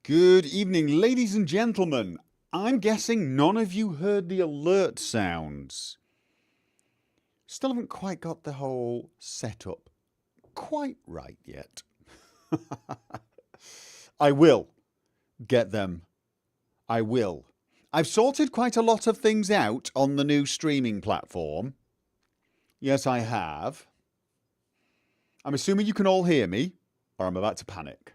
Good evening, ladies and gentlemen. I'm guessing none of you heard the alert sounds. Still haven't quite got the whole setup quite right yet. I will get them. I will. I've sorted quite a lot of things out on the new streaming platform. Yes, I have. I'm assuming you can all hear me, or I'm about to panic.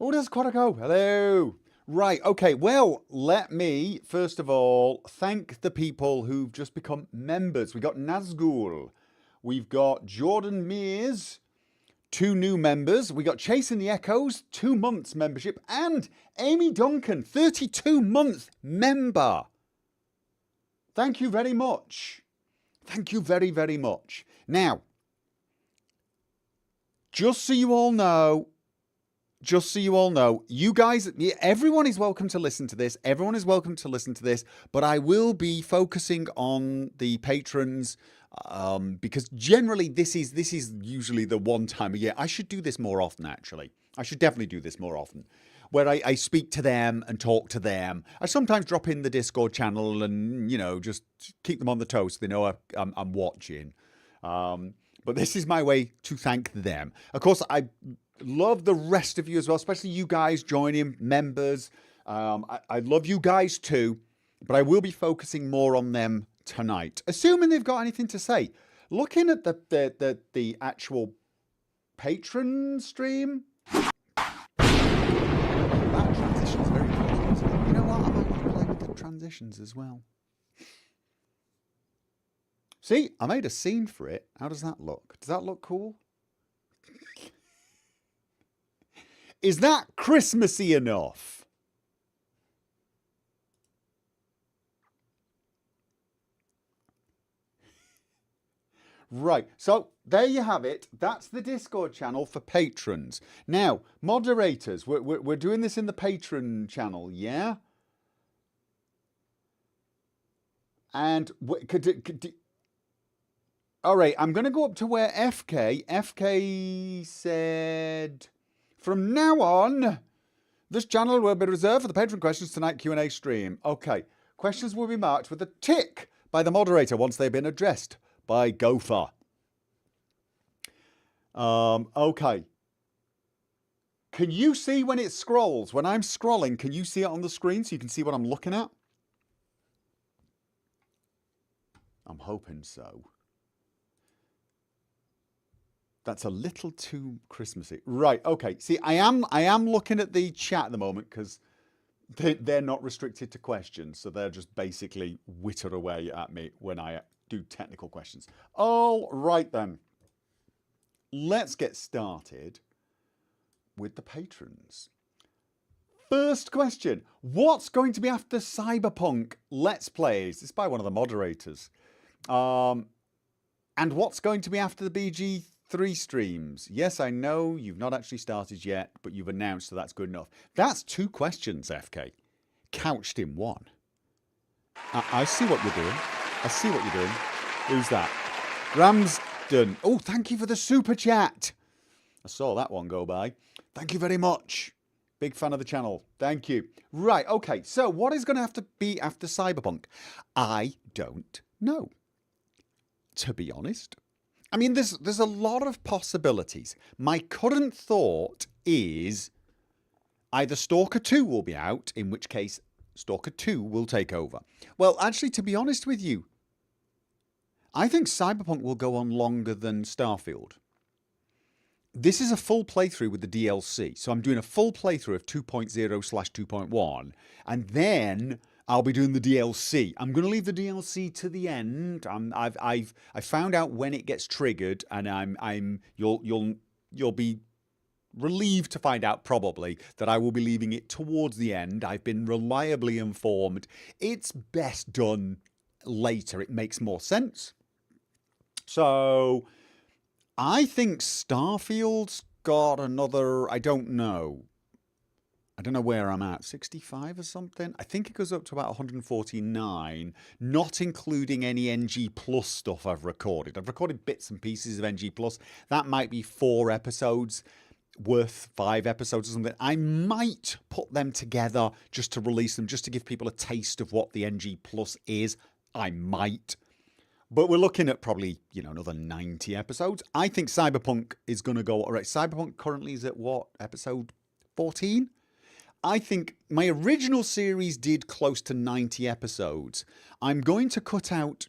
Oh, there's quite a go. Hello. Right, okay. Well, let me, first of all, thank the people who've just become members. We got Nazgul. We've got Jordan Mears, 2 new members. We got Chasing the Echoes, 2 months membership. And Amy Duncan, 32-month member. Thank you very much. Thank you very, very much. Now, just so you all know, you guys, everyone is welcome to listen to this. Everyone is welcome to listen to this, but I will be focusing on the patrons because generally this is usually the one time a year. I should do this more often, actually. I should definitely do this more often, where I speak to them and talk to them. I sometimes drop in the Discord channel and, just keep them on the toes so they know I'm watching. But this is my way to thank them. Of course, I love the rest of you as well, especially you guys joining, members. I love you guys too, but I will be focusing more on them tonight, assuming they've got anything to say. Looking at the actual patron stream, that transition's very cool. You know what? I might want to play with the transitions as well. See, I made a scene for it. How does that look? Does that look cool? Is that Christmassy enough? Right, so there you have it. That's the Discord channel for patrons. Now, moderators, we're doing this in the patron channel, yeah? And all right, I'm going to go up to where FK said, from now on, this channel will be reserved for the patron questions tonight Q&A stream. Okay, questions will be marked with a tick by the moderator once they've been addressed by Gopher. Okay. Can you see when it scrolls? When I'm scrolling, can you see it on the screen so you can see what I'm looking at? I'm hoping so. That's a little too Christmassy. Right, okay. See, I am looking at the chat at the moment because they're not restricted to questions. So they're just basically witter away at me when I do technical questions. All right, then. Let's get started with the patrons. First question. What's going to be after Cyberpunk Let's Plays? It's by one of the moderators. And what's going to be after the BG3 streams? Yes, I know you've not actually started yet, but you've announced, so that's good enough. That's 2 questions, FK, couched in one. I see what you're doing. I see what you're doing. Who's that? Ramsden. Oh, thank you for the super chat. I saw that one go by. Thank you very much. Big fan of the channel. Thank you. Right, okay. So what is going to have to be after Cyberpunk? I don't know, to be honest. I mean, there's a lot of possibilities. My current thought is either Stalker 2 will be out, in which case Stalker 2 will take over. Well, actually, to be honest with you, I think Cyberpunk will go on longer than Starfield. This is a full playthrough with the DLC. So I'm doing a full playthrough of 2.0/2.1, and then I'll be doing the DLC. I'm going to leave the DLC to the end. I've found out when it gets triggered, and you'll be relieved to find out probably that I will be leaving it towards the end. I've been reliably informed. It's best done later. It makes more sense. So I think Starfield's got another, I don't know where I'm at, 65 or something. I think it goes up to about 149, not including any NG Plus stuff I've recorded. I've recorded bits and pieces of NG Plus. That might be 4 episodes. worth 5 episodes or something, I might put them together just to release them, just to give people a taste of what the NG Plus is. I might. But we're looking at probably, another 90 episodes. I think Cyberpunk is going to go... All right, Cyberpunk currently is at what? Episode 14? I think my original series did close to 90 episodes. I'm going to cut out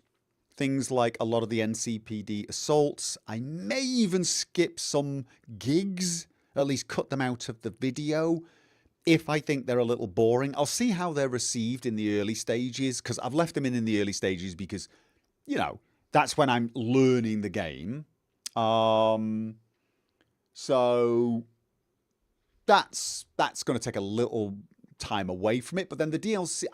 things like a lot of the NCPD assaults. I may even skip some gigs, at least cut them out of the video if I think they're a little boring. I'll see how they're received in the early stages, because I've left them in the early stages because, that's when I'm learning the game. So that's going to take a little time away from it. But then the DLC,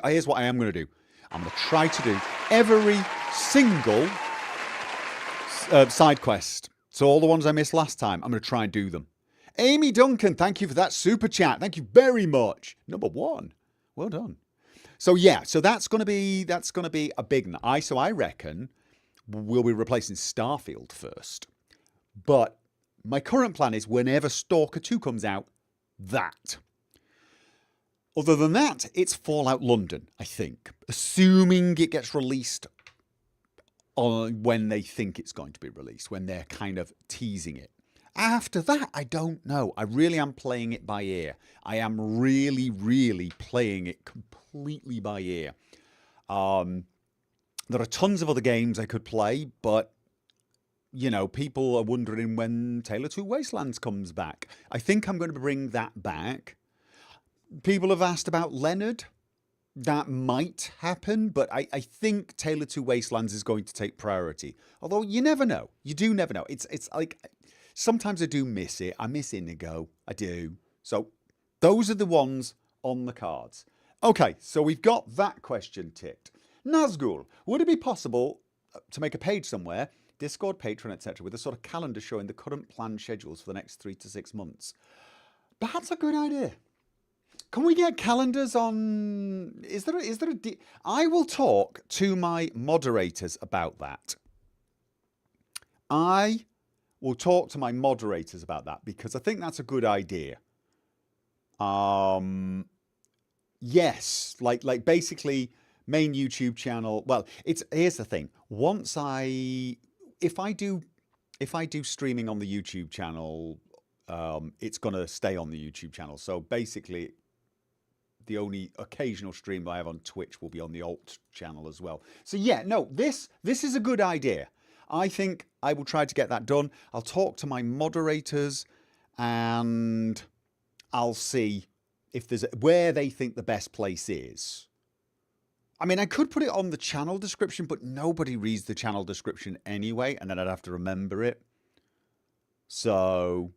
here's what I am going to do. I'm going to try to do every single side quest. So all the ones I missed last time, I'm going to try and do them. Amy Duncan, thank you for that super chat. Thank you very much. Number 1. Well done. So yeah, so that's going to be a big night. So I reckon we'll be replacing Starfield first. But my current plan is whenever Stalker 2 comes out, that. Other than that, it's Fallout London, I think. Assuming it gets released on when they think it's going to be released, when they're kind of teasing it. After that, I don't know. I really am playing it by ear. I am really, really playing it completely by ear. There are tons of other games I could play, but, people are wondering when Tale of Two Wastelands comes back. I think I'm going to bring that back. People have asked about Leonard. That might happen, but I think Tale of Two Wastelands is going to take priority. Although you never know. You do never know. It's like... Sometimes I do miss it. I miss Inigo. I do. So those are the ones on the cards. Okay, so we've got that question ticked. Nazgul, would it be possible to make a page somewhere, Discord, Patreon, etc., with a sort of calendar showing the current planned schedules for the next 3 to 6 months? That's a good idea. Can we get calendars on... I will talk to my moderators about that. We'll talk to my moderators about that because I think that's a good idea. Yes, like basically main YouTube channel. Well, here's the thing. If I do streaming on the YouTube channel, it's gonna stay on the YouTube channel. So basically, the only occasional stream I have on Twitch will be on the alt channel as well. So yeah, no, this is a good idea. I think I will try to get that done. I'll talk to my moderators and I'll see if there's where they think the best place is. I mean, I could put it on the channel description, but nobody reads the channel description anyway, and then I'd have to remember it. So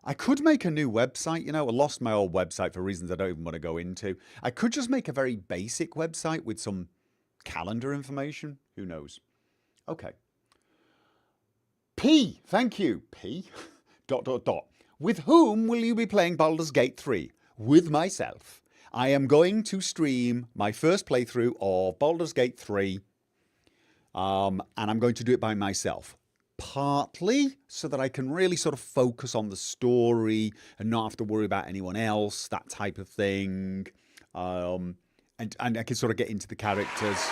I could make a new website. I lost my old website for reasons I don't even want to go into. I could just make a very basic website with some calendar information. Who knows? Okay. P, thank you. P, ... With whom will you be playing Baldur's Gate 3? With myself. I am going to stream my first playthrough of Baldur's Gate 3. And I'm going to do it by myself. Partly so that I can really sort of focus on the story and not have to worry about anyone else, that type of thing. And I can sort of get into the characters.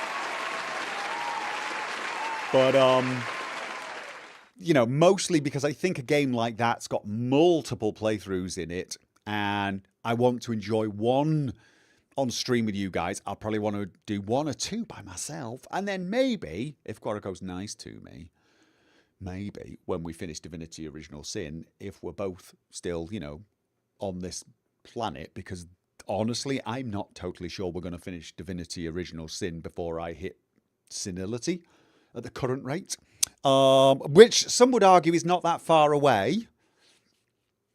But, mostly because I think a game like that's got multiple playthroughs in it, and I want to enjoy one on stream with you guys. I'll probably want to do 1 or 2 by myself, and then maybe, if Quaraco's nice to me, maybe when we finish Divinity Original Sin, if we're both still, on this planet, because honestly, I'm not totally sure we're going to finish Divinity Original Sin before I hit senility at the current rate. Which some would argue is not that far away.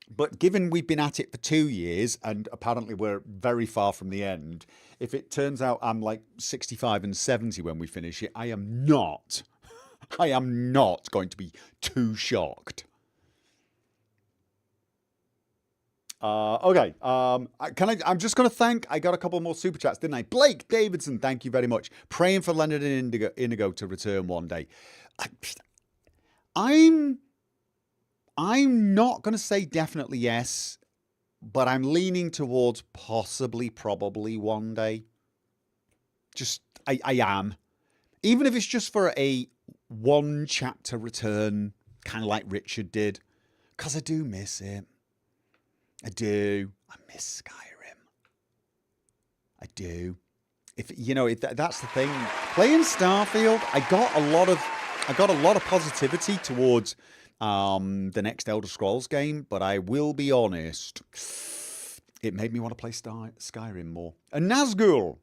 But given we've been at it for 2 years and apparently we're very far from the end, if it turns out I'm like 65 and 70 when we finish it, I am not going to be too shocked. Okay. I'm just going to I got a couple more super chats, didn't I? Blake Davidson, thank you very much. Praying for Leonard and Inigo to return one day. I'm not going to say definitely yes, but I'm leaning towards possibly, probably one day. I am. Even if it's just for a one chapter return, kind of like Richard did, because I do miss it. I do. I miss Skyrim. I do. That's the thing. Playing Starfield, I got a lot of positivity towards the next Elder Scrolls game, but I will be honest, it made me want to play Skyrim more. And Nazgul,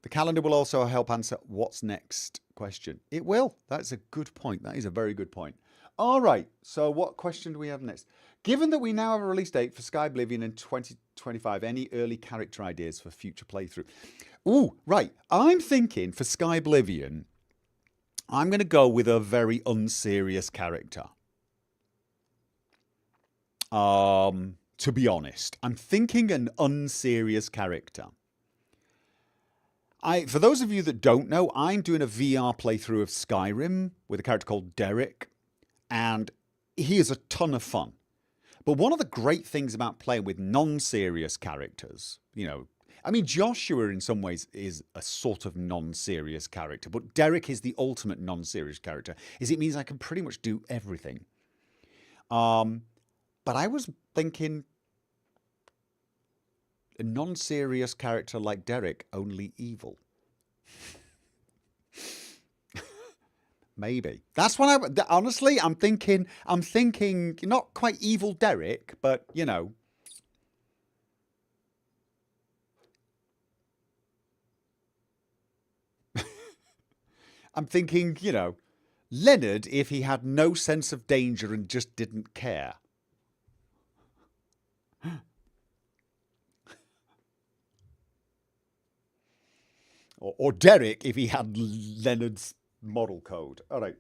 the calendar will also help answer what's next question. It will. That's a good point. That is a very good point. All right. So what question do we have next? Given that we now have a release date for Sky Oblivion in 2025, any early character ideas for future playthrough? Ooh, right. I'm thinking for Sky Oblivion, I'm going to go with a very unserious character. To be honest, I'm thinking an unserious character. For those of you that don't know, I'm doing a VR playthrough of Skyrim with a character called Derek, and he is a ton of fun. But one of the great things about playing with non-serious characters, Joshua in some ways is a sort of non-serious character, but Derek is the ultimate non-serious character, is it means I can pretty much do everything. But I was thinking a non-serious character like Derek, only evil. Maybe. That's what honestly, I'm thinking not quite evil Derek, but, I'm thinking, Leonard if he had no sense of danger and just didn't care. Or Derek if he had Leonard's model code. All right.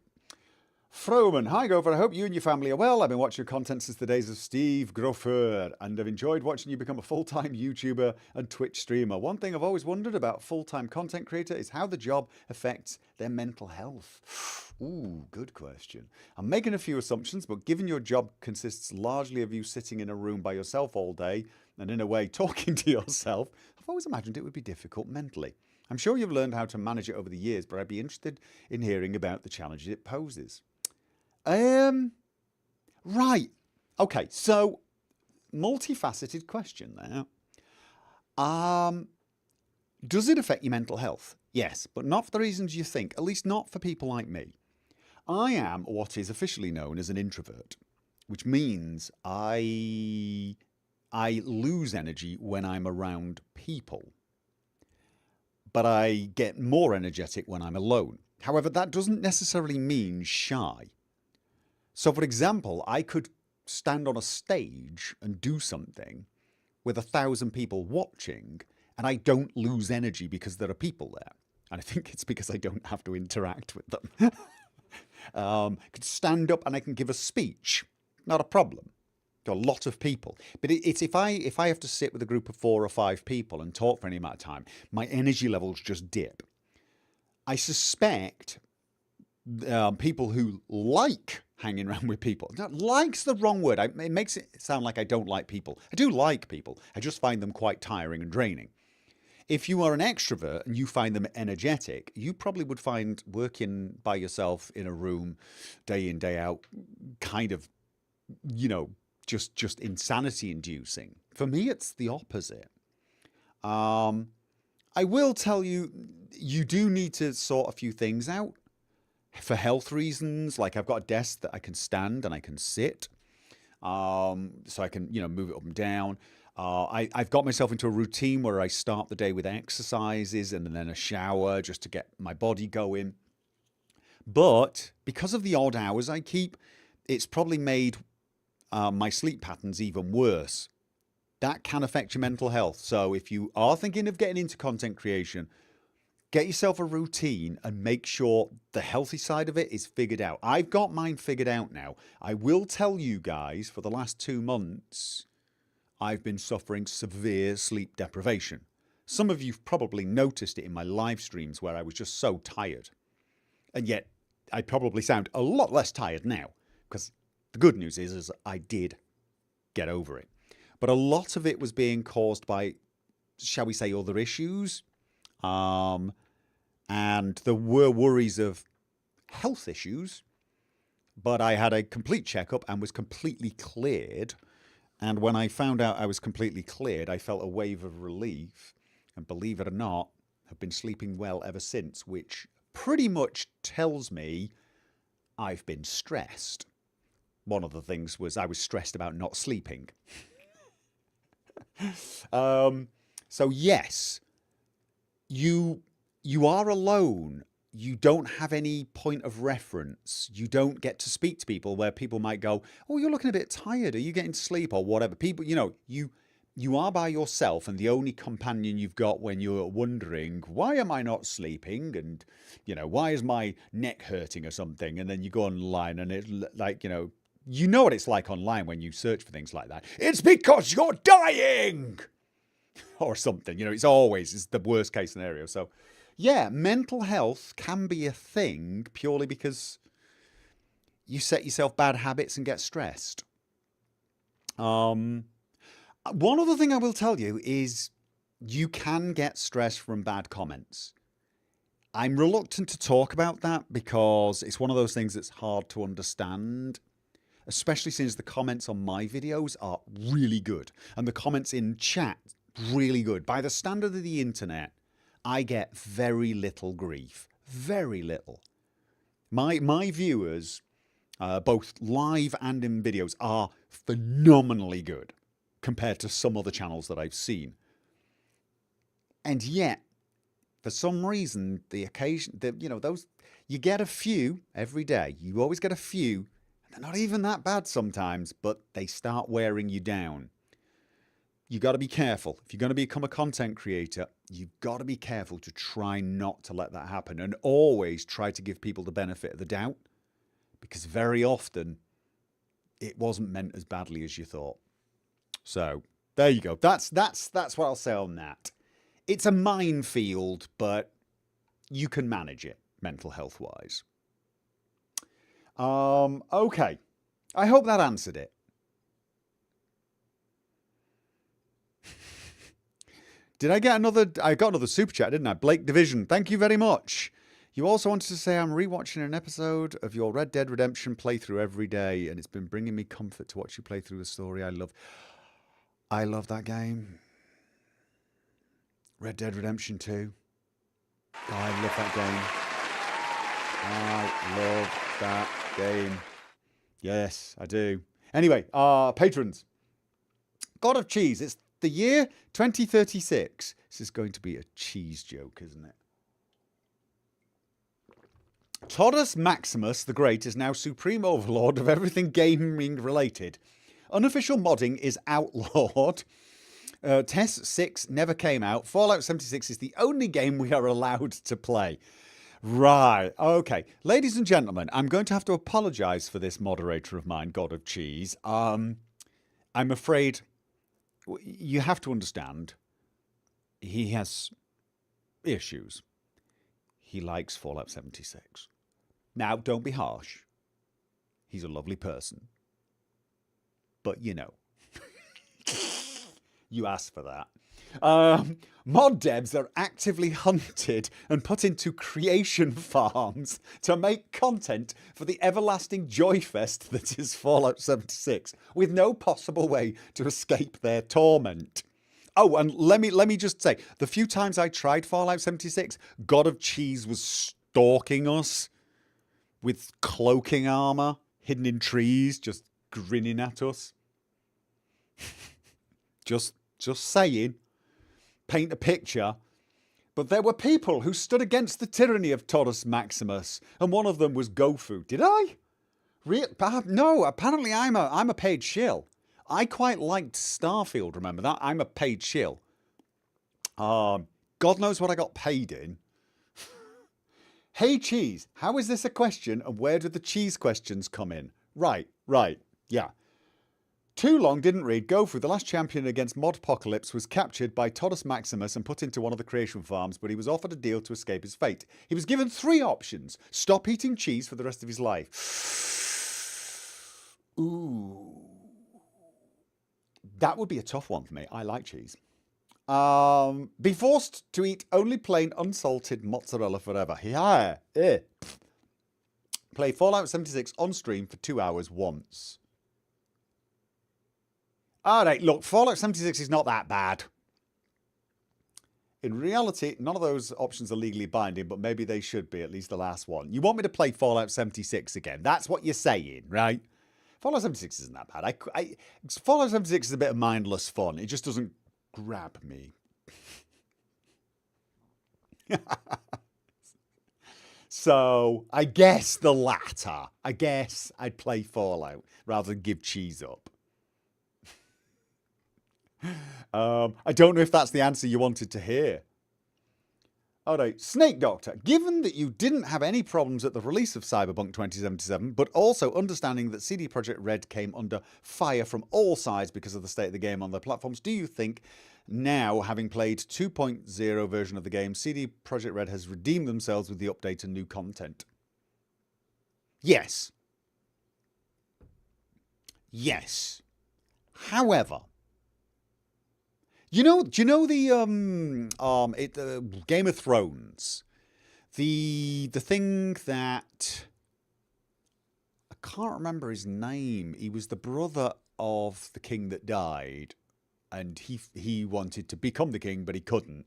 Froman, hi Gopher, I hope you and your family are well. I've been watching your content since the days of Steve Gopher, and I've enjoyed watching you become a full-time YouTuber and Twitch streamer. One thing I've always wondered about full-time content creator is how the job affects their mental health. Ooh, good question. I'm making a few assumptions, but given your job consists largely of you sitting in a room by yourself all day, and in a way talking to yourself, I've always imagined it would be difficult mentally. I'm sure you've learned how to manage it over the years, but I'd be interested in hearing about the challenges it poses. Right. Okay, so multifaceted question there. Does it affect your mental health? Yes, but not for the reasons you think, at least not for people like me. I am what is officially known as an introvert, which means I lose energy when I'm around people. But I get more energetic when I'm alone. However, that doesn't necessarily mean shy. So, for example, I could stand on a stage and do something with 1,000 people watching, and I don't lose energy because there are people there. And I think it's because I don't have to interact with them. I could stand up and I can give a speech. Not a problem. To a lot of people. But it's if I have to sit with a group of 4 or 5 people and talk for any amount of time, my energy levels just dip. I suspect people who like hanging around with people. Like's the wrong word. It makes it sound like I don't like people. I do like people. I just find them quite tiring and draining. If you are an extrovert and you find them energetic, you probably would find working by yourself in a room day in, day out kind of, just insanity inducing. For me, it's the opposite. I will tell you, you do need to sort a few things out for health reasons. Like I've got a desk that I can stand and I can sit, so I can, move it up and down. I've got myself into a routine where I start the day with exercises and then a shower just to get my body going. But because of the odd hours I keep, it's probably made my sleep patterns even worse. That can affect your mental health. So if you are thinking of getting into content creation, get yourself a routine and make sure the healthy side of it is figured out. I've got mine figured out now. I will tell you guys, for the last 2 months, I've been suffering severe sleep deprivation. Some of you've probably noticed it in my live streams where I was just so tired. And yet, I probably sound a lot less tired now because The good news is I did get over it. But a lot of it was being caused by, shall we say, other issues. And there were worries of health issues. But I had a complete checkup and was completely cleared. And when I found out I was completely cleared, I felt a wave of relief. And believe it or not, have been sleeping well ever since, which pretty much tells me I've been stressed. One of the things was I was stressed about not sleeping. So yes, you are alone. You don't have any point of reference. You don't get to speak to people where people might go, "Oh, you're looking a bit tired. Are you getting to sleep?" or whatever. People, you are by yourself, and the only companion you've got when you're wondering, why am I not sleeping? And, why is my neck hurting or something? And then you go online and it's like, you know what it's like online when you search for things like that. It's because you're dying or something. It's the worst case scenario. So, yeah, mental health can be a thing purely because you set yourself bad habits and get stressed. One other thing I will tell you is you can get stress from bad comments. I'm reluctant to talk about that because it's one of those things that's hard to understand, especially since the comments on my videos are really good and the comments in chat really good. By the standard of the internet, I get very little grief. Very little. My viewers, both live and in videos, are phenomenally good compared to some other channels that I've seen. And yet, for some reason, the occasion, you get a few every day. You always get a few. And they're not even that bad sometimes, but they start wearing you down. You got to be careful. If you're going to become a content creator, you've got to be careful to try not to let that happen, and always try to give people the benefit of the doubt, because very often it wasn't meant as badly as you thought. So there you go. That's what I'll say on that. It's a minefield, but you can manage it mental health wise. Okay. I hope that answered it. I got another super chat, didn't I? Blake Division, thank you very much. You also wanted to say I'm rewatching an episode of your Red Dead Redemption playthrough every day, and it's been bringing me comfort to watch you play through a story I love. I love that game. Red Dead Redemption 2. Oh, I love that game. I love that game. Yes, I do. Anyway, patrons. God of Cheese. It's the year 2036. This is going to be a cheese joke, isn't it? Taurus Maximus the Great is now supreme overlord of everything gaming related. Unofficial modding is outlawed. TES 6 never came out. Fallout 76 is the only game we are allowed to play. Right, okay. Ladies and gentlemen, I'm going to have to apologise for this moderator of mine, God of Cheese. I'm afraid you have to understand he has issues. He likes Fallout 76. Now, don't be harsh. He's a lovely person. But, you asked for that. Mod devs are actively hunted and put into creation farms to make content for the everlasting joy fest that is Fallout 76, with no possible way to escape their torment. Oh, and let me just say, the few times I tried Fallout 76, God of Cheese was stalking us with cloaking armor, hidden in trees, just grinning at us. Just saying. Paint a picture. But there were people who stood against the tyranny of Taurus Maximus, and one of them was Gopher. Did I? No, apparently I'm a paid shill. I quite liked Starfield, remember that? I'm a paid shill. God knows what I got paid in. Hey Cheese, how is this a question, and where do the cheese questions come in? Right, yeah. Too long didn't read. Gopher, the last champion against Modpocalypse, was captured by Taurus Maximus and put into one of the creation farms, but he was offered a deal to escape his fate. He was given 3 options. Stop eating cheese for the rest of his life. Ooh. That would be a tough one for me. I like cheese. Be forced to eat only plain unsalted mozzarella forever. Yeah. Play Fallout 76 on stream for 2 hours once. Alright, look, Fallout 76 is not that bad. In reality, none of those options are legally binding, but maybe they should be, at least the last one. You want me to play Fallout 76 again? That's what you're saying, right? Fallout 76 isn't that bad. Fallout 76 is a bit of mindless fun. It just doesn't grab me. So, I guess the latter. I guess I'd play Fallout rather than give cheese up. I don't know if that's the answer you wanted to hear. Alright, Snake Doctor. Given that you didn't have any problems at the release of Cyberpunk 2077, but also understanding that CD Projekt Red came under fire from all sides because of the state of the game on their platforms, do you think now, having played 2.0 version of the game, CD Projekt Red has redeemed themselves with the update and new content? Yes. Yes. However, do you know the Game of Thrones, the thing that I can't remember his name. He was the brother of the king that died, and he wanted to become the king, but he couldn't.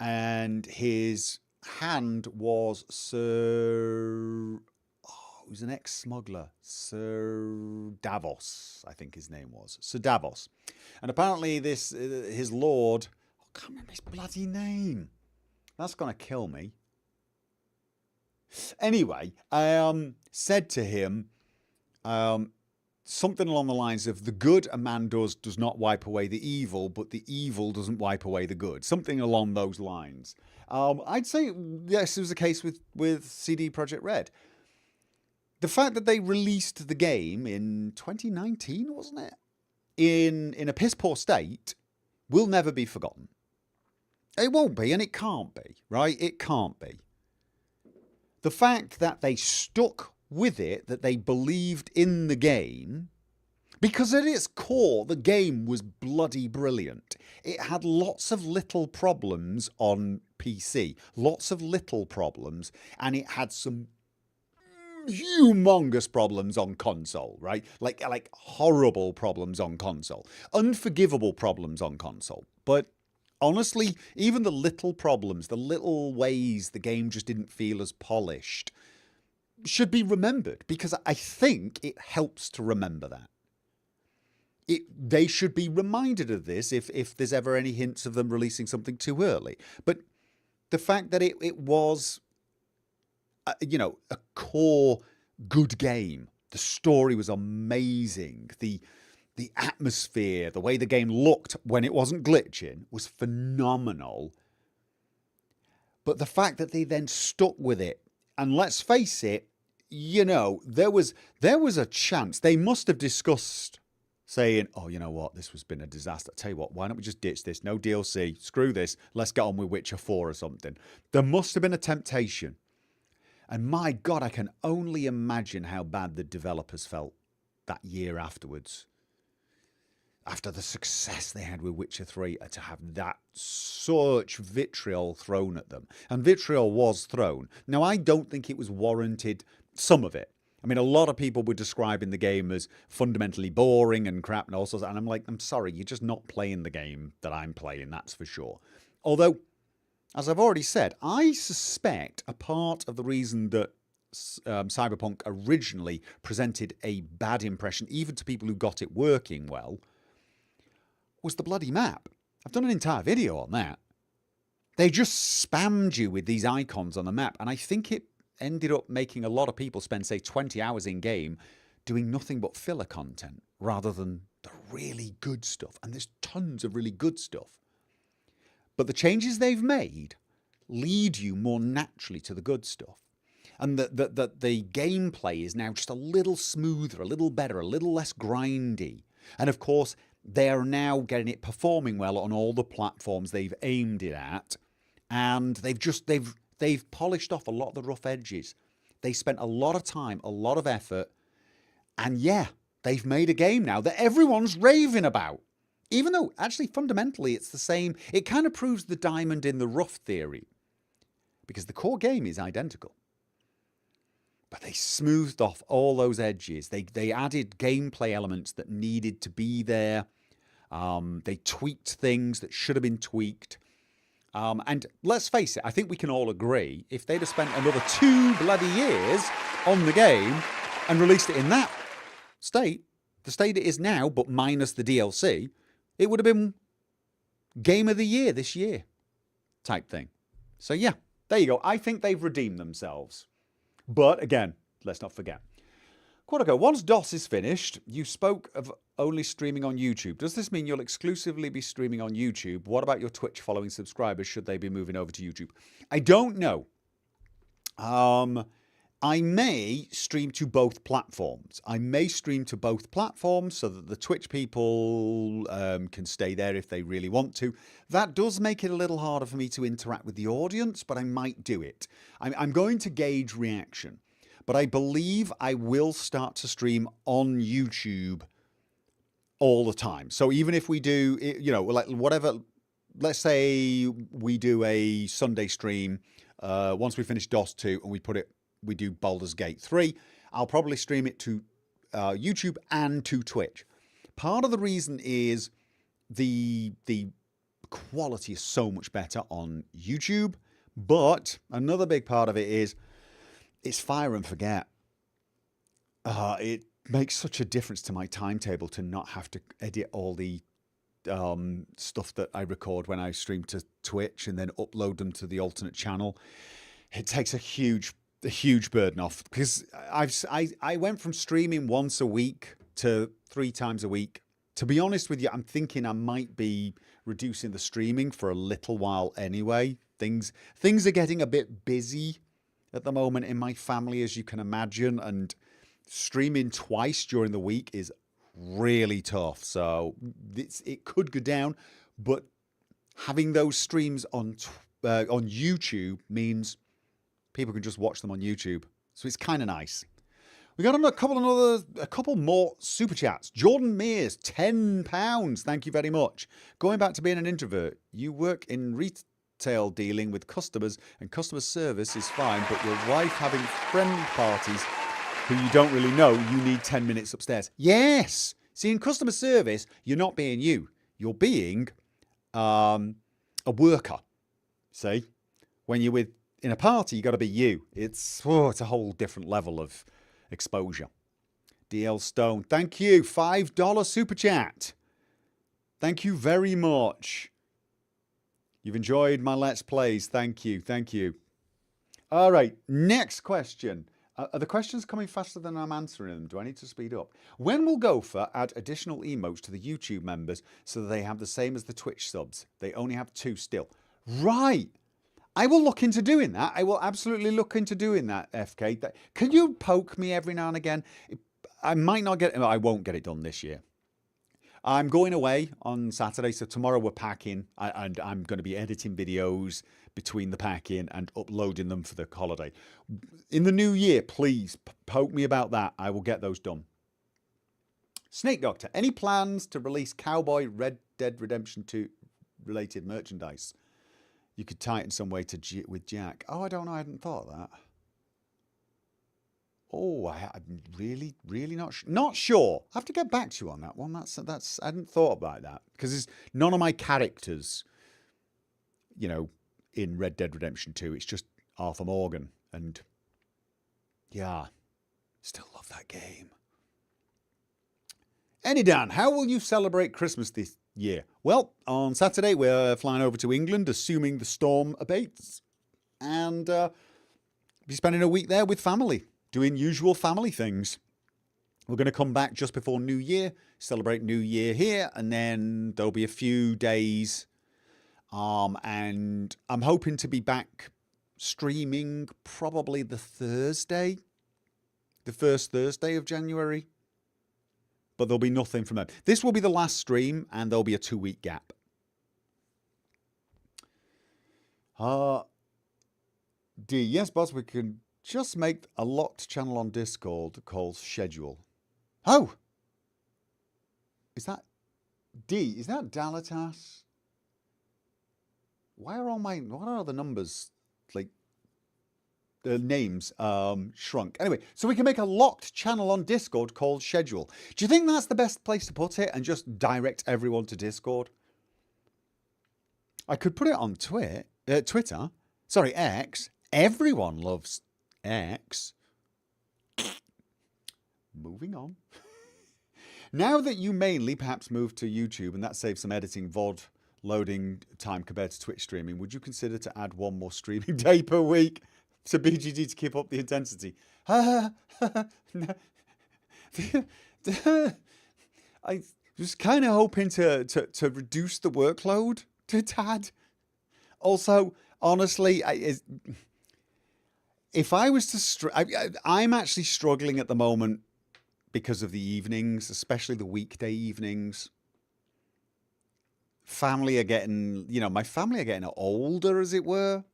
And his hand was Sir. He was an ex-smuggler, Sir Davos, I think his name was. Sir Davos. And apparently his lord, I can't remember his bloody name. That's going to kill me. Anyway, said to him something along the lines of, the good a man does not wipe away the evil, but the evil doesn't wipe away the good. Something along those lines. I'd say, yes, it was the case with CD Projekt Red. The fact that they released the game in 2019, wasn't it? In a piss poor state will never be forgotten. It won't be, and it can't be, right? It can't be. The fact that they stuck with it, that they believed in the game, because at its core, the game was bloody brilliant. It had lots of little problems on PC, lots of little problems, and it had some humongous problems on console, right? Like horrible problems on console, unforgivable problems on console. But honestly, even the little problems, the little ways the game just didn't feel as polished, should be remembered, because I think it helps to remember that. They should be reminded of this if there's ever any hints of them releasing something too early. But the fact that it was, a core good game. The story was amazing. The atmosphere, the way the game looked when it wasn't glitching was phenomenal. But the fact that they then stuck with it, and let's face it, there was a chance. They must have discussed saying, oh, you know what, this has been a disaster. Tell you what, why don't we just ditch this? No DLC, screw this, let's get on with Witcher 4 or something. There must have been a temptation. And my God, I can only imagine how bad the developers felt that year afterwards. After the success they had with Witcher 3, to have that such vitriol thrown at them. And vitriol was thrown. Now, I don't think it was warranted, some of it. I mean, a lot of people were describing the game as fundamentally boring and crap and all sorts. And I'm like, I'm sorry, you're just not playing the game that I'm playing, that's for sure. Although, as I've already said, I suspect a part of the reason that Cyberpunk originally presented a bad impression, even to people who got it working well, was the bloody map. I've done an entire video on that. They just spammed you with these icons on the map, and I think it ended up making a lot of people spend, say, 20 hours in game doing nothing but filler content rather than the really good stuff. And there's tons of really good stuff. But the changes they've made lead you more naturally to the good stuff. And the gameplay is now just a little smoother, a little better, a little less grindy. And of course, they're now getting it performing well on all the platforms they've aimed it at. And they've polished off a lot of the rough edges. They spent a lot of time, a lot of effort. And yeah, they've made a game now that everyone's raving about. Even though, actually, fundamentally, it's the same. It kind of proves the diamond in the rough theory. Because the core game is identical. But they smoothed off all those edges. They added gameplay elements that needed to be there. They tweaked things that should have been tweaked. And let's face it, I think we can all agree, if they'd have spent another 2 bloody years on the game and released it in that state, the state it is now, but minus the DLC, it would have been Game of the Year this year type thing. So yeah, there you go. I think they've redeemed themselves. But again, let's not forget. Quadico, once DOS is finished, you spoke of only streaming on YouTube. Does this mean you'll exclusively be streaming on YouTube? What about your Twitch following subscribers? Should they be moving over to YouTube? I don't know. I may stream to both platforms. I may stream to both platforms so that the Twitch people can stay there if they really want to. That does make it a little harder for me to interact with the audience, but I might do it. I'm going to gauge reaction. But I believe I will start to stream on YouTube all the time. So even if we do, you know, like whatever, let's say we do a Sunday stream once we finish DOS 2 and we do Baldur's Gate 3, I'll probably stream it to YouTube and to Twitch. Part of the reason is the quality is so much better on YouTube, but another big part of it is it's fire and forget. It makes such a difference to my timetable to not have to edit all the stuff that I record when I stream to Twitch and then upload them to the alternate channel. It takes a huge burden off, because I went from streaming once a week to 3 times a week. To be honest with you, I'm thinking I might be reducing the streaming for a little while anyway. Things are getting a bit busy at the moment in my family, as you can imagine, and streaming twice during the week is really tough. So it could go down, but having those streams on YouTube means people can just watch them on YouTube. So it's kind of nice. We got a couple more super chats. Jordan Mears, £10. Thank you very much. Going back to being an introvert, you work in retail dealing with customers, and customer service is fine, but your wife having friend parties who you don't really know, you need 10 minutes upstairs. Yes. See, in customer service, you're not being you. You're being a worker. See? When you're in a party, you got to be you. It's a whole different level of exposure. DL Stone, thank you. $5 super chat. Thank you very much. You've enjoyed my Let's Plays. Thank you. Thank you. All right. Next question. Are the questions coming faster than I'm answering them? Do I need to speed up? When will Gopher add additional emotes to the YouTube members so that they have the same as the Twitch subs? They only have 2 still. Right. I will look into doing that. I will absolutely look into doing that, FK. Can you poke me every now and again? I might not get it. I won't get it done this year. I'm going away on Saturday, so tomorrow we're packing, and I'm going to be editing videos between the packing and uploading them for the holiday. In the new year, please poke me about that. I will get those done. Snake Doctor, any plans to release Cowboy Red Dead Redemption 2 related merchandise? You could tie it in some way with Jack. Oh, I don't know. I hadn't thought of that. Oh, I'm really not sure. I have to get back to you on that one. That's I hadn't thought about that, because none of my characters, you know, in Red Dead Redemption 2. It's just Arthur Morgan, and yeah, still love that game. Anydan, how will you celebrate Christmas this year? Well, on Saturday we're flying over to England, assuming the storm abates, and be spending a week there with family, doing usual family things. We're going to come back just before New Year, celebrate New Year here, and then there'll be a few days, and I'm hoping to be back streaming probably the first Thursday of January. But there'll be nothing from them. This will be the last stream, and there'll be a 2-week gap. D, yes, boss, we can just make a locked channel on Discord called Schedule. Oh, Is that D? Is that Dalatas? Why are what are the numbers, like, the names shrunk? Anyway, so we can make a locked channel on Discord called Schedule. Do you think that's the best place to put it and just direct everyone to Discord? I could put it on Twitter. Sorry, X. Everyone loves X. Moving on. Now that you mainly perhaps move to YouTube and that saves some editing VOD loading time compared to Twitch streaming, would you consider to add one more streaming day per week to BGG to keep up the intensity? I was kind of hoping to reduce the workload to a tad. Also, honestly, if I was to I'm actually struggling at the moment because of the evenings, especially the weekday evenings. Family are getting, my family are getting older, as it were.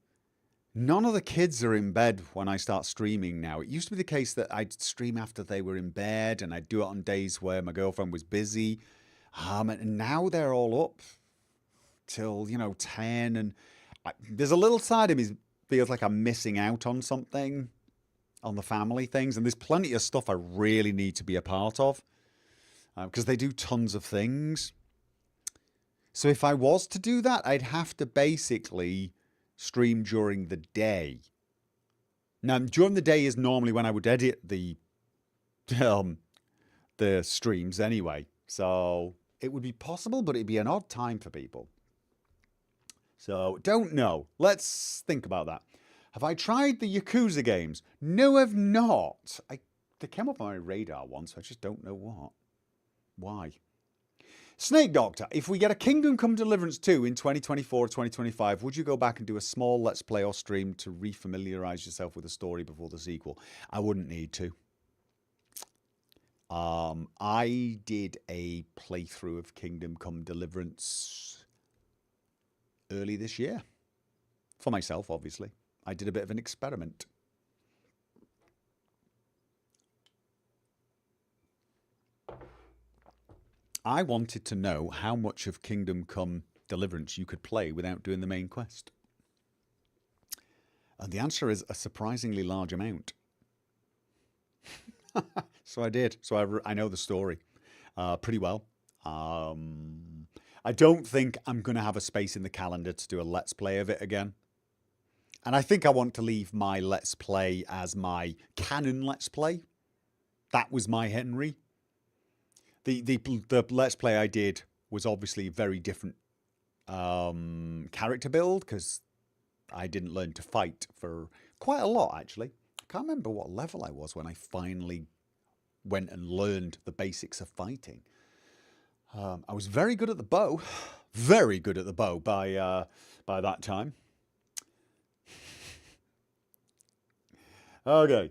None of the kids are in bed when I start streaming now. It used to be the case that I'd stream after they were in bed, and I'd do it on days where my girlfriend was busy. And now they're all up till, 10. And there's a little side of me feels like I'm missing out on something on the family things. And there's plenty of stuff I really need to be a part of because they do tons of things. So if I was to do that, I'd have to basically stream during the day. Now, during the day is normally when I would edit the streams anyway. So it would be possible, but it'd be an odd time for people. So don't know. Let's think about that. Have I tried the Yakuza games? No, I've not. They came up on my radar once. I just don't know why. Snake Doctor, if we get a Kingdom Come Deliverance 2 in 2024 or 2025, would you go back and do a small Let's Play or stream to refamiliarize yourself with the story before the sequel? I wouldn't need to. I did a playthrough of Kingdom Come Deliverance early this year. For myself, obviously. I did a bit of an experiment. I wanted to know how much of Kingdom Come Deliverance you could play without doing the main quest. And the answer is a surprisingly large amount. So I did. So I know the story pretty well. I don't think I'm going to have a space in the calendar to do a Let's Play of it again. And I think I want to leave my Let's Play as my canon Let's Play. That was my Henry. The Let's Play I did was obviously very different character build because I didn't learn to fight for quite a lot, actually. I can't remember what level I was when I finally went and learned the basics of fighting. I was very good at the bow. Very good at the bow by that time. Okay.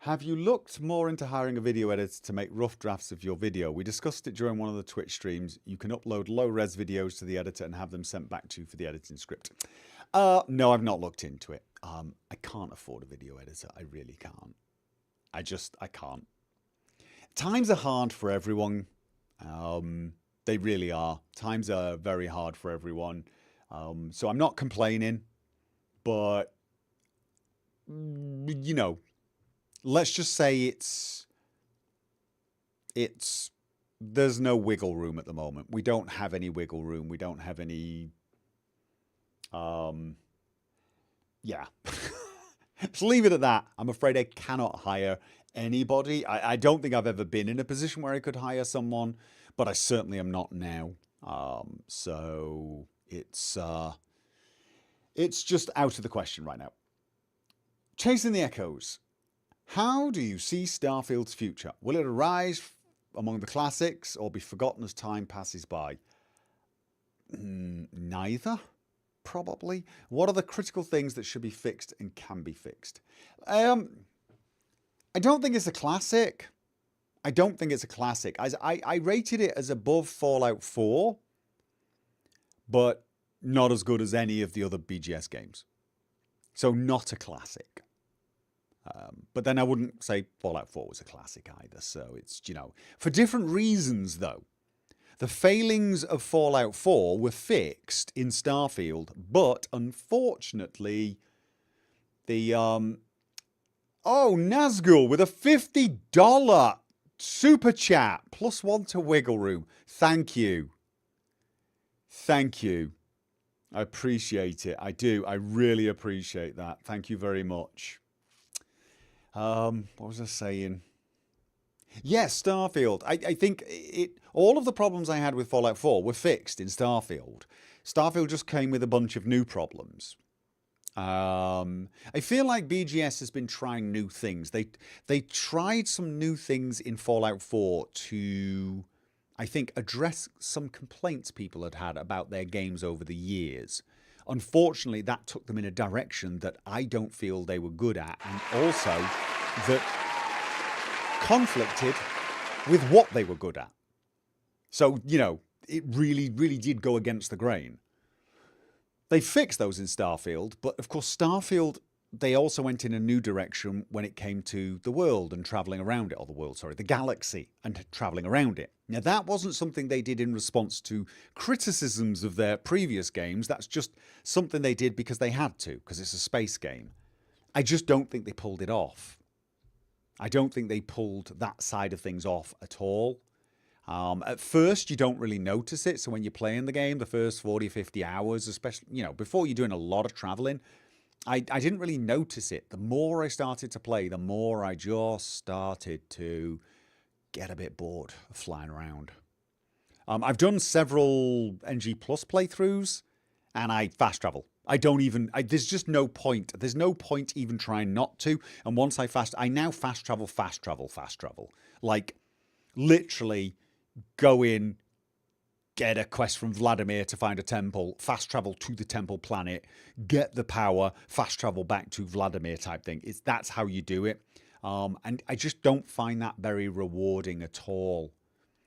Have you looked more into hiring a video editor to make rough drafts of your video? We discussed it during one of the Twitch streams. You can upload low-res videos to the editor and have them sent back to you for the editing script. No, I've not looked into it. I can't afford a video editor. I really can't. I can't. Times are hard for everyone. They really are. Times are very hard for everyone. So I'm not complaining, but let's just say there's no wiggle room at the moment. We don't have any wiggle room. We don't have any, yeah. Let's leave it at that. I'm afraid I cannot hire anybody. I don't think I've ever been in a position where I could hire someone, but I certainly am not now. So it's just out of the question right now. Chasing the Echoes. How do you see Starfield's future? Will it arise among the classics or be forgotten as time passes by? Neither, probably. What are the critical things that should be fixed and can be fixed? I don't think it's a classic. I rated it as above Fallout 4, but not as good as any of the other BGS games. So not a classic. But then I wouldn't say Fallout 4 was a classic either. So it's, for different reasons, though. The failings of Fallout 4 were fixed in Starfield, but unfortunately, the Nazgul with a $50 super chat +1 to Wiggle Room. Thank you. Thank you. I appreciate it. I do. I really appreciate that. Thank you very much. What was I saying? Yes, Starfield. I think all of the problems I had with Fallout 4 were fixed in Starfield. Starfield just came with a bunch of new problems. I feel like BGS has been trying new things. They tried some new things in Fallout 4 to, I think, address some complaints people had had about their games over the years. Unfortunately, that took them in a direction that I don't feel they were good at, and also that conflicted with what they were good at. So, it really, really did go against the grain. They fixed those in Starfield, but of course Starfield, they also went in a new direction when it came to the world and travelling around it, or the galaxy and travelling around it. Now that wasn't something they did in response to criticisms of their previous games, that's just something they did because they had to, because it's a space game. I just don't think they pulled it off. I don't think they pulled that side of things off at all. At first, you don't really notice it. So when you're playing the game, the first 40, 50 hours, especially, before you're doing a lot of traveling, I didn't really notice it. The more I started to play, the more I just started to get a bit bored of flying around. I've done several NG Plus playthroughs, and I fast travel. There's just no point. There's no point even trying not to. And once I now fast travel. Like, literally go in, get a quest from Vladimir to find a temple, fast travel to the temple planet, get the power, fast travel back to Vladimir type thing. That's how you do it. And I just don't find that very rewarding at all.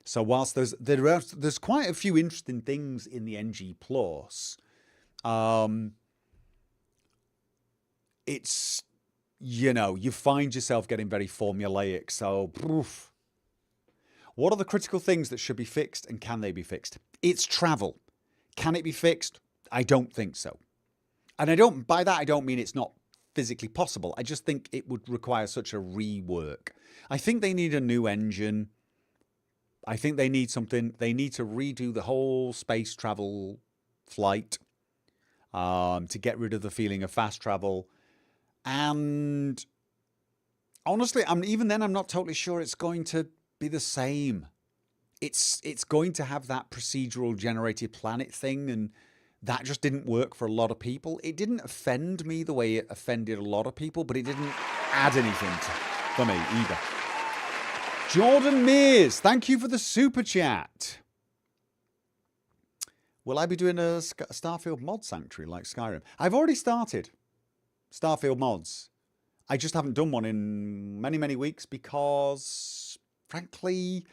So whilst there's quite a few interesting things in the NG Plus, it's, you find yourself getting very formulaic. So, oof. What are the critical things that should be fixed, and can they be fixed? It's travel. Can it be fixed? I don't think so. And by that I don't mean it's not physically possible. I just think it would require such a rework. I think they need a new engine. I think they need to redo the whole space travel flight to get rid of the feeling of fast travel. And honestly, even then I'm not totally sure it's going to be the same. It's going to have that procedural generated planet thing, and that just didn't work for a lot of people. It didn't offend me the way it offended a lot of people, but it didn't add anything for me either. Jordan Mears, thank you for the super chat. Will I be doing a Starfield mod sanctuary like Skyrim? I've already started Starfield mods. I just haven't done one in many, many weeks because, frankly,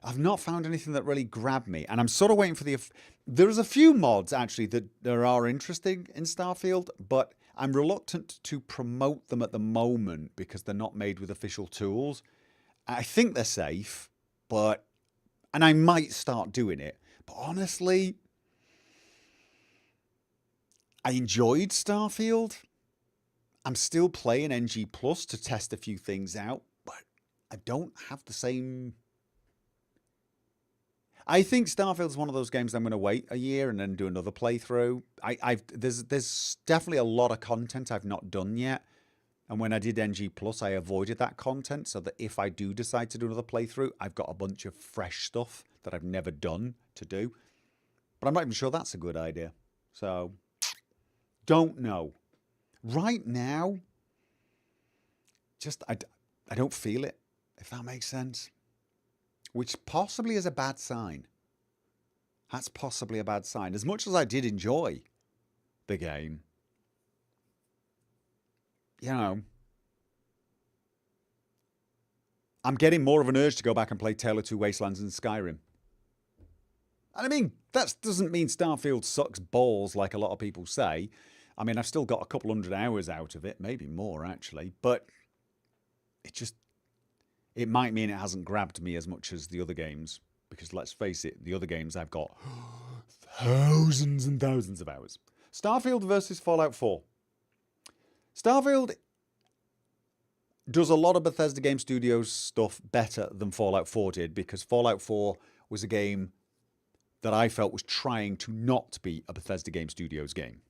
I've not found anything that really grabbed me. And I'm sort of waiting for there's a few mods, actually, that there are interesting in Starfield, but I'm reluctant to promote them at the moment because they're not made with official tools. I think they're safe, and I might start doing it. But honestly, I enjoyed Starfield. I'm still playing NG Plus to test a few things out, but I don't have the same. I think Starfield's one of those games I'm going to wait a year and then do another playthrough. There's definitely a lot of content I've not done yet. And when I did NG Plus, I avoided that content so that if I do decide to do another playthrough, I've got a bunch of fresh stuff that I've never done to do. But I'm not even sure that's a good idea. So, don't know. Right now, I don't feel it, if that makes sense. Which possibly is a bad sign. That's possibly a bad sign. As much as I did enjoy the game, I'm getting more of an urge to go back and play Tale of Two Wastelands and Skyrim. And I mean, that doesn't mean Starfield sucks balls like a lot of people say. I mean, I've still got a couple 100 hours out of it, maybe more actually, but it might mean it hasn't grabbed me as much as the other games. because let's face it, the other games I've got thousands and thousands of hours. Starfield versus Fallout 4. Starfield does a lot of Bethesda Game Studios stuff better than Fallout 4 did, because Fallout 4 was a game that I felt was trying to not be a Bethesda Game Studios game.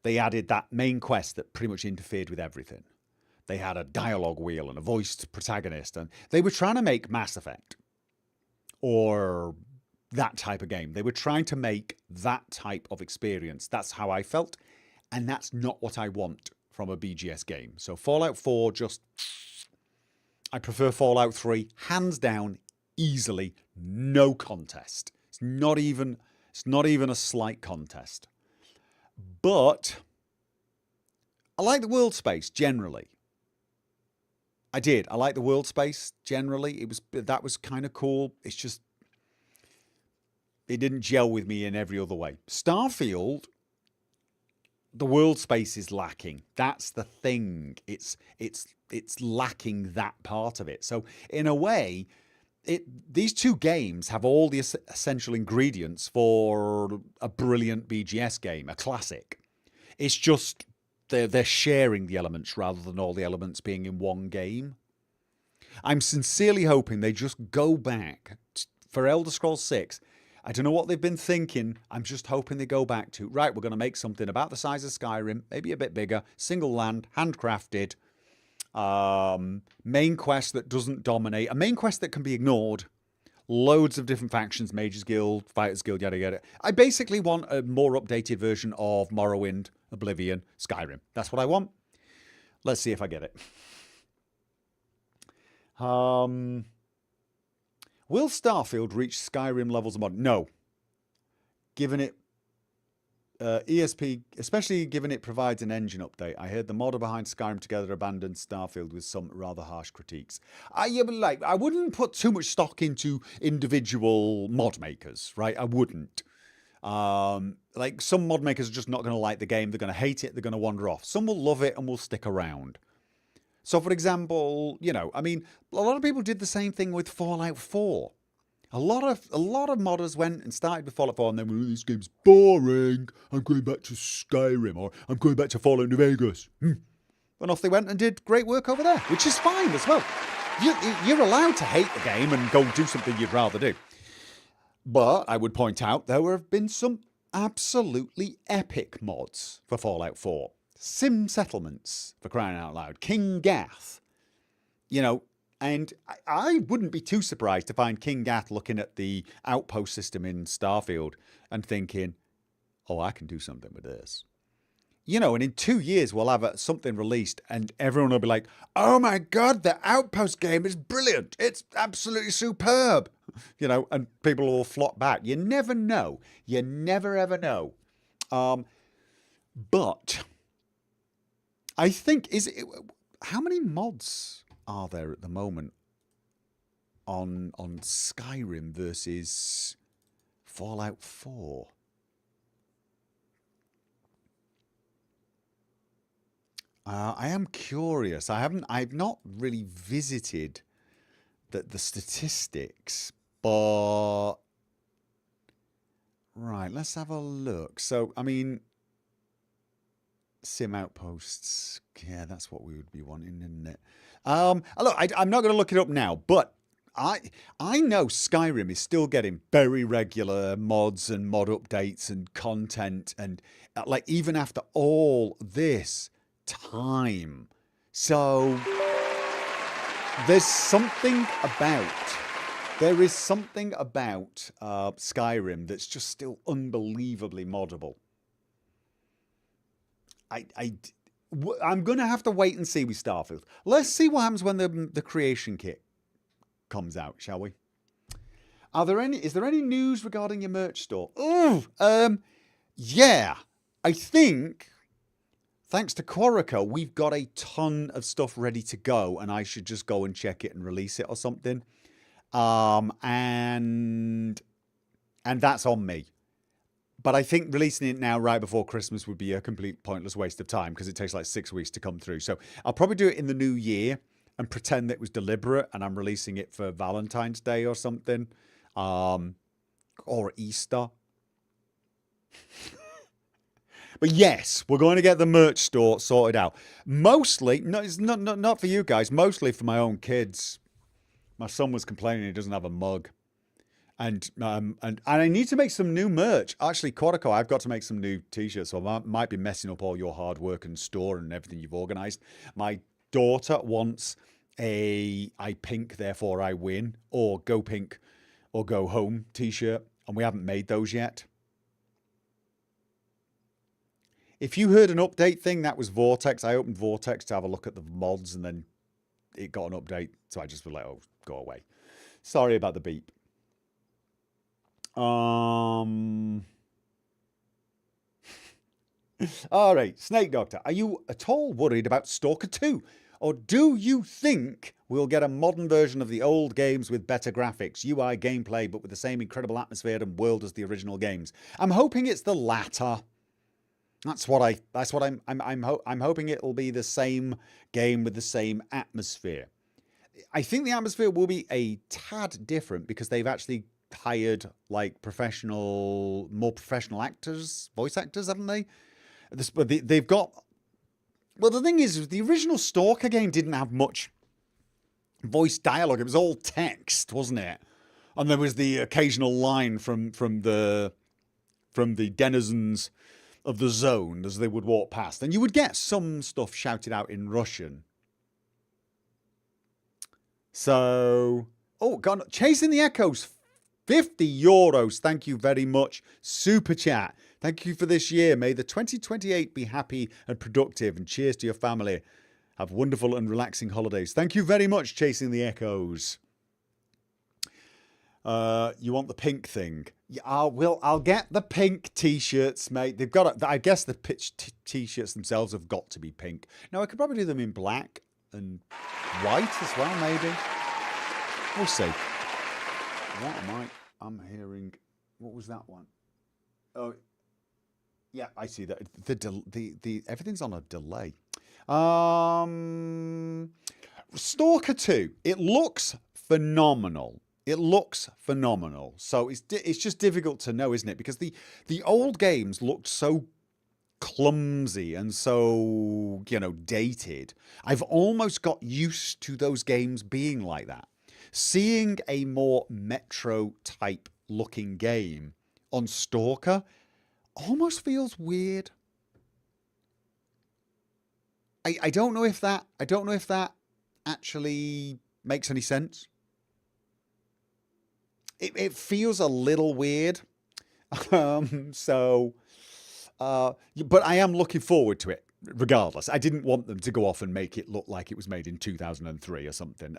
They added that main quest that pretty much interfered with everything. They had a dialogue wheel and a voiced protagonist, and they were trying to make Mass Effect or that type of game. They were trying to make that type of experience. That's how I felt, and that's not what I want from a BGS game. So Fallout 4, I prefer Fallout 3, hands down, easily, no contest. It's not even a slight contest. But I like the world space generally. I did. I like the world space generally. That was kind of cool. It's just it didn't gel with me in every other way. Starfield, the world space is lacking. That's the thing. It's lacking that part of it. So in a way, these two games have all the essential ingredients for a brilliant BGS game, a classic. It's just they're sharing the elements rather than all the elements being in one game. I'm sincerely hoping they just go back for Elder Scrolls 6. I don't know what they've been thinking. I'm just hoping they go back to, right, we're going to make something about the size of Skyrim, maybe a bit bigger, single land, handcrafted, main quest that doesn't dominate, a main quest that can be ignored, loads of different factions, Mages Guild, Fighters Guild, yada yada. I basically want a more updated version of Morrowind, Oblivion, Skyrim. That's what I want. Let's see if I get it. Will Starfield reach Skyrim levels of mod? No. Given it ESP, especially given it provides an engine update. I heard the modder behind Skyrim Together abandoned Starfield with some rather harsh critiques. I wouldn't put too much stock into individual mod makers, right? I wouldn't. Some mod makers are just not going to like the game. They're going to hate it. They're going to wander off. Some will love it and will stick around. So, for example, a lot of people did the same thing with Fallout 4. A lot of modders went and started with Fallout 4 and then went, this game's boring. I'm going back to Skyrim, or I'm going back to Fallout New Vegas. And off they went and did great work over there, which is fine as well. You're allowed to hate the game and go do something you'd rather do. But I would point out there have been some absolutely epic mods for Fallout 4. Sim settlements, for crying out loud. King Gath. And I wouldn't be too surprised to find King Gath looking at the outpost system in Starfield and thinking, oh, I can do something with this. And in 2 years we'll have something released and everyone will be like, oh my God, the outpost game is brilliant. It's absolutely superb. And people will flock back. You never know. You never ever know. But I think, how many mods are there at the moment on Skyrim versus Fallout 4? I am curious. I've not really visited the statistics, but right, let's have a look. So, Sim outposts. Yeah, that's what we would be wanting, isn't it? Look, I'm not going to look it up now, but I know Skyrim is still getting very regular mods and mod updates and content, and even after all this time. So there is something about Skyrim that's just still unbelievably moddable. I'm going to have to wait and see with Starfield. Let's see what happens when the creation kit comes out, shall we? Is there any news regarding your merch store? Yeah. I think, thanks to Quorica, we've got a ton of stuff ready to go, and I should just go and check it and release it or something. And that's on me. But I think releasing it now right before Christmas would be a complete pointless waste of time because it takes 6 weeks to come through. So I'll probably do it in the new year and pretend that it was deliberate and I'm releasing it for Valentine's Day or something. or Easter. But yes, we're going to get the merch store sorted out. Mostly, no, it's not for you guys. Mostly for my own kids. My son was complaining he doesn't have a mug, and I need to make some new merch. Actually, Quadico, I've got to make some new T-shirts. So I might be messing up all your hard work and store and everything you've organised. My daughter wants a "I pink, therefore I win" or "Go pink or go home" T-shirt, and we haven't made those yet. If you heard an update thing, that was Vortex. I opened Vortex to have a look at the mods, and then it got an update. So I just was like, oh, go away. Sorry about the beep. All right, Snake Doctor. Are you at all worried about Stalker 2? Or do you think we'll get a modern version of the old games with better graphics, UI, gameplay, but with the same incredible atmosphere and world as the original games? I'm hoping it's the latter. That's what I'm hoping it'll be the same game with the same atmosphere. I think the atmosphere will be a tad different because they've actually hired like more professional actors, voice actors, haven't they? They've got. Well, the thing is, the original Stalker game didn't have much voice dialogue. It was all text, wasn't it? And there was the occasional line from the denizens of the zone as they would walk past. And you would get some stuff shouted out in Russian. So, oh, God, Chasing the Echoes, 50 euros. Thank you very much. Super chat. Thank you for this year. May the 2028 be happy and productive. And cheers to your family. Have wonderful and relaxing holidays. Thank you very much, Chasing the Echoes. You want the pink thing? Yeah, I'll get the pink T-shirts, mate. They've got. I guess the pitch T-shirts themselves have got to be pink. Now I could probably do them in black and white as well, maybe. We'll see. What am I? I'm hearing. What was that one? Oh, yeah, I see that. The everything's on a delay. Stalker 2. It looks phenomenal. It looks phenomenal. So it's just difficult to know, isn't it? Because the old games looked so clumsy and so, dated. I've almost got used to those games being like that. Seeing a more Metro type looking game on Stalker almost feels weird. I don't know if that actually makes any sense. It feels a little weird. But I am looking forward to it regardless. I didn't want them to go off and make it look like it was made in 2003 or something.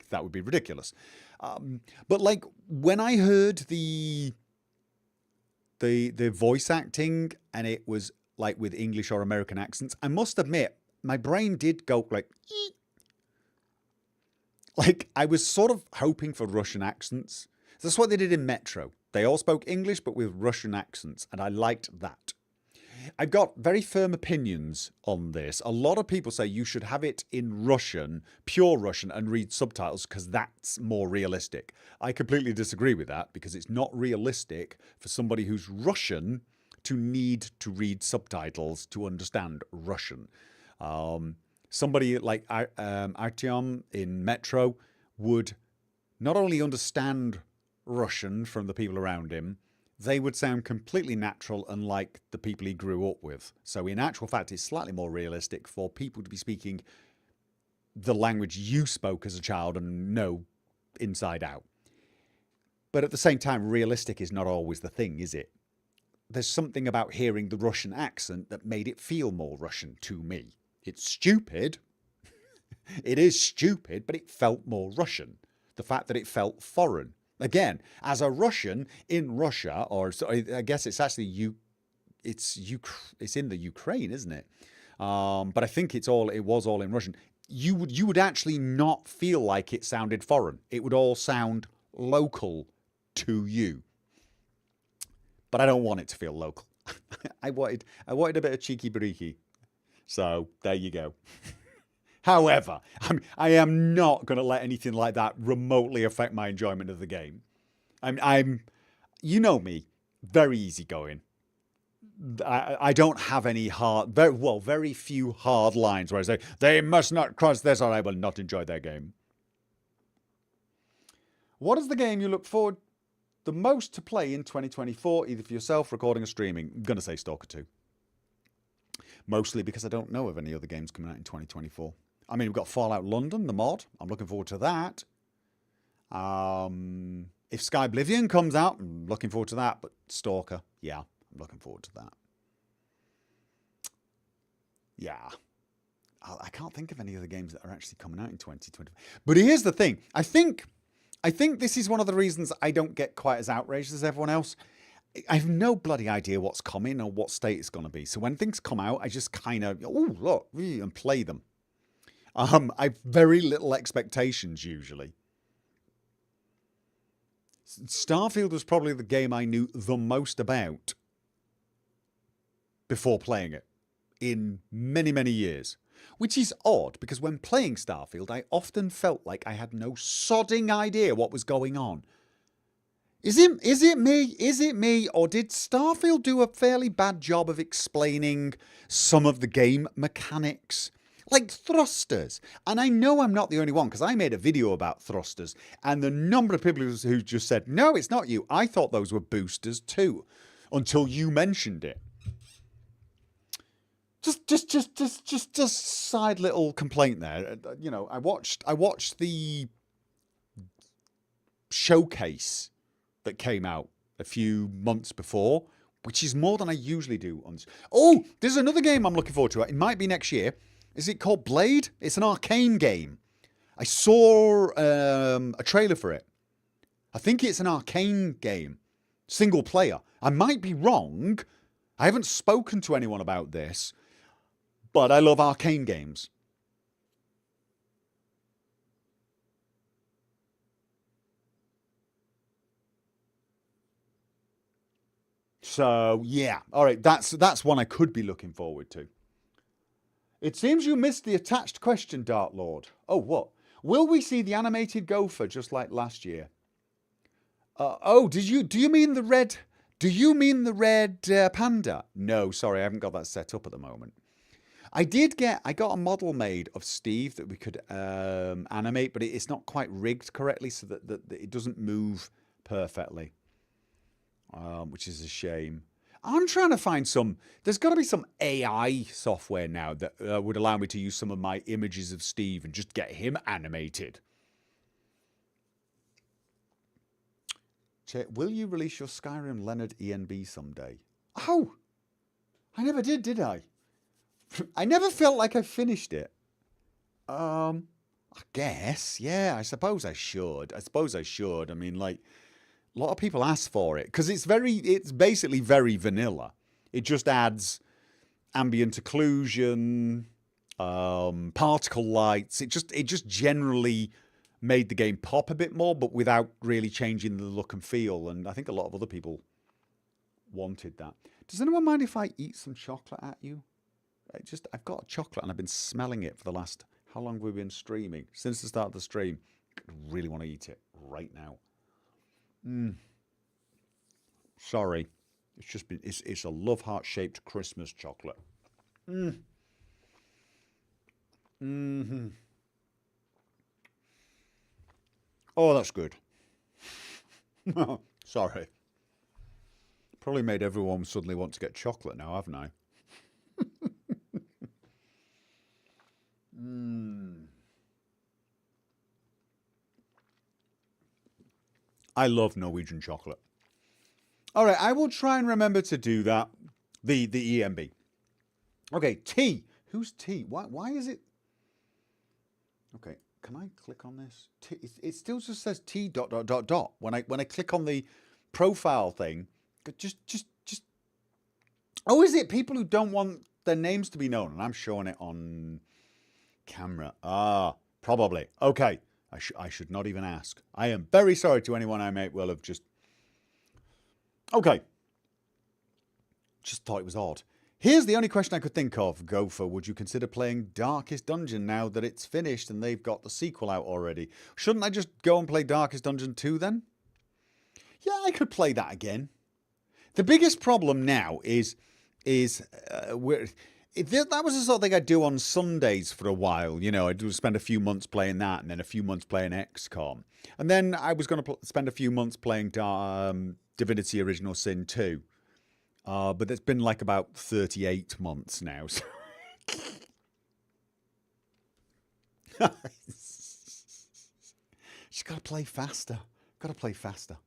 That would be ridiculous. But like when I heard the voice acting and it was like with English or American accents, I must admit my brain did go like, eek. Like, I was sort of hoping for Russian accents. That's what they did in Metro. They all spoke English, but with Russian accents, and I liked that. I've got very firm opinions on this. A lot of people say you should have it in Russian, pure Russian, and read subtitles because that's more realistic. I completely disagree with that because it's not realistic for somebody who's Russian to need to read subtitles to understand Russian. Somebody like Artyom in Metro would not only understand Russian from the people around him, they would sound completely natural and like the people he grew up with. So in actual fact, it's slightly more realistic for people to be speaking the language you spoke as a child and know inside out. But at the same time, realistic is not always the thing, is it? There's something about hearing the Russian accent that made it feel more Russian to me. It's stupid. It is stupid, but it felt more Russian. The fact that it felt foreign. Again, as a Russian in Russia, or so I guess it's actually it's in the Ukraine, isn't it? But I think it was all in Russian. You would actually not feel like it sounded foreign. It would all sound local to you. But I don't want it to feel local. I wanted a bit of cheeky breeky. So there you go. However, I am not going to let anything like that remotely affect my enjoyment of the game. I'm you know me, very easygoing. I don't have any very few hard lines where I say they must not cross this or I will not enjoy their game. What is the game you look forward the most to play in 2024, either for yourself, recording or streaming? I'm going to say Stalker 2. Mostly because I don't know of any other games coming out in 2024. I mean, we've got Fallout London, the mod. I'm looking forward to that. If Sky Oblivion comes out, I'm looking forward to that. But Stalker, yeah, I'm looking forward to that. Yeah. I can't think of any other games that are actually coming out in 2024. But here's the thing. I think this is one of the reasons I don't get quite as outraged as everyone else. I have no bloody idea what's coming or what state it's going to be. So when things come out, I just kind of, oh, look, and play them. I have very little expectations usually. Starfield was probably the game I knew the most about before playing it in many, many years. Which is odd, because when playing Starfield, I often felt like I had no sodding idea what was going on. Is it me, or did Starfield do a fairly bad job of explaining some of the game mechanics? Like thrusters. And I know I'm not the only one, because I made a video about thrusters, and the number of people who just said, no, it's not you. I thought those were boosters too, until you mentioned it. Just side little complaint there. You know, I watched the showcase that came out a few months before, which is more than I usually do. Oh, there's another game I'm looking forward to. It might be next year. Is it called Blade? It's an arcane game. I saw a trailer for it. I think it's an arcane game. Single player. I might be wrong. I haven't spoken to anyone about this. But I love arcane games. So, yeah. All right, that's one I could be looking forward to. It seems you missed the attached question, Dark Lord. Oh, what? Will we see the animated Gopher just like last year? Do you mean the red? Do you mean the red panda? No, sorry, I haven't got that set up at the moment. I got a model made of Steve that we could animate, but it's not quite rigged correctly, so that it doesn't move perfectly, which is a shame. I'm trying to find there's got to be some AI software now that would allow me to use some of my images of Steve and just get him animated. Will you release your Skyrim Leonard ENB someday? Oh, I never did I? I never felt like I finished it. I guess, yeah, I suppose I should. I mean, like, a lot of people ask for it because it's basically very vanilla. It just adds ambient occlusion, particle lights. It just generally made the game pop a bit more, but without really changing the look and feel. And I think a lot of other people wanted that. Does anyone mind if I eat some chocolate at you? I've got chocolate and I've been smelling it for the last, how long have we been streaming? Since the start of the stream. I really want to eat it right now. Sorry. It's a love heart shaped Christmas chocolate. Oh, that's good. Sorry. Probably made everyone suddenly want to get chocolate now, haven't I? I love Norwegian chocolate. All right, I will try and remember to do that. The EMB. Okay, T. Who's T? Why is it? Okay, can I click on this? T, it still just says T ... When I click on the profile thing, just. Oh, is it people who don't want their names to be known? And I'm showing it on camera. Probably. Okay. I should not even ask. I am very sorry to anyone I may well have just... Okay. Just thought it was odd. Here's the only question I could think of. Gopher, would you consider playing Darkest Dungeon now that it's finished and they've got the sequel out already? Shouldn't I just go and play Darkest Dungeon 2 then? Yeah, I could play that again. The biggest problem now is that was the sort of thing I'd do on Sundays for a while. You know, I'd spend a few months playing that, and then a few months playing XCOM, and then I was going to spend a few months playing Divinity: Original Sin 2. But it's been like about 38 months now. So. Just got to play faster. Got to play faster.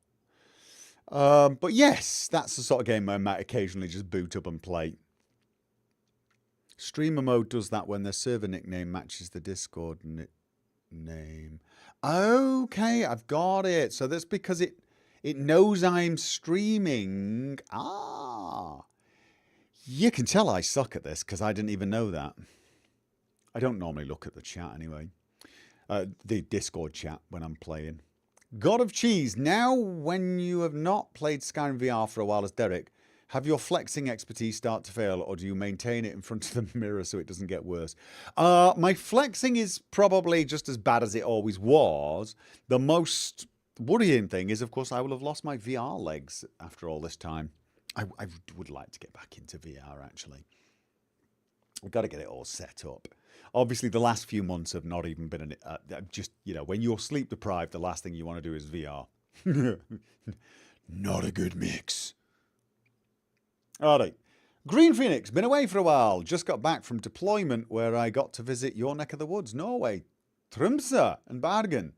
But yes, that's the sort of game I might occasionally just boot up and play. Streamer mode does that when their server nickname matches the Discord name. Okay, I've got it. So that's because it knows I'm streaming. Ah. You can tell I suck at this because I didn't even know that. I don't normally look at the chat anyway. The Discord chat when I'm playing. God of Cheese, now when you have not played Skyrim VR for a while as Derek, have your flexing expertise start to fail, or do you maintain it in front of the mirror so it doesn't get worse? My flexing is probably just as bad as it always was. The most worrying thing is, of course, I will have lost my VR legs after all this time. I would like to get back into VR, actually. We've got to get it all set up. Obviously, the last few months have not even been just, you know, when you're sleep deprived, the last thing you want to do is VR. Not a good mix. All right. Green Phoenix, been away for a while. Just got back from deployment where I got to visit your neck of the woods, Norway. Tromsø and Bergen.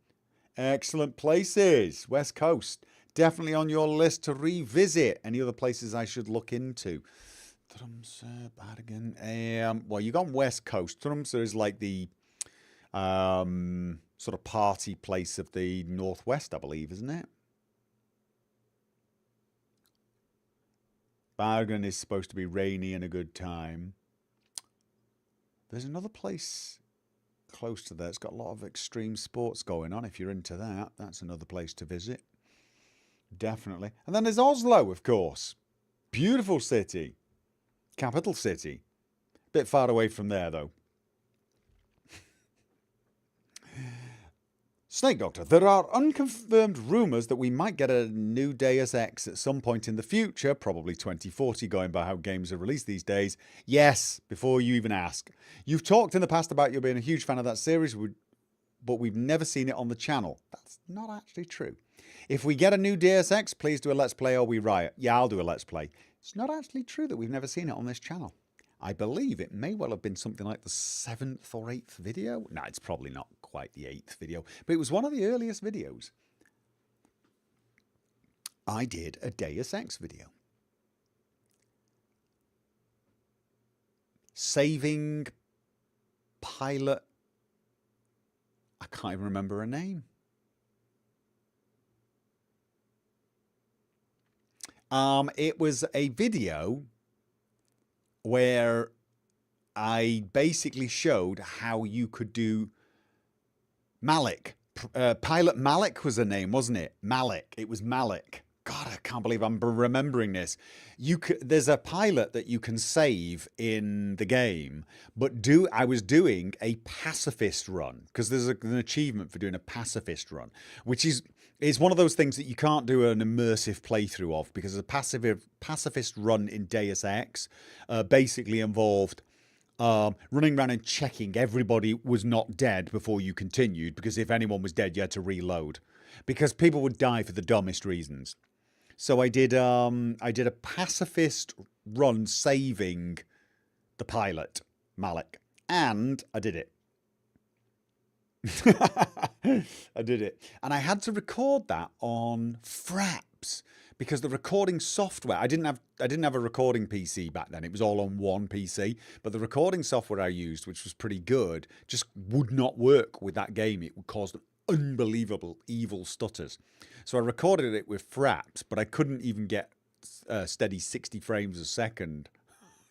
Excellent places. West Coast. Definitely on your list to revisit. Any other places I should look into? Tromsø, Bergen. Well, you've gone West Coast. Tromsø is like the sort of party place of the Northwest, I believe, isn't it? Bergen is supposed to be rainy and a good time. There's another place close to there. It's got a lot of extreme sports going on. If you're into that, that's another place to visit. Definitely. And then there's Oslo, of course. Beautiful city. Capital city. Bit far away from there, though. Snake Doctor, there are unconfirmed rumours that we might get a new Deus Ex at some point in the future, probably 2040, going by how games are released these days. Yes, before you even ask. You've talked in the past about you being a huge fan of that series, but we've never seen it on the channel. That's not actually true. If we get a new Deus Ex, please do a Let's Play or we riot. Yeah, I'll do a Let's Play. It's not actually true that we've never seen it on this channel. I believe it may well have been something like the 7th or 8th video. No, it's probably not quite the 8th video, but it was one of the earliest videos. I did a Deus Ex video. Saving pilot. I can't even remember her name. It was a video where I basically showed how you could do Malik. Pilot Malik was her name, wasn't it? Malik. It was Malik. God, I can't believe I'm remembering this. There's a pilot that you can save in the game, but I was doing a pacifist run because there's an achievement for doing a pacifist run, which is one of those things that you can't do an immersive playthrough of because a pacifist run in Deus Ex basically involved running around and checking everybody was not dead before you continued, because if anyone was dead, you had to reload because people would die for the dumbest reasons. So I did a pacifist run saving the pilot, Malik, and I did it. I did it. And I had to record that on Fraps because the recording software, I didn't have a recording PC back then. It was all on one PC, but the recording software I used, which was pretty good, just would not work with that game. It would cause unbelievable evil stutters. So I recorded it with Fraps, but I couldn't even get steady 60 frames a second.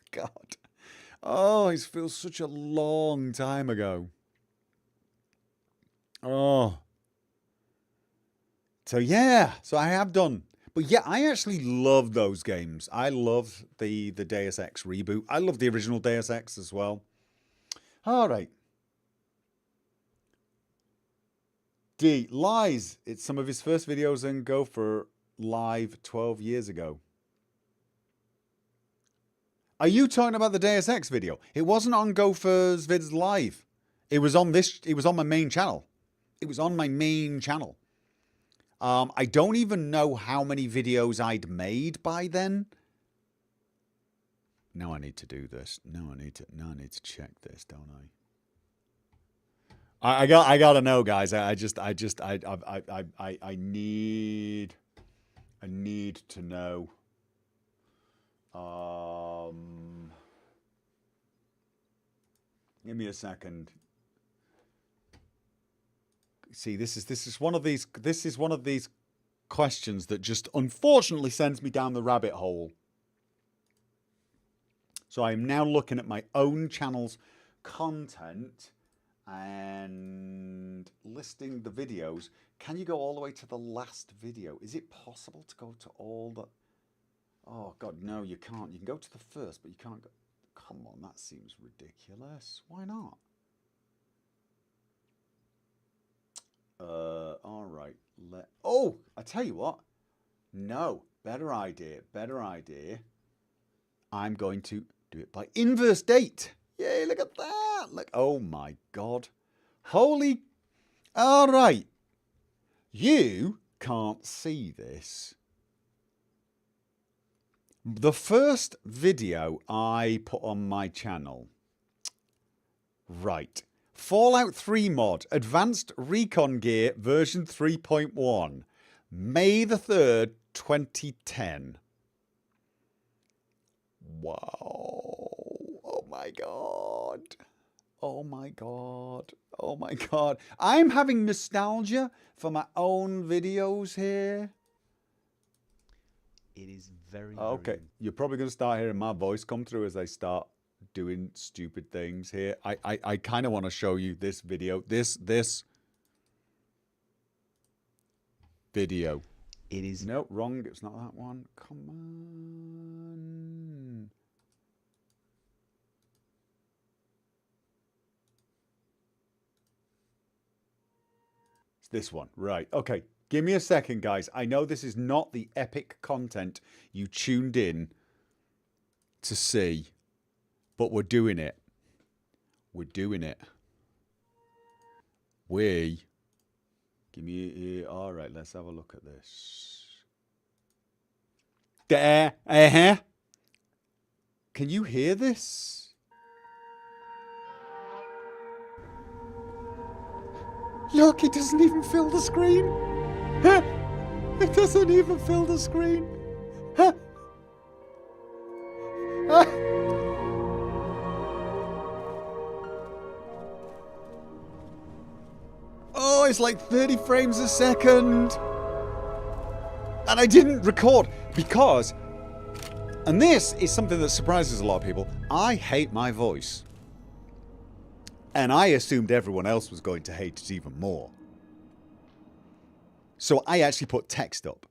God. Oh, it feels such a long time ago. Oh. So yeah, so I have done. But yeah, I actually love those games. I love the Deus Ex reboot. I love the original Deus Ex as well. All right. D. Lies. It's some of his first videos and Gopher live 12 years ago. Are you talking about the Deus Ex video? It wasn't on Gopher's Vids Live. It was on my main channel. It was on my main channel. I don't even know how many videos I'd made by then. Now I need to do this. Now I need to check this, don't I? I gotta know, guys. I need to know. Give me a second. See, this is one of these questions that just unfortunately sends me down the rabbit hole. So I'm now looking at my own channel's content and listing the videos. Can you go all the way to the last video? Is it possible to go to all the... Oh, God, no, you can't. You can go to the first, but you can't go... Come on, that seems ridiculous. Why not? All right. Oh, I tell you what. No, better idea. I'm going to do it by inverse date. Yay, look at that. Look, oh my God. Holy... All right. You can't see this. The first video I put on my channel. Right. Fallout 3 mod, Advanced Recon Gear version 3.1. May the 3rd, 2010. Wow. Oh my God. Oh my God. Oh my God. I'm having nostalgia for my own videos here. It is very, okay. You're probably going to start hearing my voice come through as I start doing stupid things here. I kind of want to show you this video. This video. It is... No, wrong. It's not that one. Come on. It's this one. Right. Okay. Give me a second, guys. I know this is not the epic content you tuned in to see, but we're doing it. We're doing it. Give me... All right, let's have a look at this. There. Can you hear this? Look, it doesn't even fill the screen. It doesn't even fill the screen. Oh, it's like 30 frames a second. And I didn't record because, and this is something that surprises a lot of people, I hate my voice. And I assumed everyone else was going to hate it even more. So I actually put text up.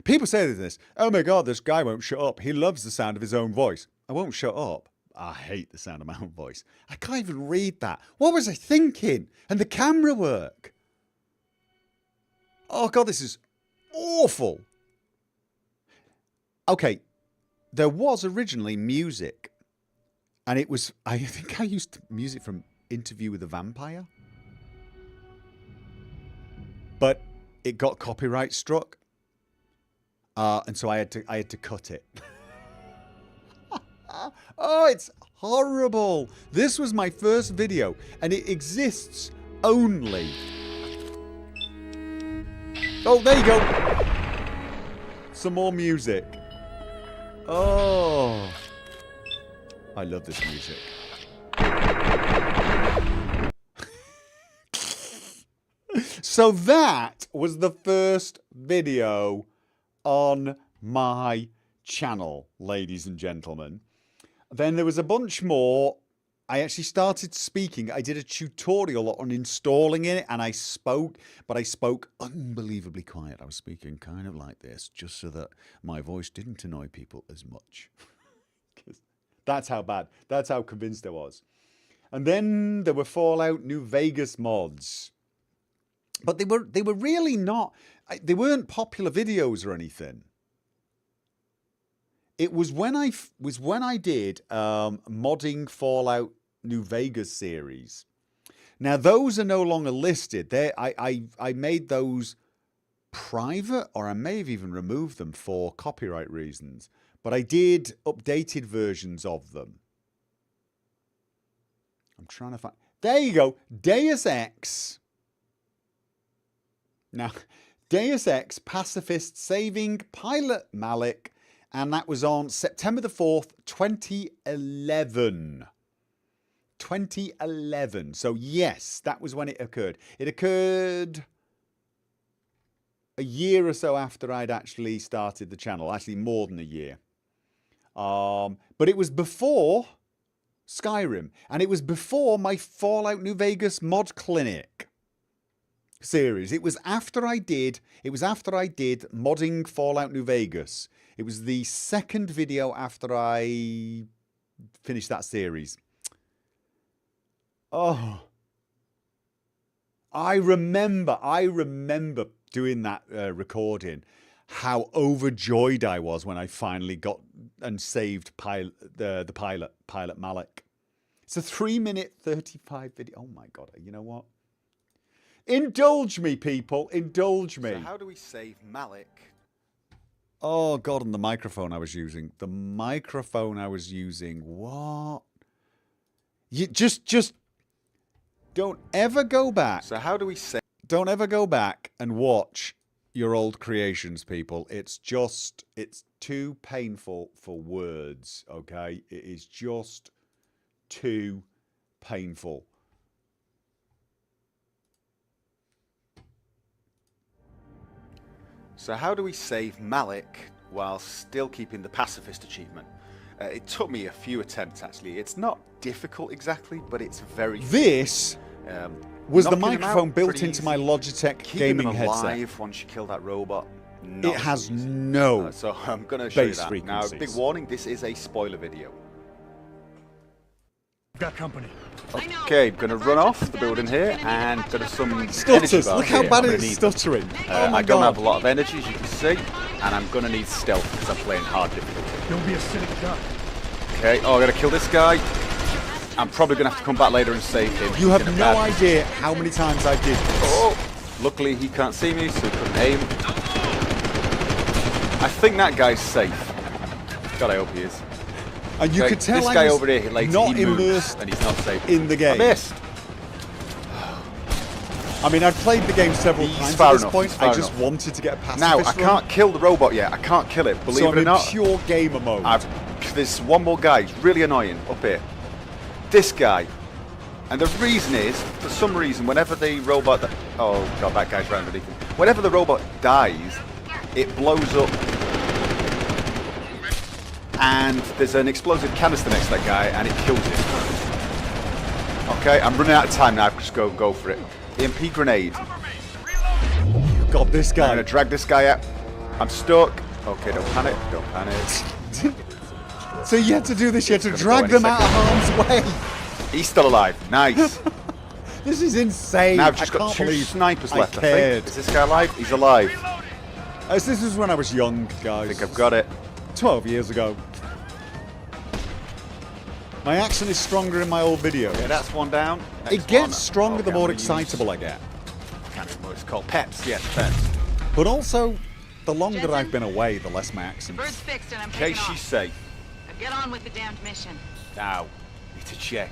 People say this, oh my God, this guy won't shut up. He loves the sound of his own voice. I won't shut up. I hate the sound of my own voice. I can't even read that. What was I thinking? And the camera work. Oh God, this is awful. Okay, there was originally music. And it was, I think I used music from Interview with a Vampire. But it got copyright struck. And so I had to cut it. Oh, it's horrible. This was my first video and it exists only. Oh, there you go. Some more music. Oh. I love this music. So that was the first video on my channel, ladies and gentlemen. Then there was a bunch more. I actually started speaking. I did a tutorial on installing it and I spoke, but I spoke unbelievably quiet. I was speaking kind of like this, just so that my voice didn't annoy people as much. That's how bad, that's how convinced I was. And then there were Fallout New Vegas mods. But they were really not they weren't popular videos or anything. It was when I did modding Fallout New Vegas series. Now those are no longer listed. I made those private, or I may have even removed them for copyright reasons. But I did updated versions of them. I'm trying to find. There you go. Deus Ex. Now, Deus Ex Pacifist Saving Pilot Malik. And that was on September the 4th, 2011. 2011. So, yes, that was when it occurred. It occurred a year or so after I'd actually started the channel. Actually, more than a year. But it was before Skyrim. And it was before my Fallout New Vegas mod clinic series. It was after I did modding Fallout New Vegas. It was the second video after I finished that series. Oh, I remember doing that recording, how overjoyed I was when I finally got and saved the pilot Malik. It's a 3-minute 35 video. Oh my God, you know what? Indulge me, people, indulge me. So how do we save Malik? Oh God, and the microphone I was using. What? You just don't ever go back. So how do we save? Don't ever go back and watch your old creations, people. It's too painful for words, okay? It is just too painful. So how do we save Malik while still keeping the pacifist achievement? It took me a few attempts, actually. It's not difficult exactly, but it's very... This was the microphone built into my Logitech gaming headset. Keeping them alive once you kill that robot. It has no so I'm going to show you that. frequencies. Now, big warning, this is a spoiler video. Got company. Okay, I'm going to run off the building here and go to some stutters. Look how bad it is stuttering. Oh my I don't God. have a lot of energy, as you can see, and I'm going to need stealth because I'm playing hard difficulty. Don't be a cynic duck. Okay, I got to kill this guy. I'm probably going to have to come back later and save him. You have no idea how many times I did this. Oh, luckily he can't see me, so he couldn't aim. I think that guy's safe. God, I hope he is. And you could tell this guy over here, like, not he moves, immersed and he's not safe in the game. I missed. I mean, I've played the game several times at this point. I just wanted to get a pacifist Now, I can't kill the robot yet. I can't kill it, believe it or not. So I'm in pure gamer mode. There's one more guy. He's really annoying up here. This guy. And the reason is, for some reason, whenever the robot... Oh, God, that guy's right underneath him. Whenever the robot dies, it blows up. And there's an explosive canister next to that guy, and it kills him. Okay, I'm running out of time now. Just go for it. EMP grenade. God, this guy. I'm going to drag this guy out. I'm stuck. Okay, don't panic. Don't panic. So you had to do this, you had to drag them out of harm's way. He's still alive. Nice. This is insane. Now I've just got 2 snipers left, I think. Is this guy alive? He's alive. This was when I was young, guys. I think I've got it. 12 years ago. My accent is stronger in my old videos. Yeah, that's one down. It gets stronger the more excitable I get. I can't remember what it's called. Peps, yes, peps. But also, the longer I've been away, the less my accent. Bird's fixed and I'm Okay, taking she's off. safe. Now get on with the damned mission. Now, need to check.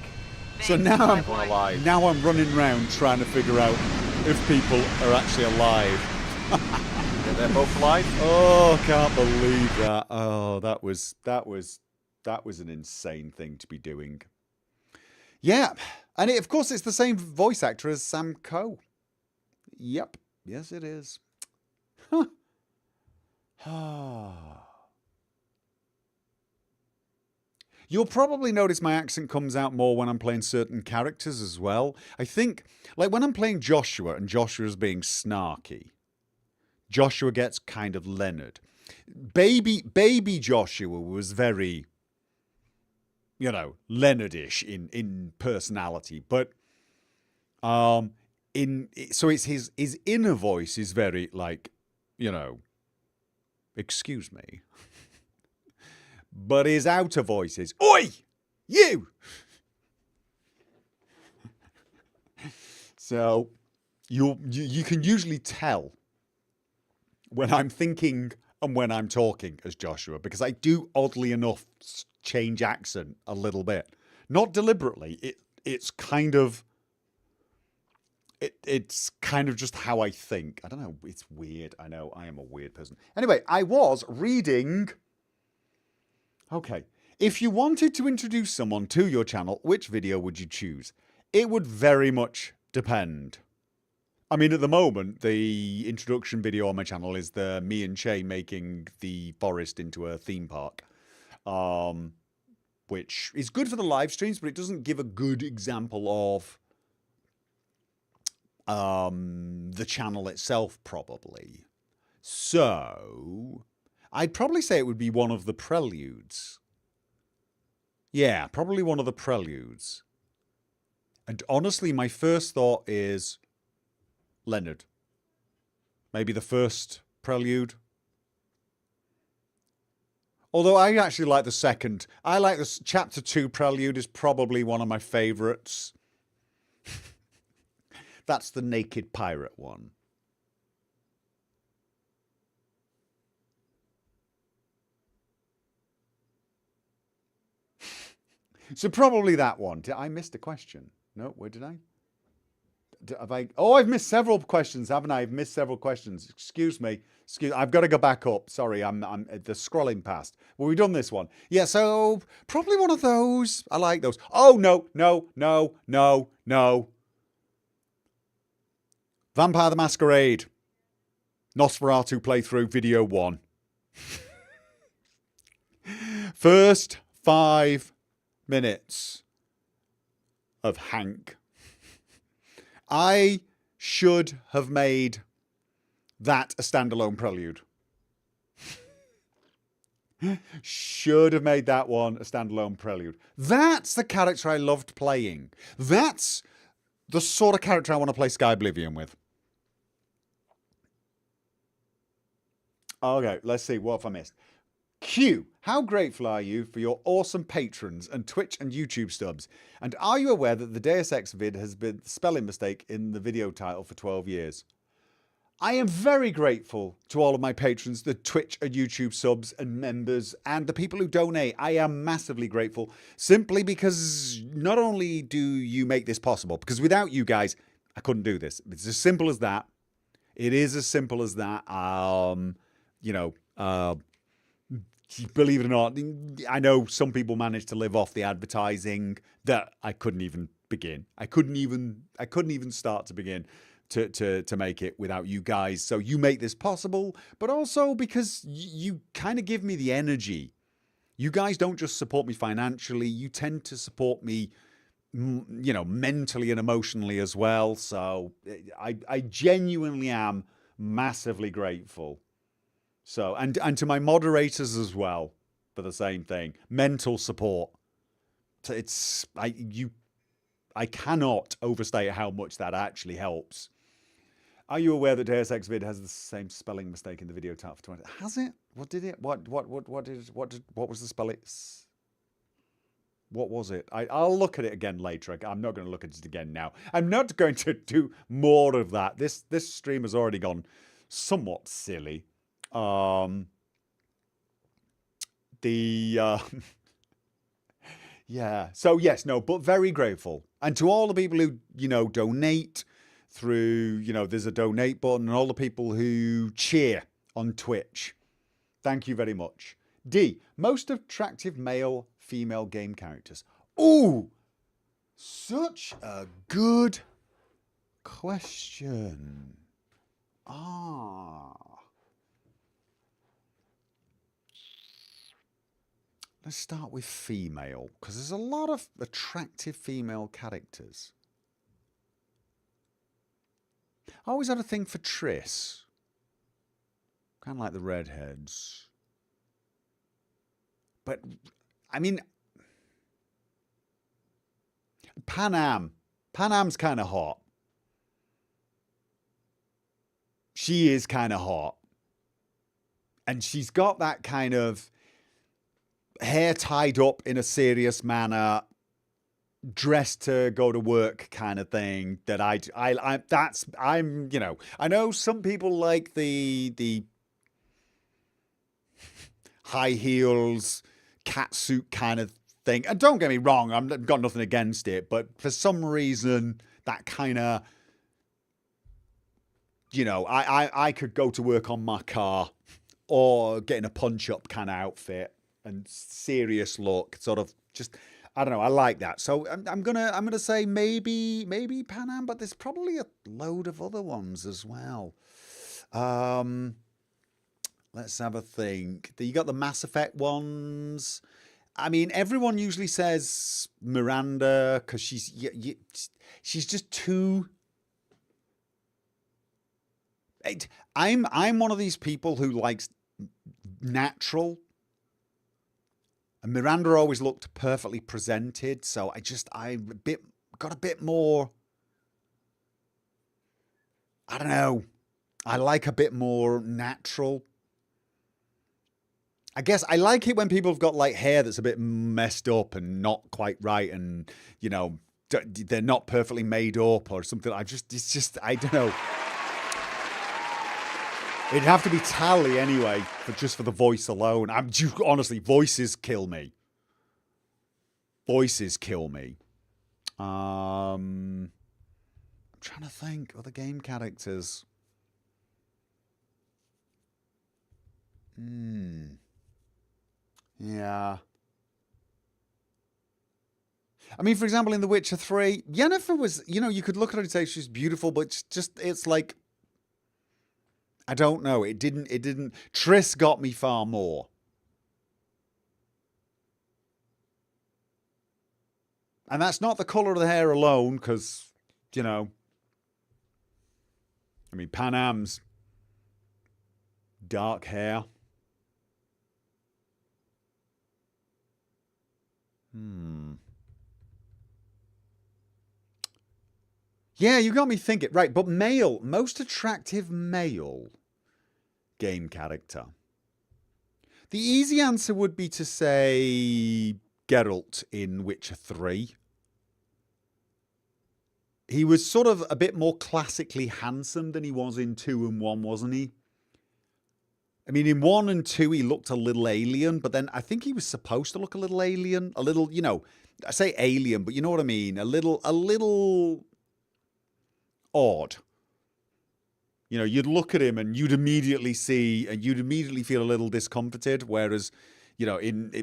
So now Everyone alive. now I'm running around trying to figure out if people are actually alive. Yeah, they're both alive. Oh, can't believe that. Oh, that was an insane thing to be doing. Yeah, and of course it's the same voice actor as Sam Coe. Yep, yes it is. Huh. You'll probably notice my accent comes out more when I'm playing certain characters as well. I think, like when I'm playing Joshua and Joshua's being snarky, Joshua gets kind of Leonard. Baby Joshua was very, Leonardish in personality, but so it's his inner voice is very like excuse me. But his outer voice is, oi, you! So you can usually tell when I'm thinking and when I'm talking as Joshua, because I do, oddly enough, change accent a little bit. Not deliberately. It's kind of just how I think. I don't know. It's weird. I know I am a weird person. Anyway, I was reading. Okay. If you wanted to introduce someone to your channel, which video would you choose? It would very much depend. I mean, at the moment, the introduction video on my channel is me and Shay making the forest into a theme park. Which is good for the live streams, but it doesn't give a good example of the channel itself, probably. So, I'd probably say it would be one of the preludes. Yeah, probably one of the preludes. And honestly, my first thought is Leonard. Maybe the first prelude. Although I actually like the second. I like this chapter 2 prelude is probably one of my favourites. That's the naked pirate one. So probably that one. I missed a question. No, where did I? Have I? Oh, I've missed several questions, haven't I? I've missed several questions. Excuse me. I've got to go back up. Sorry, I'm the scrolling past. Well, we've done this one. Yeah, so probably one of those. I like those. Oh, no. Vampire the Masquerade. Nosferatu playthrough video 1. First 5 minutes of Hank. I should have made that a standalone prelude. Should have made that one a standalone prelude. That's the character I loved playing. That's the sort of character I want to play Sky Oblivion with. Okay, let's see. What have I missed? Q, how grateful are you for your awesome patrons and Twitch and YouTube stubs? And are you aware that the Deus Ex vid has been a spelling mistake in the video title for 12 years? I am very grateful to all of my patrons, the Twitch and YouTube subs and members, and the people who donate. I am massively grateful, simply because not only do you make this possible, because without you guys, I couldn't do this. It's as simple as that. It is as simple as that. Believe it or not, I know some people manage to live off the advertising that I couldn't even begin. I couldn't even start to begin to make it without you guys. So you make this possible, but also because you kind of give me the energy. You guys don't just support me financially, you tend to support me, mentally and emotionally as well. So I genuinely am massively grateful. So, and to my moderators as well for the same thing, mental support. So I cannot overstate how much that actually helps. Are you aware that Deus Ex Vid has the same spelling mistake in the video title for 20? Has it? What did it? What was the spelling? What was it? I'll look at it again later. I'm not going to look at it again now. I'm not going to do more of that. This stream has already gone somewhat silly. Yeah. So yes, no, but very grateful. And to all the people who, donate through, there's a donate button, and all the people who cheer on Twitch. Thank you very much. D, most attractive male, female game characters. Ooh, such a good question. Let's start with female, because there's a lot of attractive female characters. I always had a thing for Triss. Kind of like the redheads. But, I mean, Panam. Panam's kind of hot. She is kind of hot. And she's got that kind of hair tied up in a serious manner, dressed to go to work kind of thing that I'm, you know, I know some people like the high heels, catsuit kind of thing. And don't get me wrong, I've got nothing against it, but for some reason that kind of, you know, I could go to work on my car or get in a punch-up kind of outfit and serious look, sort of just, I don't know, I like that. So I'm gonna say maybe Pan Am, but there's probably a load of other ones as well. Let's have a think. You got the Mass Effect ones. I mean, everyone usually says Miranda because she's just too. I'm one of these people who likes natural. And Miranda always looked perfectly presented, so I got a bit more. I don't know. I like a bit more natural. I guess I like it when people have got like hair that's a bit messed up and not quite right, and you know they're not perfectly made up or something. It's just I don't know. It'd have to be Tally anyway, just for the voice alone. Honestly, voices kill me. Voices kill me. I'm trying to think other game characters. Yeah. I mean, for example, in The Witcher 3, Yennefer was, you know, you could look at her and say she's beautiful, but it's like, I don't know. It didn't. Triss got me far more. And that's not the colour of the hair alone, because, you know, I mean, Pan Am's dark hair. Yeah, you got me thinking. Right, but male, most attractive male game character. The easy answer would be to say Geralt in Witcher 3. He was sort of a bit more classically handsome than he was in 2 and 1, wasn't he? I mean, in 1 and 2, he looked a little alien, but then I think he was supposed to look a little alien. A little, you know, I say alien, but you know what I mean? A little odd. You know, you'd look at him and you'd immediately feel a little discomforted. Whereas, you know,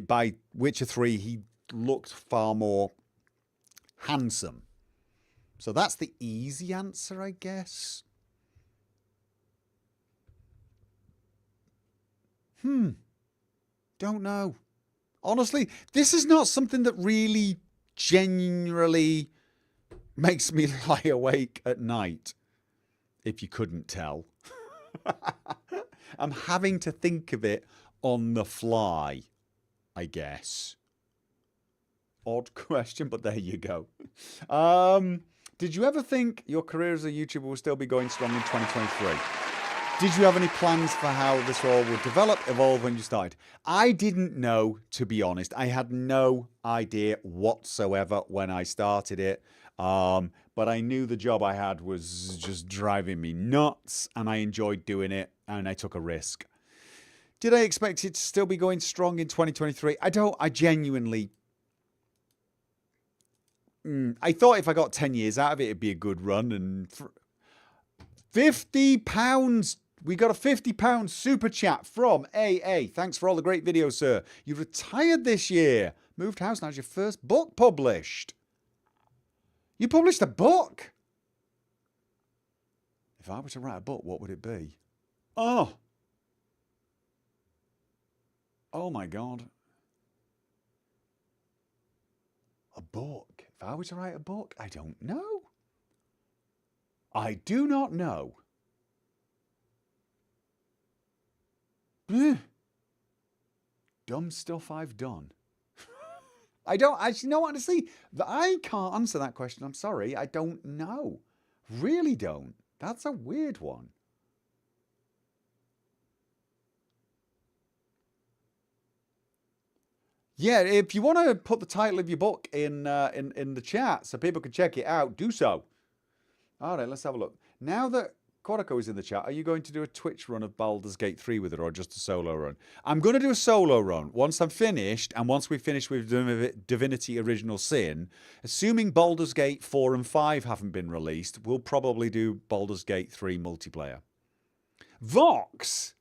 by Witcher 3, he looked far more handsome. So that's the easy answer, I guess. Don't know. Honestly, this is not something that really generally makes me lie awake at night, if you couldn't tell. I'm having to think of it on the fly, I guess. Odd question, but there you go. Did you ever think your career as a YouTuber will still be going strong in 2023? Did you have any plans for how this all would develop, evolve when you started? I didn't know, to be honest. I had no idea whatsoever when I started it. But I knew the job I had was just driving me nuts, and I enjoyed doing it, and I took a risk. Did I expect it to still be going strong in 2023? I genuinely... I thought if I got 10 years out of it, it'd be a good run, and... £50! We got a £50 super chat from AA. Thanks for all the great videos, sir. You retired this year. Moved house, now's your first book published. You published a book? If I were to write a book, what would it be? Oh my God. A book. If I were to write a book, I don't know. I do not know. Dumb stuff I've done. I don't actually know, honestly. I can't answer that question. I'm sorry. I don't know. Really don't. That's a weird one. Yeah, if you want to put the title of your book in the chat so people can check it out, do so. All right, let's have a look. Now that Quadico is in the chat, are you going to do a Twitch run of Baldur's Gate 3 with it, or just a solo run? I'm going to do a solo run once I'm finished, and once we finish with Divinity Original Sin, assuming Baldur's Gate 4 and 5 haven't been released, we'll probably do Baldur's Gate 3 multiplayer. Vox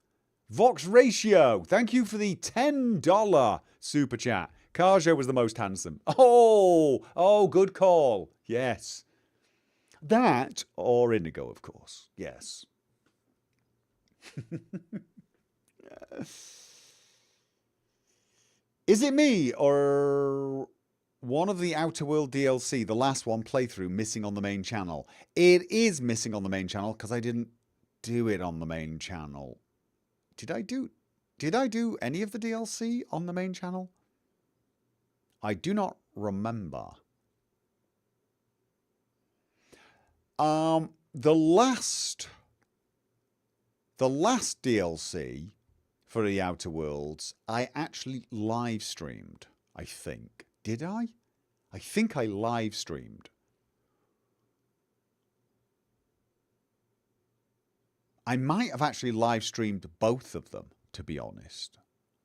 Ratio, thank you for the $10 super chat. Karjo was the most handsome. Oh, good call. Yes. That or Indigo, of course. Yes. Is it me or one of the Outer World DLC, the last one playthrough, missing on the main channel? It is missing on the main channel because I didn't do it on the main channel. Did I do any of the DLC on the main channel? I do not remember. The last DLC for the Outer Worlds, I actually live streamed, I think. Did I? I think I live streamed. I might have actually live streamed both of them, to be honest.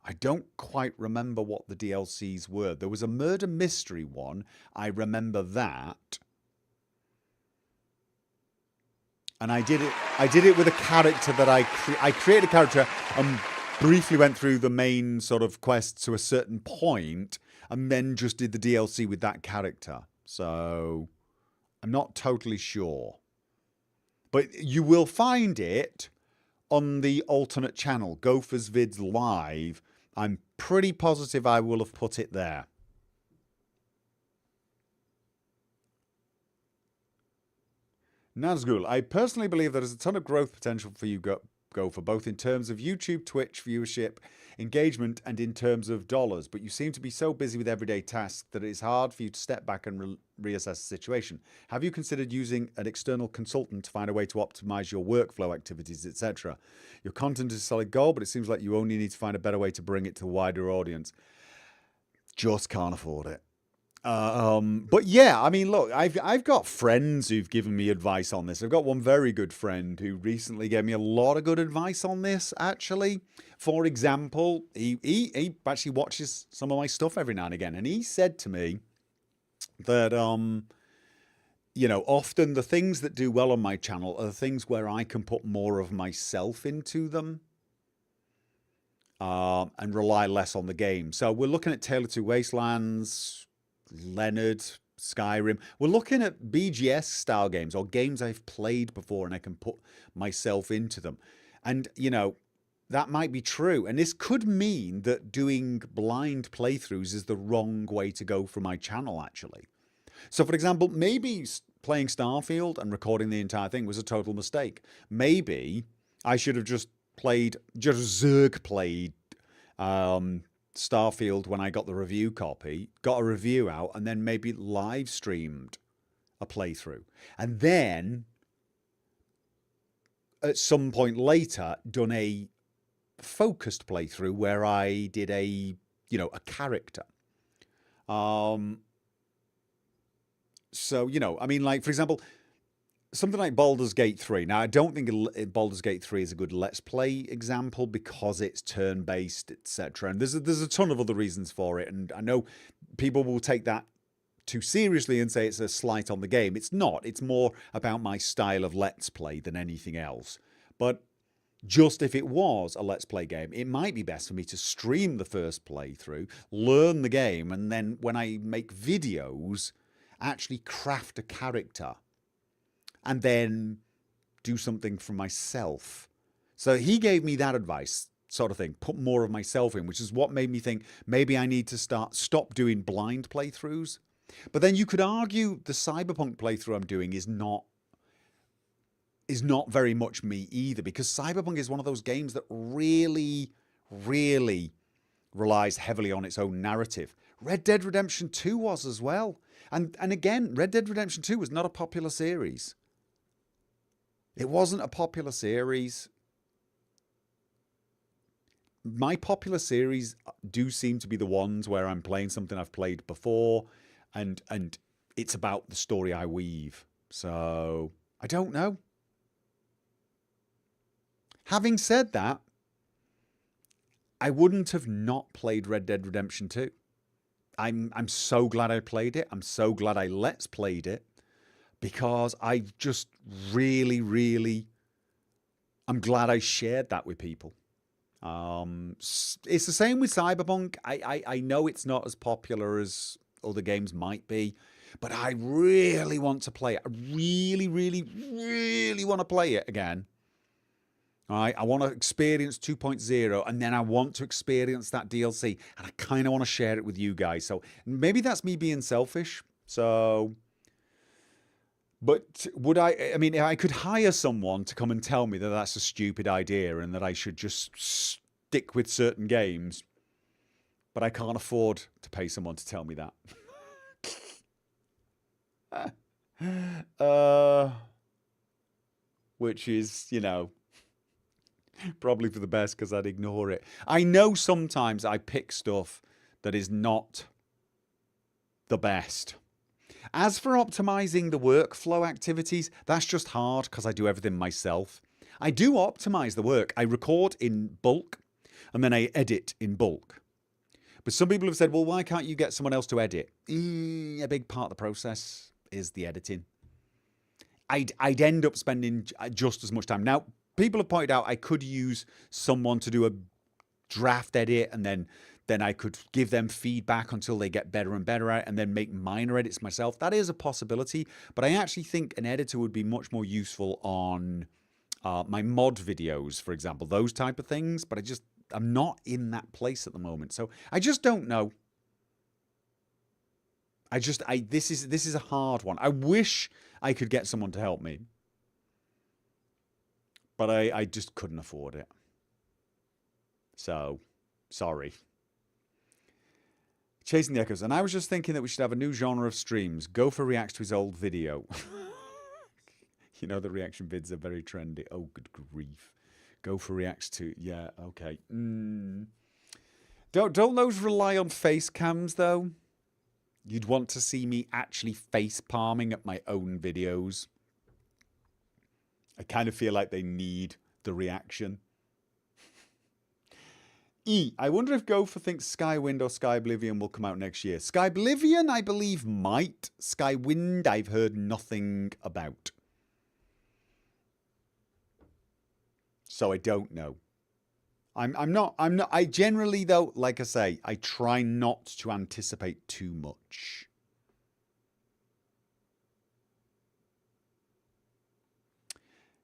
I don't quite remember what the DLCs were. There was a murder mystery one. I remember that. And I did it with a character that I created a character and briefly went through the main sort of quest to a certain point and then just did the DLC with that character. So I'm not totally sure. But you will find it on the alternate channel, Gopher's Vids Live. I'm pretty positive I will have put it there. Nazgul, I personally believe there is a ton of growth potential for you, Gopher, both in terms of YouTube, Twitch viewership, engagement, and in terms of dollars. But you seem to be so busy with everyday tasks that it is hard for you to step back and reassess the situation. Have you considered using an external consultant to find a way to optimize your workflow activities, etc.? Your content is a solid goal, but it seems like you only need to find a better way to bring it to a wider audience. Just can't afford it. But yeah, I mean, look, I've got friends who've given me advice on this. I've got one very good friend who recently gave me a lot of good advice on this, actually. For example, he actually watches some of my stuff every now and again, and he said to me that, you know, often the things that do well on my channel are the things where I can put more of myself into them. And rely less on the game. So we're looking at Tale of Two Wastelands, Leonard, Skyrim. We're looking at BGS style games or games I've played before and I can put myself into them. And, you know, that might be true. And this could mean that doing blind playthroughs is the wrong way to go for my channel, actually. So, for example, maybe playing Starfield and recording the entire thing was a total mistake. Maybe I should have just Zerg played Starfield when I got the review copy, got a review out, and then maybe live streamed a playthrough. And then at some point later done a focused playthrough where I did a character. So, you know, I mean, like, for example, something like Baldur's Gate 3. Now, I don't think Baldur's Gate 3 is a good Let's Play example because it's turn-based, etc. And there's a ton of other reasons for it. And I know people will take that too seriously and say it's a slight on the game. It's not. It's more about my style of Let's Play than anything else. But just if it was a Let's Play game, it might be best for me to stream the first playthrough, learn the game, and then when I make videos, actually craft a character. And then do something for myself. So he gave me that advice, sort of thing. Put more of myself in, which is what made me think maybe I need to stop doing blind playthroughs. But then you could argue the Cyberpunk playthrough I'm doing is not very much me either, because Cyberpunk is one of those games that really, really relies heavily on its own narrative. Red Dead Redemption 2 was as well. And again, Red Dead Redemption 2 was not a popular series. It wasn't a popular series. my popular series do seem to be the ones where I'm playing something I've played before, and it's about the story I weave. So I don't know. Having said that, I wouldn't have not played Red Dead Redemption 2. I'm so glad I played it. I'm so glad I let's played it, because I just really I'm glad I shared that with people. It's the same with Cyberpunk. I know it's not as popular as other games might be, but I really want to play it. I really want to play it again. All right, I want to experience 2.0, and then I want to experience that DLC, and I kind of want to share it with you guys. So maybe that's me being selfish. So, but would I mean, if I could hire someone to come and tell me that that's a stupid idea and that I should just stick with certain games, but I can't afford to pay someone to tell me that. Which is, probably for the best, because I'd ignore it. I know sometimes I pick stuff that is not the best. As for optimizing the workflow activities, that's just hard because I do everything myself. I do optimize the work. I record in bulk and then I edit in bulk. But some people have said, well, why can't you get someone else to edit? A big part of the process is the editing. I'd end up spending just as much time. Now, people have pointed out I could use someone to do a draft edit, and then I could give them feedback until they get better and better at it, and then make minor edits myself. That is a possibility, but I actually think an editor would be much more useful on my mod videos, for example, those type of things. But I'm not in that place at the moment, so I just don't know. This is a hard one. I wish I could get someone to help me, but I just couldn't afford it. So, sorry. Chasing the Echoes. And I was just thinking that we should have a new genre of streams. Gopher reacts to his old video. The reaction vids are very trendy. Oh, good grief. Gopher reacts to... Yeah, okay. Don't those rely on face cams, though? You'd want to see me actually face palming at my own videos. I kind of feel like they need the reaction. I wonder if Gopher thinks Skywind or Skyblivion will come out next year. Skyblivion, I believe, might. Skywind, I've heard nothing about. So I don't know. I generally, though, like I say, I try not to anticipate too much.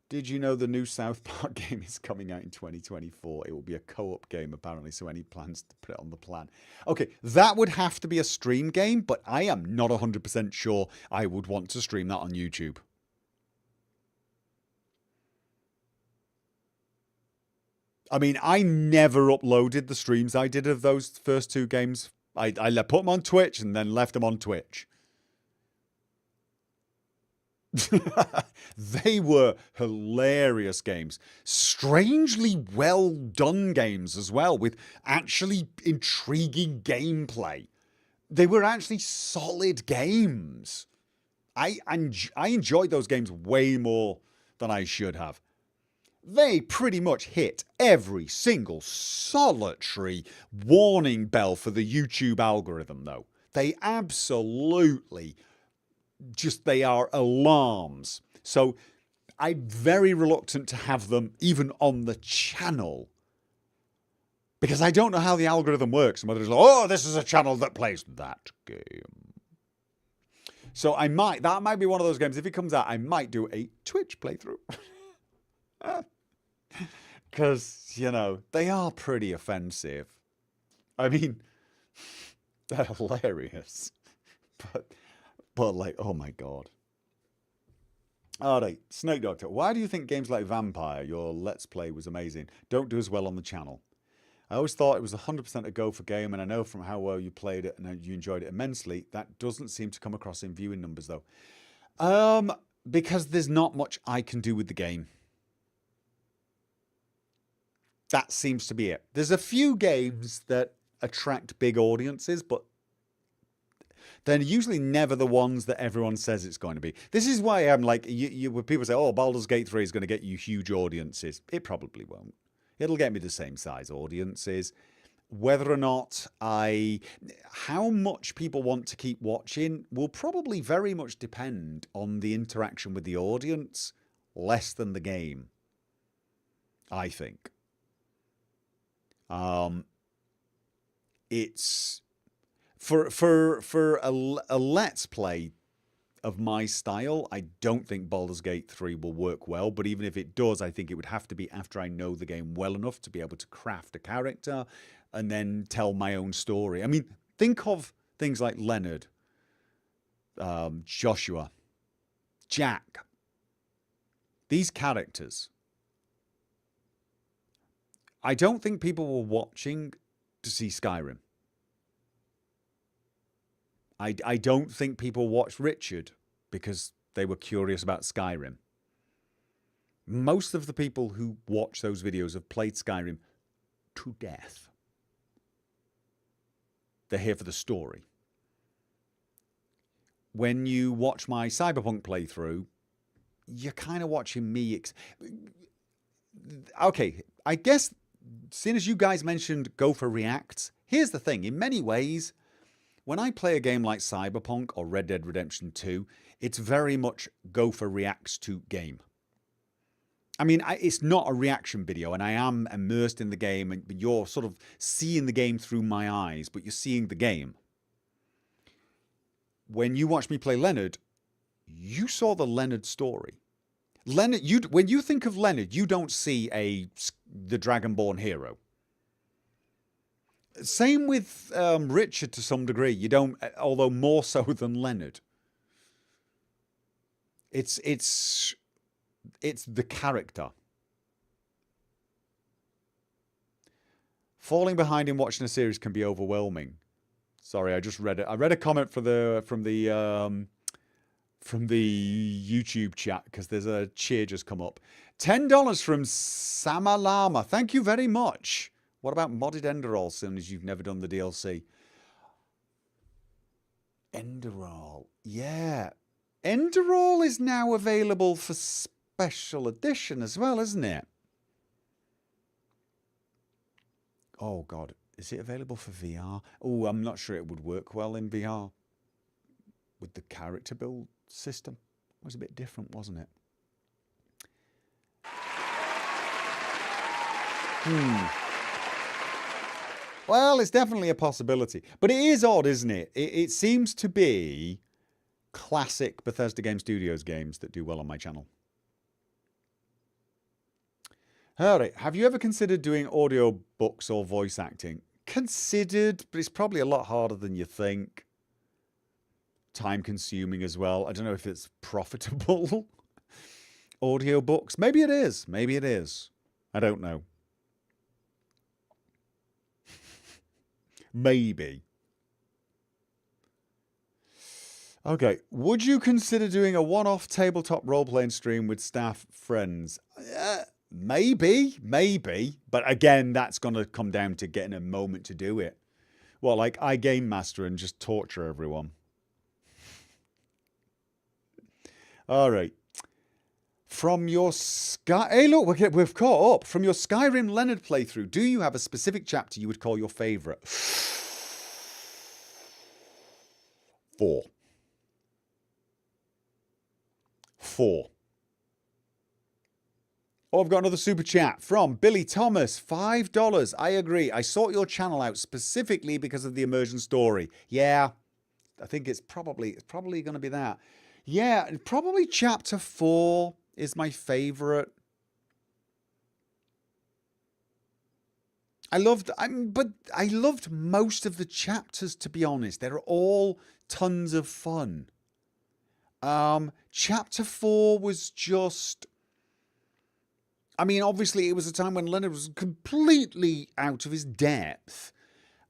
Did you know the new South Park game is coming out in 2024? It will be a co-op game, apparently, so any plans to put it on the plan? Okay, that would have to be a stream game, but I am not 100% sure I would want to stream that on YouTube. I mean, I never uploaded the streams I did of those first two games. I put them on Twitch and then left them on Twitch. They were hilarious games. Strangely well done games as well, with actually intriguing gameplay. They were actually solid games. I enjoyed those games way more than I should have. They pretty much hit every single solitary warning bell for the YouTube algorithm, though. They absolutely they are alarms. So I'm very reluctant to have them even on the channel, because I don't know how the algorithm works and whether it's like, oh, this is a channel that plays that game. So that might be one of those games. If it comes out, I might do a Twitch playthrough. Because, they are pretty offensive. I mean, they're hilarious. But like, oh my God. All right, Snake Doctor. Why do you think games like Vampire, your Let's Play, was amazing, don't do as well on the channel? I always thought it was 100% a Gopher game, and I know from how well you played it and you enjoyed it immensely, that doesn't seem to come across in viewing numbers, though. Because there's not much I can do with the game. that seems to be it. There's a few games that attract big audiences, but they're usually never the ones that everyone says it's going to be. This is why I'm like, when people say, oh, Baldur's Gate 3 is going to get you huge audiences. It probably won't. It'll get me the same size audiences. Whether or not how much people want to keep watching will probably very much depend on the interaction with the audience, less than the game, I think. It's for a let's play of my style, I don't think Baldur's Gate 3 will work well, but even if it does, I think it would have to be after I know the game well enough to be able to craft a character and then tell my own story. I mean, think of things like Leonard, Joshua, Jack. These characters. I don't think people were watching to see Skyrim. I don't think people watched Richard because they were curious about Skyrim. Most of the people who watch those videos have played Skyrim to death. They're here for the story. When you watch my Cyberpunk playthrough, you're kind of watching me. Okay, I guess, seeing as you guys mentioned Gopher reacts, here's the thing. In many ways, when I play a game like Cyberpunk or Red Dead Redemption 2, it's very much Gopher reacts to game. I mean, it's not a reaction video, and I am immersed in the game, and you're sort of seeing the game through my eyes, but you're seeing the game. When you watch me play Leonard, you saw the Leonard story. Leonard, when you think of Leonard, you don't see the Dragonborn hero. Same with Richard to some degree. You don't, although more so than Leonard. It's the character. Falling behind in watching a series can be overwhelming. Sorry, I just read it. I read a comment from the YouTube chat because there's a cheer just come up. $10 from Samalama. Thank you very much. What about modded Enderall, soon as you've never done the DLC? Enderall. Yeah. Enderall is now available for special edition as well, isn't it? Oh, God. Is it available for VR? Oh, I'm not sure it would work well in VR with the character build system. It was a bit different, wasn't it? Well, it's definitely a possibility. But it is odd, isn't it? It seems to be classic Bethesda Game Studios games that do well on my channel. Harry, have you ever considered doing audio books or voice acting? Considered, but it's probably a lot harder than you think. Time consuming as well. I don't know if it's profitable. Audio books. Maybe it is. Maybe it is. I don't know. Maybe. Okay. Would you consider doing a one-off tabletop role-playing stream with staff friends? Maybe. But again, that's going to come down to getting a moment to do it. Well, like I Game Master and just torture everyone. All right. From your Hey, look, we've caught up. From your Skyrim Leonard playthrough, do you have a specific chapter you would call your favourite? 4. Oh, I've got another super chat from Billy Thomas. $5. I agree. I sought your channel out specifically because of the immersion story. Yeah, I think it's probably going to be that. Yeah, probably chapter 4 is my favorite. I loved most of the chapters, to be honest. They're all tons of fun. Chapter 4 was just, I mean, obviously it was a time when Leonard was completely out of his depth.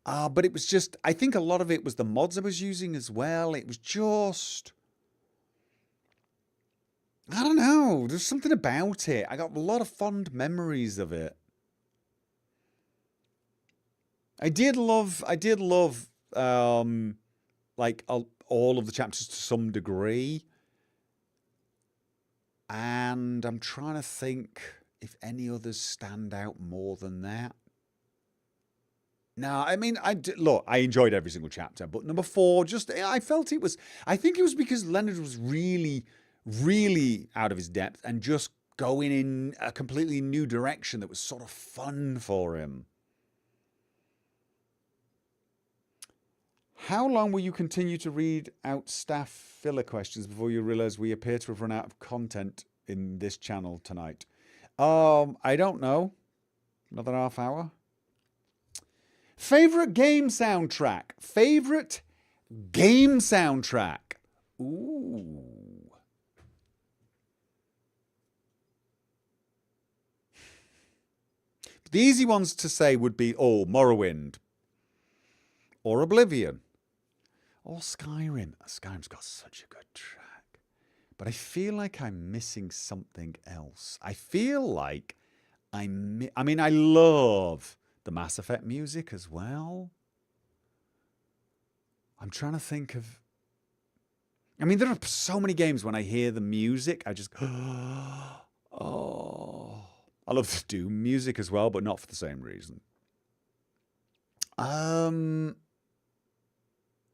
But it was just, I think a lot of it was the mods I was using as well. It was just, I don't know. There's something about it. I got a lot of fond memories of it. I did love like all of the chapters to some degree. And I'm trying to think if any others stand out more than that. No, I mean, look, I enjoyed every single chapter, but number 4, I felt it was, I think it was because Leonard was really, really out of his depth and just going in a completely new direction that was sort of fun for him. How long will you continue to read out staff filler questions before you realise we appear to have run out of content in this channel tonight? I don't know. Another half hour? Favourite game soundtrack? Favourite game soundtrack? Ooh. The easy ones to say would be, Morrowind. Or Oblivion. Or Skyrim. Skyrim's got such a good track. But I feel like I'm missing something else. I feel like I mean, I love the Mass Effect music as well. I'm trying to think of... I mean, there are so many games when I hear the music, I just go, oh. I love the Doom music as well, but not for the same reason.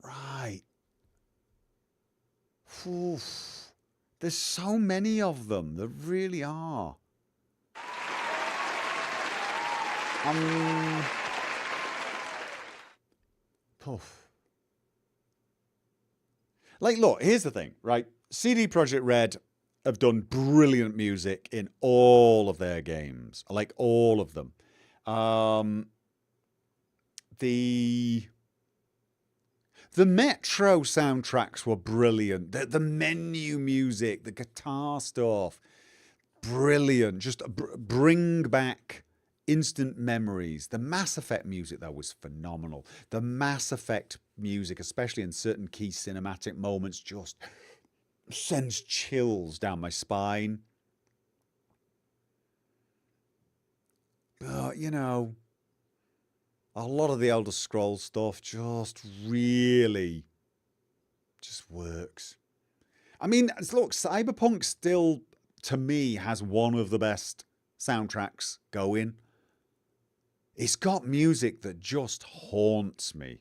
Right. Oof. There's so many of them. There really are. Poof. Like, look, here's the thing, right? CD Projekt Red have done brilliant music in all of their games. Like, all of them. The Metro soundtracks were brilliant. The menu music, the guitar stuff, brilliant. Just bring back instant memories. The Mass Effect music, that was phenomenal. The Mass Effect music, especially in certain key cinematic moments, just sends chills down my spine. But, you know, a lot of the Elder Scrolls stuff just really just works. I mean, look, Cyberpunk still, to me, has one of the best soundtracks going. It's got music that just haunts me.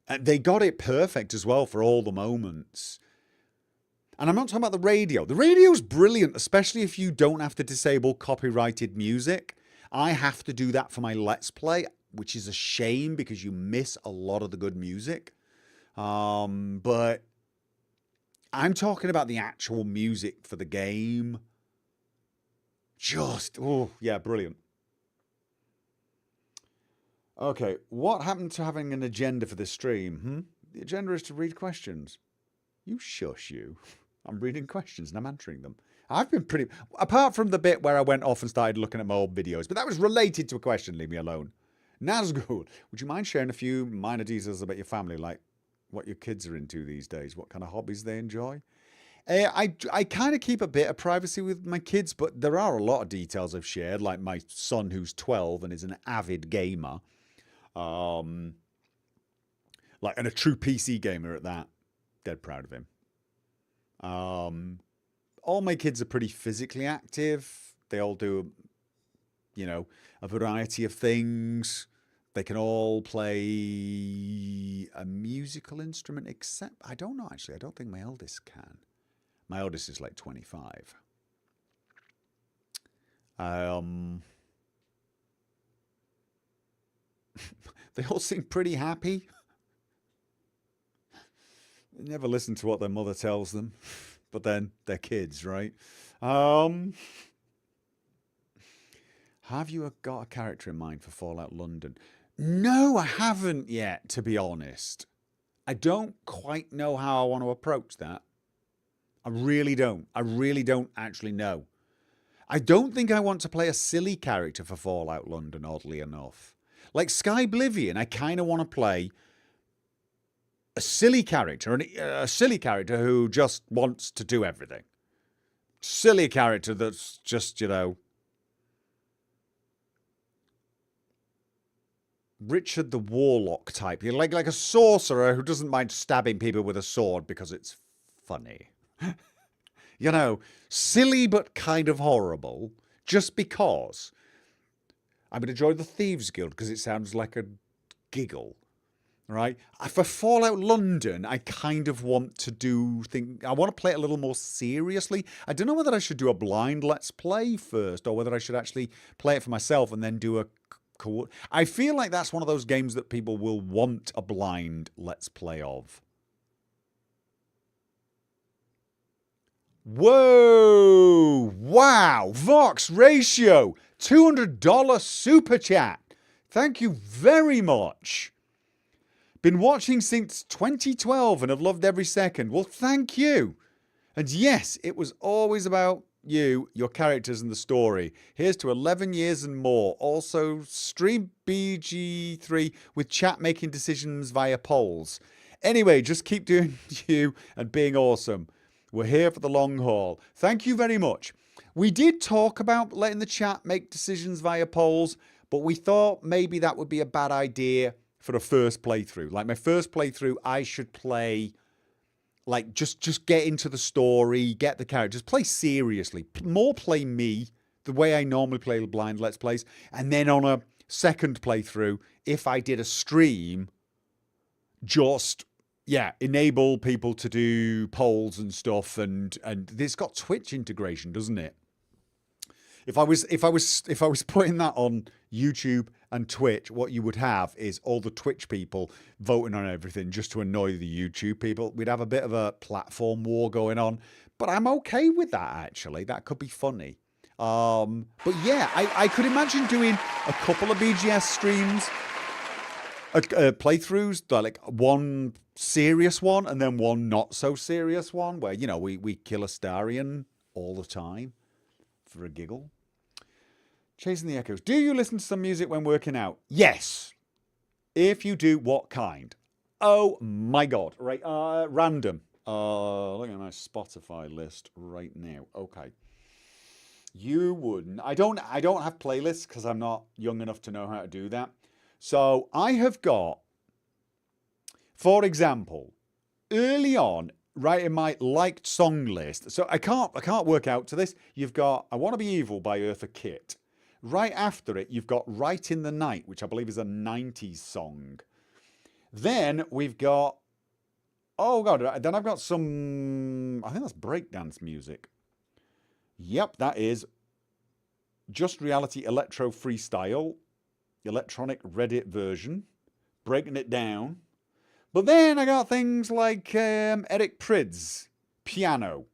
And they got it perfect as well for all the moments. And I'm not talking about the radio. The radio's brilliant, especially if you don't have to disable copyrighted music. I have to do that for my Let's Play, which is a shame because you miss a lot of the good music. But I'm talking about the actual music for the game. Just, oh, yeah, brilliant. Okay, what happened to having an agenda for this stream? The agenda is to read questions. You shush you. I'm reading questions and I'm answering them. I've been pretty... Apart from the bit where I went off and started looking at my old videos, but that was related to a question, leave me alone. Nazgul, would you mind sharing a few minor details about your family, like what your kids are into these days, what kind of hobbies they enjoy? I kind of keep a bit of privacy with my kids, but there are a lot of details I've shared, like my son who's 12 and is an avid gamer. And a true PC gamer at that. Dead proud of him. All my kids are pretty physically active. They all do, you know, a variety of things. They can all play a musical instrument, except, I don't know actually, I don't think my eldest can. My eldest is like 25. They all seem pretty happy. They never listen to what their mother tells them, but then they're kids, right? Have you got a character in mind for Fallout London? No, I haven't yet, to be honest. I don't quite know how I want to approach that. I really don't. I really don't actually know. I don't think I want to play a silly character for Fallout London, oddly enough. Like Skyblivion, I kind of want to play a silly character who just wants to do everything. Silly character that's just, you know, Richard the Warlock type. You're like a sorcerer who doesn't mind stabbing people with a sword because it's funny. You know, silly but kind of horrible. Just because. I'm going to join the Thieves Guild because it sounds like a giggle. Right? For Fallout London, I kind of want to I want to play it a little more seriously. I don't know whether I should do a blind Let's Play first or whether I should actually play it for myself and then do a... I feel like that's one of those games that people will want a blind Let's Play of. Whoa! Wow! Vox Ratio! $200 super chat. Thank you very much. Been watching since 2012 and have loved every second. Well, thank you. And yes, it was always about you, your characters and the story. Here's to 11 years and more. Also, stream BG3 with chat making decisions via polls. Anyway, just keep doing you and being awesome. We're here for the long haul. Thank you very much. We did talk about letting the chat make decisions via polls, but we thought maybe that would be a bad idea for a first playthrough. Like my first playthrough, I should play, like just get into the story, get the characters, play seriously, more play me the way I normally play blind Let's Plays. And then on a second playthrough, if I did a stream, just, yeah, enable people to do polls and stuff. And it's got Twitch integration, doesn't it? If I was putting that on YouTube and Twitch, what you would have is all the Twitch people voting on everything just to annoy the YouTube people. We'd have a bit of a platform war going on, but I'm okay with that actually. That could be funny. But yeah, I could imagine doing a couple of BGS streams, playthroughs, like one serious one and then one not so serious one where, you know, we kill a Starian all the time for a giggle. Chasing the Echoes. Do you listen to some music when working out? Yes. If you do, what kind? Oh my God. Right. Random. Look at my Spotify list right now. Okay. You wouldn't. I don't have playlists because I'm not young enough to know how to do that. So I have got, for example, early on, right in my liked song list. So I can't work out to this. You've got I Want to Be Evil by Eartha Kitt. Right after it, you've got Right in the Night, which I believe is a 90s song. Then we've got, oh God, then I've got some, I think that's breakdance music. Yep, that is Just Reality Electro Freestyle, electronic Reddit version, breaking it down. But then I got things like Eric Prydz, piano.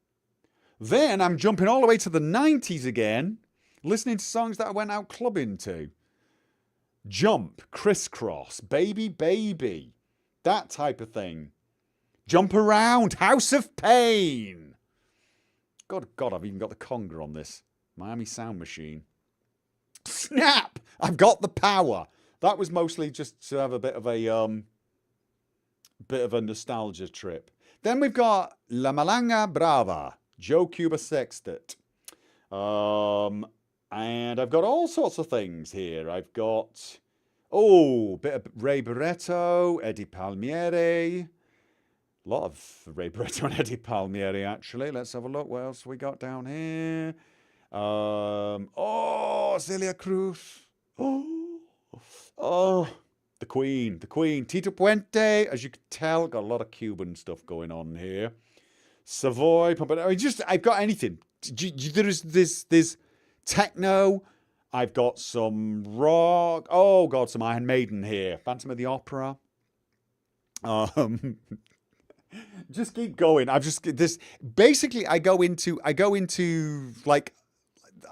Then I'm jumping all the way to the 90s again, listening to songs that I went out clubbing to. Jump, Crisscross, Baby Baby, that type of thing. Jump Around, House of Pain. God, I've even got the conga on this. Miami Sound Machine. Snap! I've got the power. That was mostly just to have a bit of a nostalgia trip. Then we've got La Malanga Brava, Joe Cuba Sextet. And I've got all sorts of things here. I've got, a bit of Ray Barretto, Eddie Palmieri. A lot of Ray Barretto and Eddie Palmieri, actually. Let's have a look. What else we got down here? Celia Cruz. The Queen. Tito Puente, as you can tell, got a lot of Cuban stuff going on here. Savoy, I've got anything. There's techno. I've got some rock. Oh God, some Iron Maiden here. Phantom of the Opera. Just keep going. I go into like,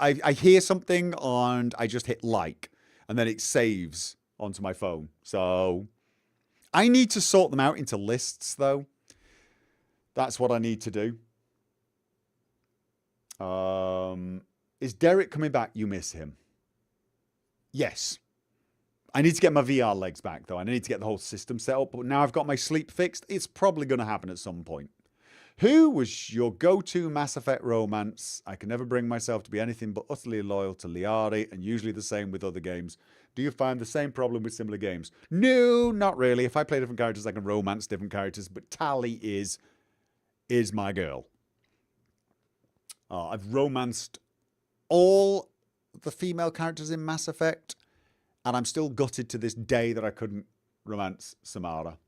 I hear something and I just hit like, and then it saves onto my phone. So I need to sort them out into lists though. That's what I need to do. Is Derek coming back? You miss him. Yes. I need to get my VR legs back though. I need to get the whole system set up. But now I've got my sleep fixed. It's probably going to happen at some point. Who was your go-to Mass Effect romance? I can never bring myself to be anything but utterly loyal to Liari, and usually the same with other games. Do you find the same problem with similar games? No, not really. If I play different characters, I can romance different characters, but Tali is my girl. I've romanced all the female characters in Mass Effect, and I'm still gutted to this day that I couldn't romance Samara.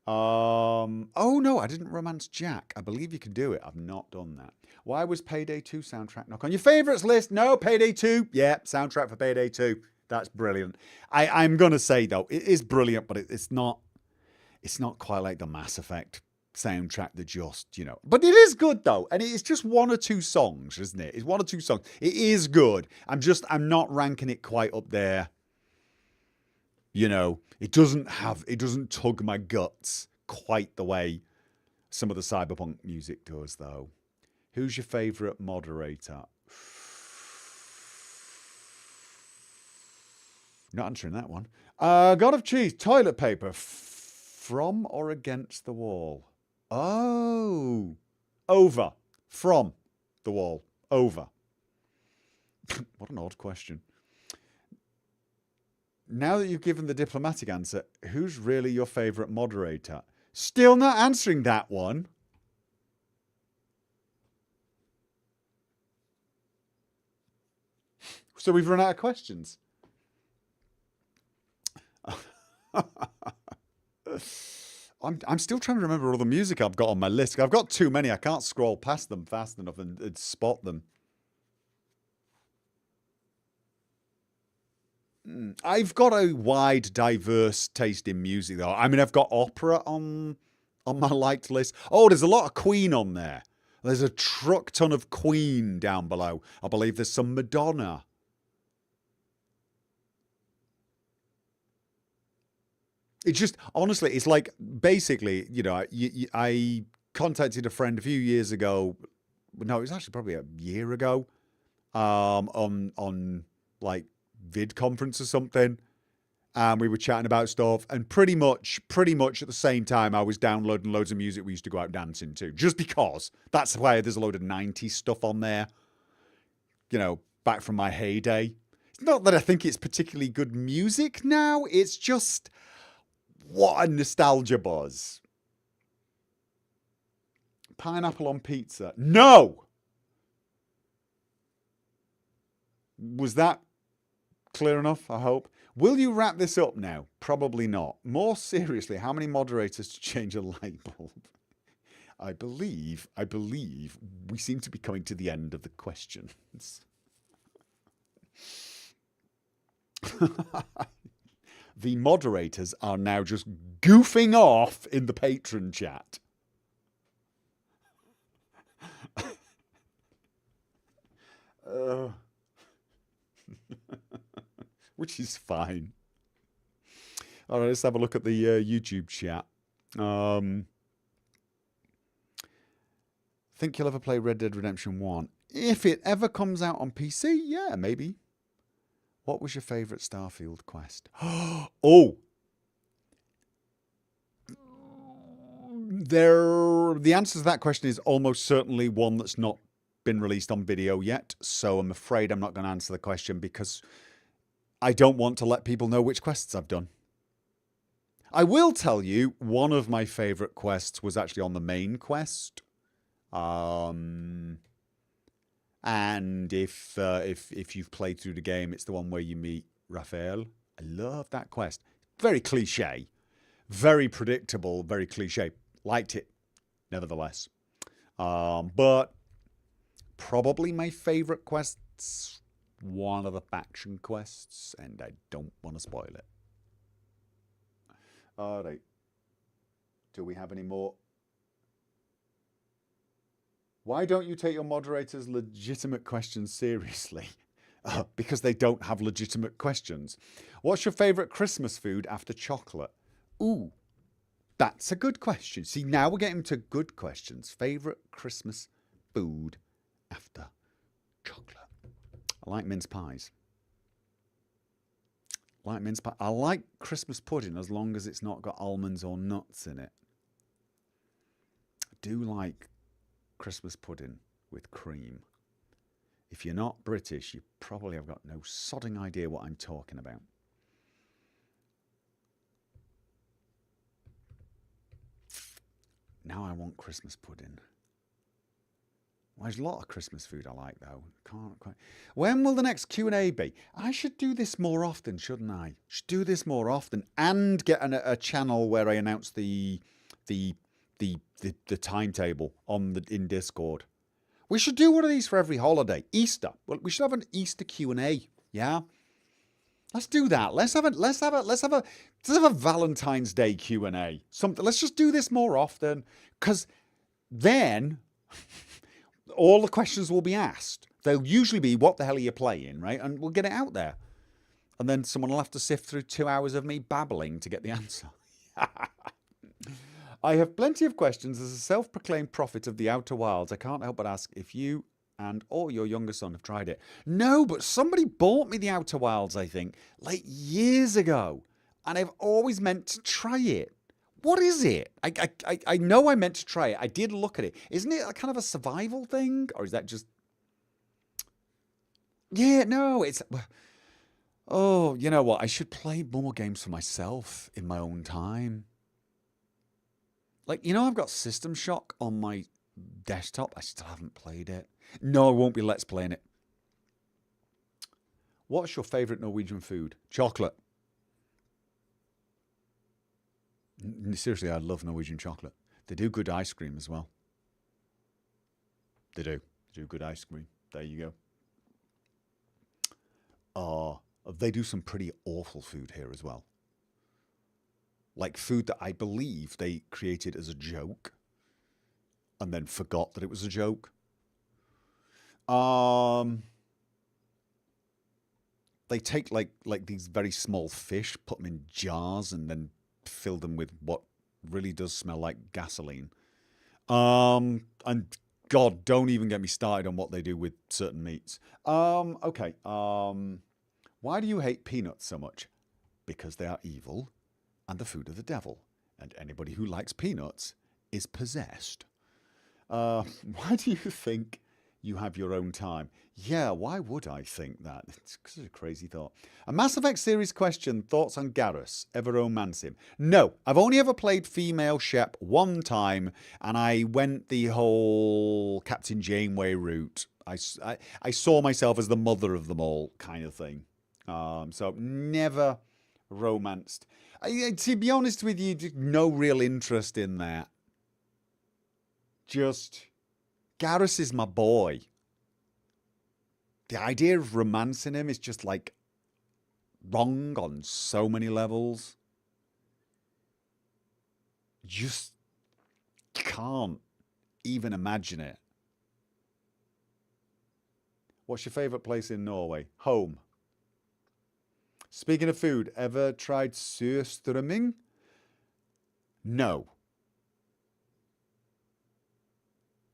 Oh no, I didn't romance Jack. I believe you can do it. I've not done that. Why was Payday 2 soundtrack not on your favourites list? No, Payday 2. Yeah, soundtrack for Payday 2. That's brilliant. I'm gonna say though, it is brilliant, but it's not quite like the Mass Effect soundtrack that just, but it is good though, and it's just one or two songs, isn't it? It's one or two songs. It is good. I'm not ranking it quite up there. It doesn't tug my guts quite the way some of the Cyberpunk music does, though. Who's your favourite moderator? Not answering that one. God of Cheese, toilet paper. From or against the wall? Oh. Over. From the wall. Over. What an odd question. Now that you've given the diplomatic answer, who's really your favourite moderator? Still not answering that one. So we've run out of questions. I'm still trying to remember all the music I've got on my list. I've got too many. I can't scroll past them fast enough and spot them. I've got a wide, diverse taste in music, though. I mean, I've got opera on my liked list. Oh, there's a lot of Queen on there. There's a truck ton of Queen down below. I believe there's some Madonna. It's just, honestly, it's like, basically, I contacted a friend a few years ago. No, it was actually probably a year ago. On like vid conference or something, and we were chatting about stuff, and pretty much at the same time I was downloading loads of music we used to go out dancing to, just because that's why there's a load of 90s stuff on there, back from my heyday. It's not that I think it's particularly good music now, it's just what a nostalgia buzz. Pineapple on pizza. No! Was that clear enough, I hope? Will you wrap this up now? Probably not. More seriously, how many moderators to change a light bulb? I believe we seem to be coming to the end of the questions. The moderators are now just goofing off in the patron chat. Which is fine. All right, let's have a look at the YouTube chat. Think you'll ever play Red Dead Redemption 1? If it ever comes out on PC, yeah, maybe. What was your favourite Starfield quest? Oh! The answer to that question is almost certainly one that's not been released on video yet, so I'm afraid I'm not going to answer the question because I don't want to let people know which quests I've done. I will tell you, one of my favourite quests was actually on the main quest. And if you've played through the game, it's the one where you meet Raphael. I love that quest. Very cliche. Very predictable, very cliche. Liked it, nevertheless. But probably my favourite quest's one of the faction quests, and I don't want to spoil it. All right. Do we have any more? Why don't you take your moderators' legitimate questions seriously? Because they don't have legitimate questions. What's your favourite Christmas food after chocolate? Ooh, that's a good question. See, now we're getting to good questions. Favourite Christmas food after chocolate? I like mince pies. I like Christmas pudding as long as it's not got almonds or nuts in it. do like Christmas pudding with cream. If you're not British, you probably have got no sodding idea what I'm talking about. Now I want Christmas pudding. Well, there's a lot of Christmas food I like, though. Can't quite. When will the next Q&A be? I should do this more often, shouldn't I? Should do this more often and get a channel where I announce the timetable in Discord. We should do one of these for every holiday. Easter. Well, we should have an Easter Q&A. Yeah. Let's do that. Let's have a Valentine's Day Q&A. Something. Let's just do this more often, because then all the questions will be asked. They'll usually be, what the hell are you playing, right? And we'll get it out there. And then someone will have to sift through 2 hours of me babbling to get the answer. I have plenty of questions. As a self-proclaimed prophet of the Outer Wilds, I can't help but ask if you or your younger son have tried it. No, but somebody bought me the Outer Wilds, I think, like years ago. And I've always meant to try it. What is it? I know I meant to try it. I did look at it. Isn't it a kind of a survival thing? Or is that just... Yeah, no, it's... Oh, you know what? I should play more games for myself in my own time. Like, you know, I've got System Shock on my desktop. I still haven't played it. No, I won't be Let's Playing it. What's your favourite Norwegian food? Chocolate. Seriously, I love Norwegian chocolate. They do good ice cream as well. They do. They do good ice cream. There you go. They do some pretty awful food here as well. Like food that I believe they created as a joke and then forgot that it was a joke. They take like these very small fish, put them in jars, and then fill them with what really does smell like gasoline. And God, don't even get me started on what they do with certain meats. Okay. Why do you hate peanuts so much? Because they are evil and the food of the devil. And anybody who likes peanuts is possessed. Why do you think you have your own time? Yeah, why would I think that? It's a crazy thought. A Mass Effect series question. Thoughts on Garrus? Ever romance him? No, I've only ever played female Shep one time, and I went the whole Captain Janeway route. I saw myself as the mother of them all kind of thing. So never romanced. To be honest with you, no real interest in that. Just, Garrus is my boy. The idea of romancing him is just like wrong on so many levels. Just can't even imagine it. What's your favourite place in Norway? Home. Speaking of food, ever tried surstrømming? No.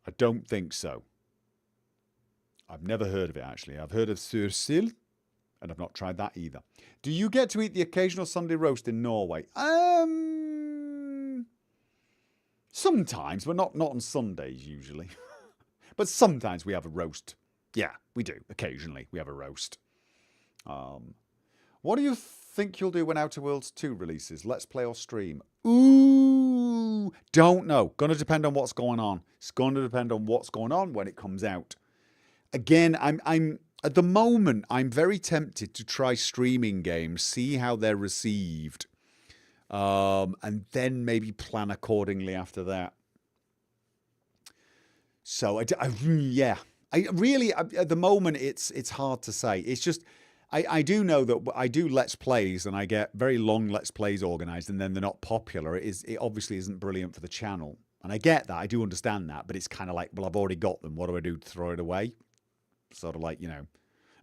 I don't think so. I've never heard of it, actually. I've heard of sursild, and I've not tried that either. Do you get to eat the occasional Sunday roast in Norway? Sometimes, but not on Sundays, usually. But sometimes we have a roast. Yeah, we do. Occasionally, we have a roast. What do you think you'll do when Outer Worlds 2 releases? Let's play or stream? Ooh, don't know. Gonna depend on what's going on. It's gonna depend on what's going on when it comes out. Again, I'm at the moment, I'm very tempted to try streaming games, see how they're received, and then maybe plan accordingly after that. So at the moment, it's hard to say. It's just, I do know that I do Let's Plays, and I get very long Let's Plays organised, and then they're not popular. It obviously isn't brilliant for the channel. And I get that, I do understand that, but it's kind of like, well, I've already got them. What do I do to throw it away? Sort of like, you know,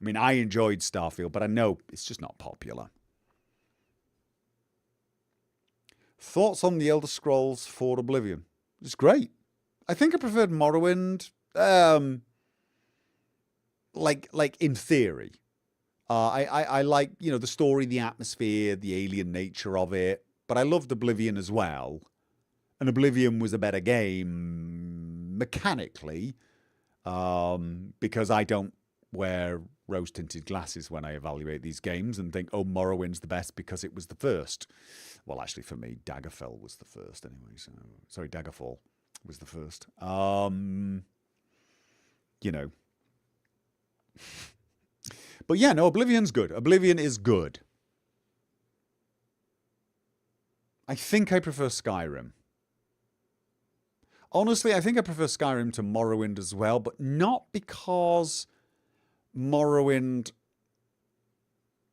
I mean, I enjoyed Starfield, but I know it's just not popular. Thoughts on the Elder Scrolls 4 Oblivion? It's great. I think I preferred Morrowind, like in theory. I like, you know, the story, the atmosphere, the alien nature of it, but I loved Oblivion as well. and Oblivion was a better game mechanically, because I don't wear rose-tinted glasses when I evaluate these games and think, oh, Morrowind's the best because it was the first. Well, actually, for me, Daggerfall was the first anyway. So, sorry, Daggerfall was the first. You know. But yeah, no, Oblivion's good. Oblivion is good. I think I prefer Skyrim. Honestly, I think I prefer Skyrim to Morrowind as well, but not because Morrowind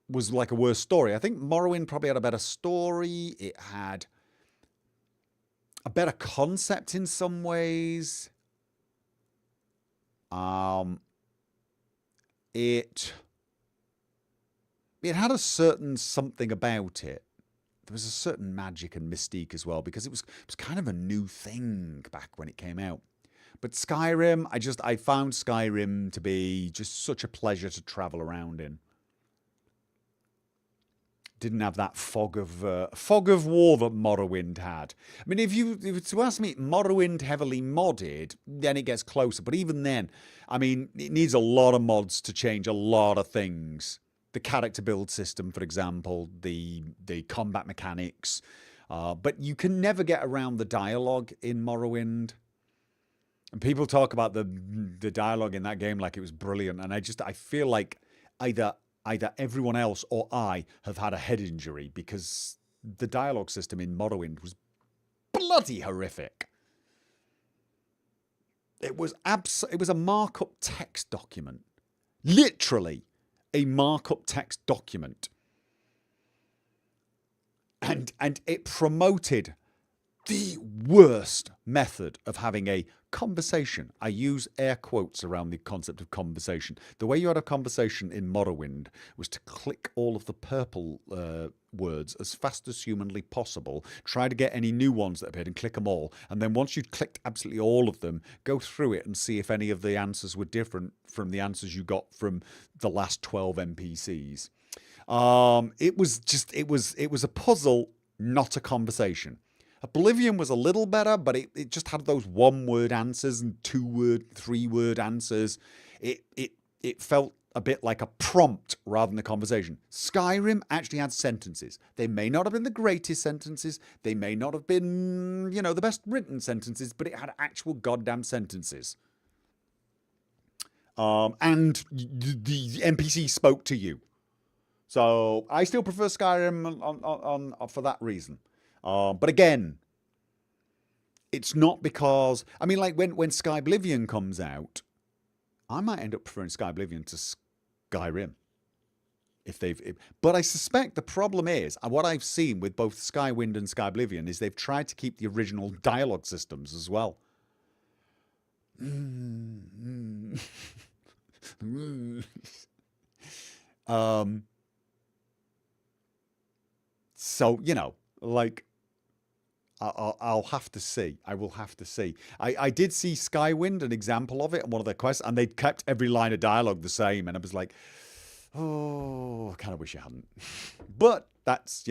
was like a worse story. I think Morrowind probably had a better story. It had a better concept in some ways. It had a certain something about it. There was a certain magic and mystique as well, because it was kind of a new thing back when it came out. But Skyrim, I found Skyrim to be just such a pleasure to travel around in. Didn't have that fog of war that Morrowind had. I mean, if you were to ask me, Morrowind heavily modded, then it gets closer. But even then, I mean, it needs a lot of mods to change a lot of things. The character build system, for example, the combat mechanics. But you can never get around the dialogue in Morrowind. And people talk about the dialogue in that game like it was brilliant. And I feel like either everyone else or I have had a head injury, because the dialogue system in Morrowind was bloody horrific. It was a markup text document. Literally a markup text document. And it promoted the worst method of having a conversation. I use air quotes around the concept of conversation. The way you had a conversation in Morrowind was to click all of the purple words as fast as humanly possible, try to get any new ones that appeared and click them all. And then once you'd clicked absolutely all of them, go through it and see if any of the answers were different from the answers you got from the last 12 NPCs. It was a puzzle, not a conversation. Oblivion was a little better, but it just had those one-word answers and two-word, three-word answers. It felt a bit like a prompt rather than a conversation. Skyrim actually had sentences. They may not have been the greatest sentences. They may not have been, the best written sentences, but it had actual goddamn sentences. And the NPC spoke to you. So I still prefer Skyrim on for that reason. But again, it's not because, I mean, like when Skyblivion comes out, I might end up preferring Skyblivion to Skyrim. But I suspect the problem is, and what I've seen with both Skywind and Skyblivion, is they've tried to keep the original dialogue systems as well. So, like, I'll have to see. I will have to see. I did see Skywind, an example of it, on one of their quests, and they'd kept every line of dialogue the same. And I was like, oh, I kind of wish I hadn't. But that's,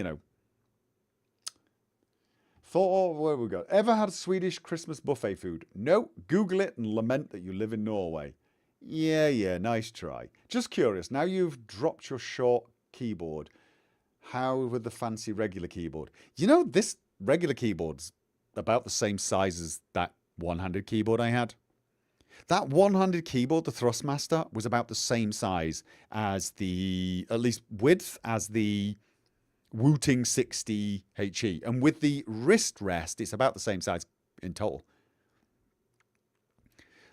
where we go. Ever had Swedish Christmas buffet food? No. Google it and lament that you live in Norway. Yeah, nice try. Just curious, now you've dropped your short keyboard, how with the fancy regular keyboard? This regular keyboard's about the same size as that one-handed keyboard I had. That one-handed keyboard, the Thrustmaster, was about the same size as at least width as the Wooting 60 HE. And with the wrist rest, it's about the same size in total.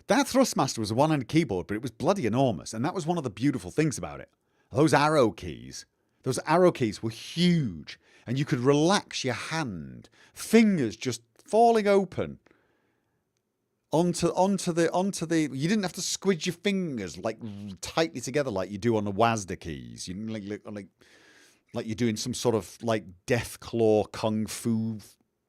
That Thrustmaster was a one-handed keyboard, but it was bloody enormous. And that was one of the beautiful things about it. Those arrow keys were huge. And you could relax your hand, fingers just falling open onto the. You didn't have to squidge your fingers like tightly together like you do on the WASD keys. You like you're doing some sort of like death claw kung fu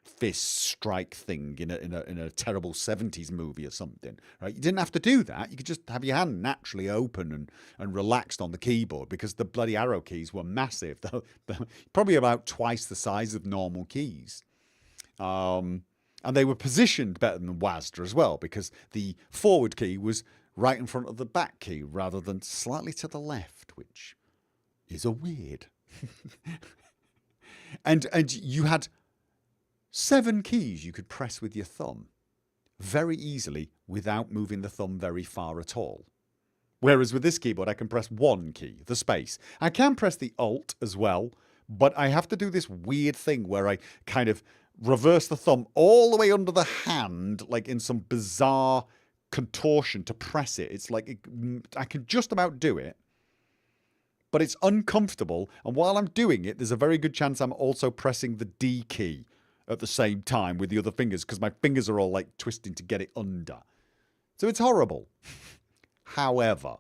fist strike thing in a terrible 70s movie or something, right? You didn't have to do that. You could just have your hand naturally open and relaxed on the keyboard, because the bloody arrow keys were massive. They're probably about twice the size of normal keys. And And they were positioned better than WASD as well, because the forward key was right in front of the back key rather than slightly to the left, which is a weird. and you had 7 keys you could press with your thumb very easily without moving the thumb very far at all. Whereas with this keyboard, I can press 1 key, the space. I can press the Alt as well, but I have to do this weird thing where I kind of reverse the thumb all the way under the hand, like in some bizarre contortion to press it. It's like I can just about do it, but it's uncomfortable. And while I'm doing it, there's a very good chance I'm also pressing the D key at the same time with the other fingers, because my fingers are all like twisting to get it under. So it's horrible. However,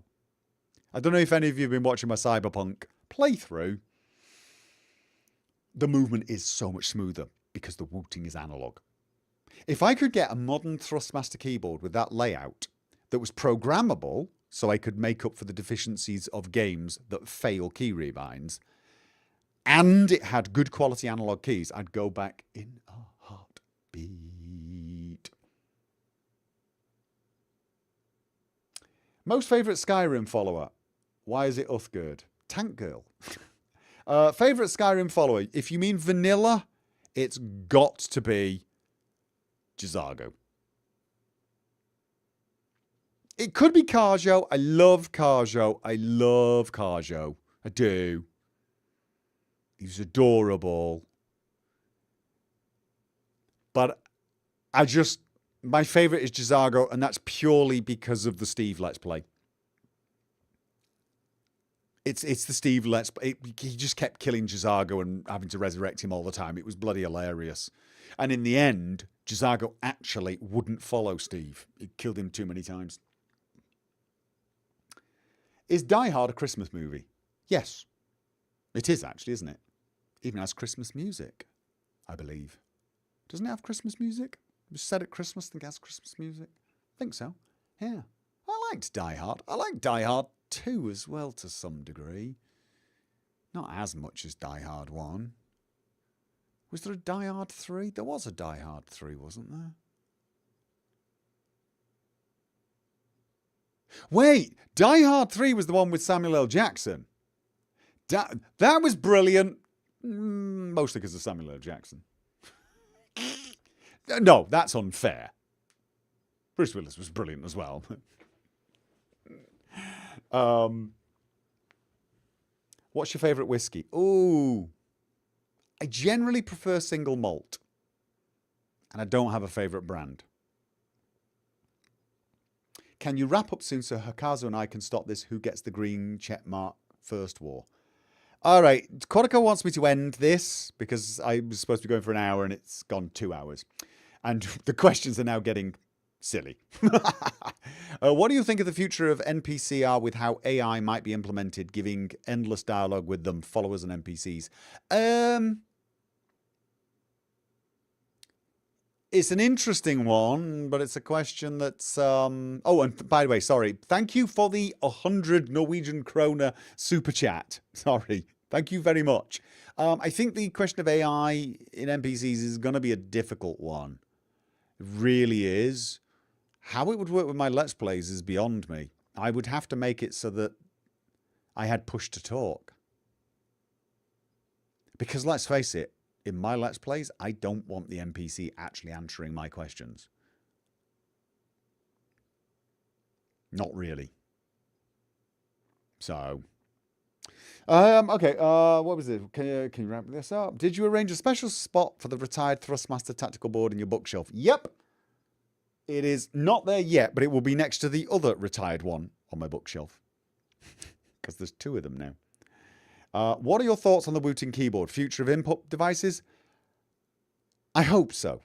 I don't know if any of you have been watching my Cyberpunk playthrough. The movement is so much smoother because the wooting is analog. If I could get a modern Thrustmaster keyboard with that layout that was programmable, so I could make up for the deficiencies of games that fail key rebinds, and it had good quality analog keys, I'd go back in a heartbeat. Most favourite Skyrim follower. Why is it Uthgerd? Tank Girl. Favourite Skyrim follower. If you mean vanilla, it's got to be Gizago. It could be Karjo. I love Karjo. I do. He's adorable. But my favourite is Gizago, and that's purely because of the Steve Let's Play. It's the Steve Let's Play. He just kept killing Gizago and having to resurrect him all the time. It was bloody hilarious. And in the end, Gizago actually wouldn't follow Steve. He killed him too many times. Is Die Hard a Christmas movie? Yes. It is actually, isn't it? Even has Christmas music, I believe. Doesn't it have Christmas music? It was set at Christmas, I think it has Christmas music. I think so. Yeah. I liked Die Hard. I like Die Hard 2 as well to some degree. Not as much as Die Hard 1. Was there a Die Hard 3? There was a Die Hard 3, wasn't there? Wait, Die Hard 3 was the one with Samuel L. Jackson. That was brilliant. Mostly because of Samuel L. Jackson. No, that's unfair. Bruce Willis was brilliant as well. What's your favourite whiskey? Ooh. I generally prefer single malt. And I don't have a favourite brand. Can you wrap up soon so Hakazu and I can stop this who gets the green check mark first war? All right, Koriko wants me to end this because I was supposed to be going for an hour and it's gone 2 hours. And the questions are now getting silly. What do you think of the future of NPCR with how AI might be implemented, giving endless dialogue with them, followers and NPCs? It's an interesting one, but it's a question that's... Oh, and by the way, sorry. Thank you for the 100 Norwegian kroner super chat. Sorry. Thank you very much. I think the question of AI in NPCs is going to be a difficult one. It really is. How it would work with my Let's Plays is beyond me. I would have to make it so that I had push to talk. Because let's face it, in my Let's Plays, I don't want the NPC actually answering my questions. Not really. So... okay, what was it? Can you wrap this up? Did you arrange a special spot for the retired Thrustmaster tactical board in your bookshelf? Yep. It is not there yet, but it will be next to the other retired one on my bookshelf. Because there's 2 of them now. What are your thoughts on the Wooting keyboard? Future of input devices? I hope so.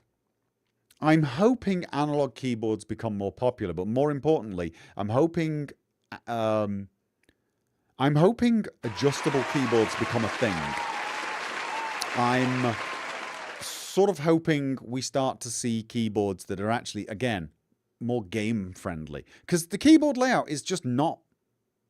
I'm hoping analog keyboards become more popular, but more importantly, I'm hoping adjustable keyboards become a thing. I'm sort of hoping we start to see keyboards that are actually, again, more game friendly. Because the keyboard layout is just not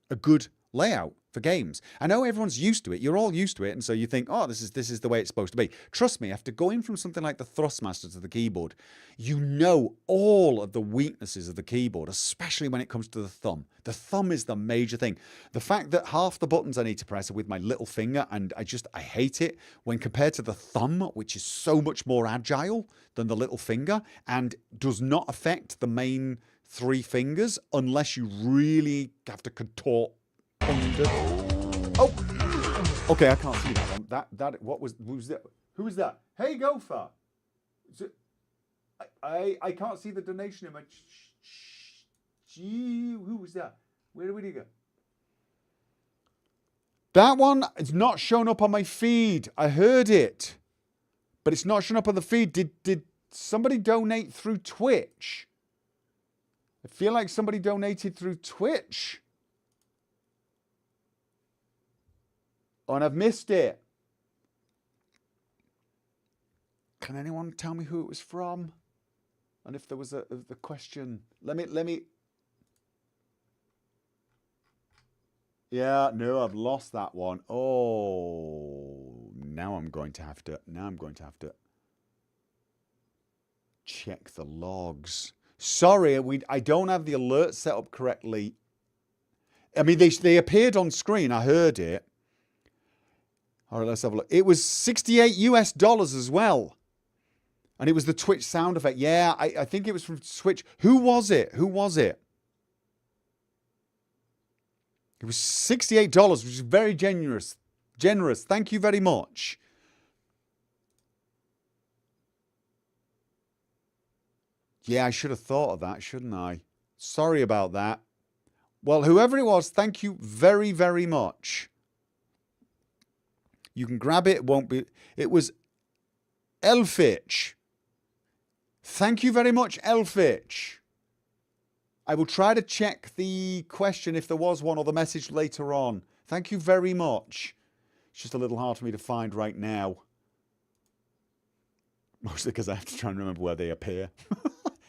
a good layout for games. I know everyone's used to it. You're all used to it, and so you think, oh, this is the way it's supposed to be. Trust me, after going from something like the Thrustmaster to the keyboard, you know all of the weaknesses of the keyboard, especially when it comes to the thumb. The thumb is the major thing. The fact that half the buttons I need to press are with my little finger, and I hate it when compared to the thumb, which is so much more agile than the little finger and does not affect the main 3 fingers unless you really have to contort under. Oh, okay, I can't see that one. That what was who's that? Who was that? Hey, Gopher. Is it, I can't see the donation in my. Gee, who was that? Where did he go? That one is not showing up on my feed. I heard it, but it's not showing up on the feed. Did somebody donate through Twitch? I feel like somebody donated through Twitch. Oh, and I've missed it. Can anyone tell me who it was from? And if there was the question, let me. Yeah, no, I've lost that one. Oh, now I'm going to have to check the logs. Sorry, I don't have the alert set up correctly. I mean, they appeared on screen. I heard it. All right, let's have a look. It was $68 US as well. And it was the Twitch sound effect. Yeah, I think it was from Twitch. Who was it? It was $68, which is very generous. Thank you very much. Yeah, I should have thought of that, shouldn't I? Sorry about that. Well, whoever it was, thank you very, very much. You can grab it. It won't be. It was Elfitch. Thank you very much, Elfitch. I will try to check the question if there was one or the message later on. Thank you very much. It's just a little hard for me to find right now. Mostly because I have to try and remember where they appear.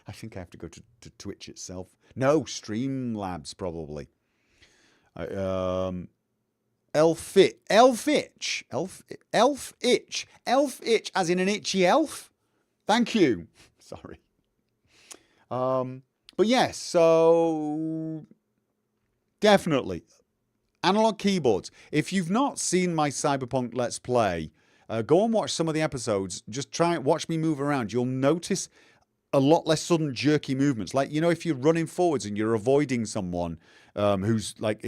I think I have to go to Twitch itself. No, Streamlabs probably. Elfitch, as in an itchy elf. Thank you. Sorry. But yes, so definitely analog keyboards. If you've not seen my Cyberpunk Let's Play, go and watch some of the episodes. Just try and watch me move around. You'll notice a lot less sudden jerky movements. Like, you know, if you're running forwards and you're avoiding someone who's like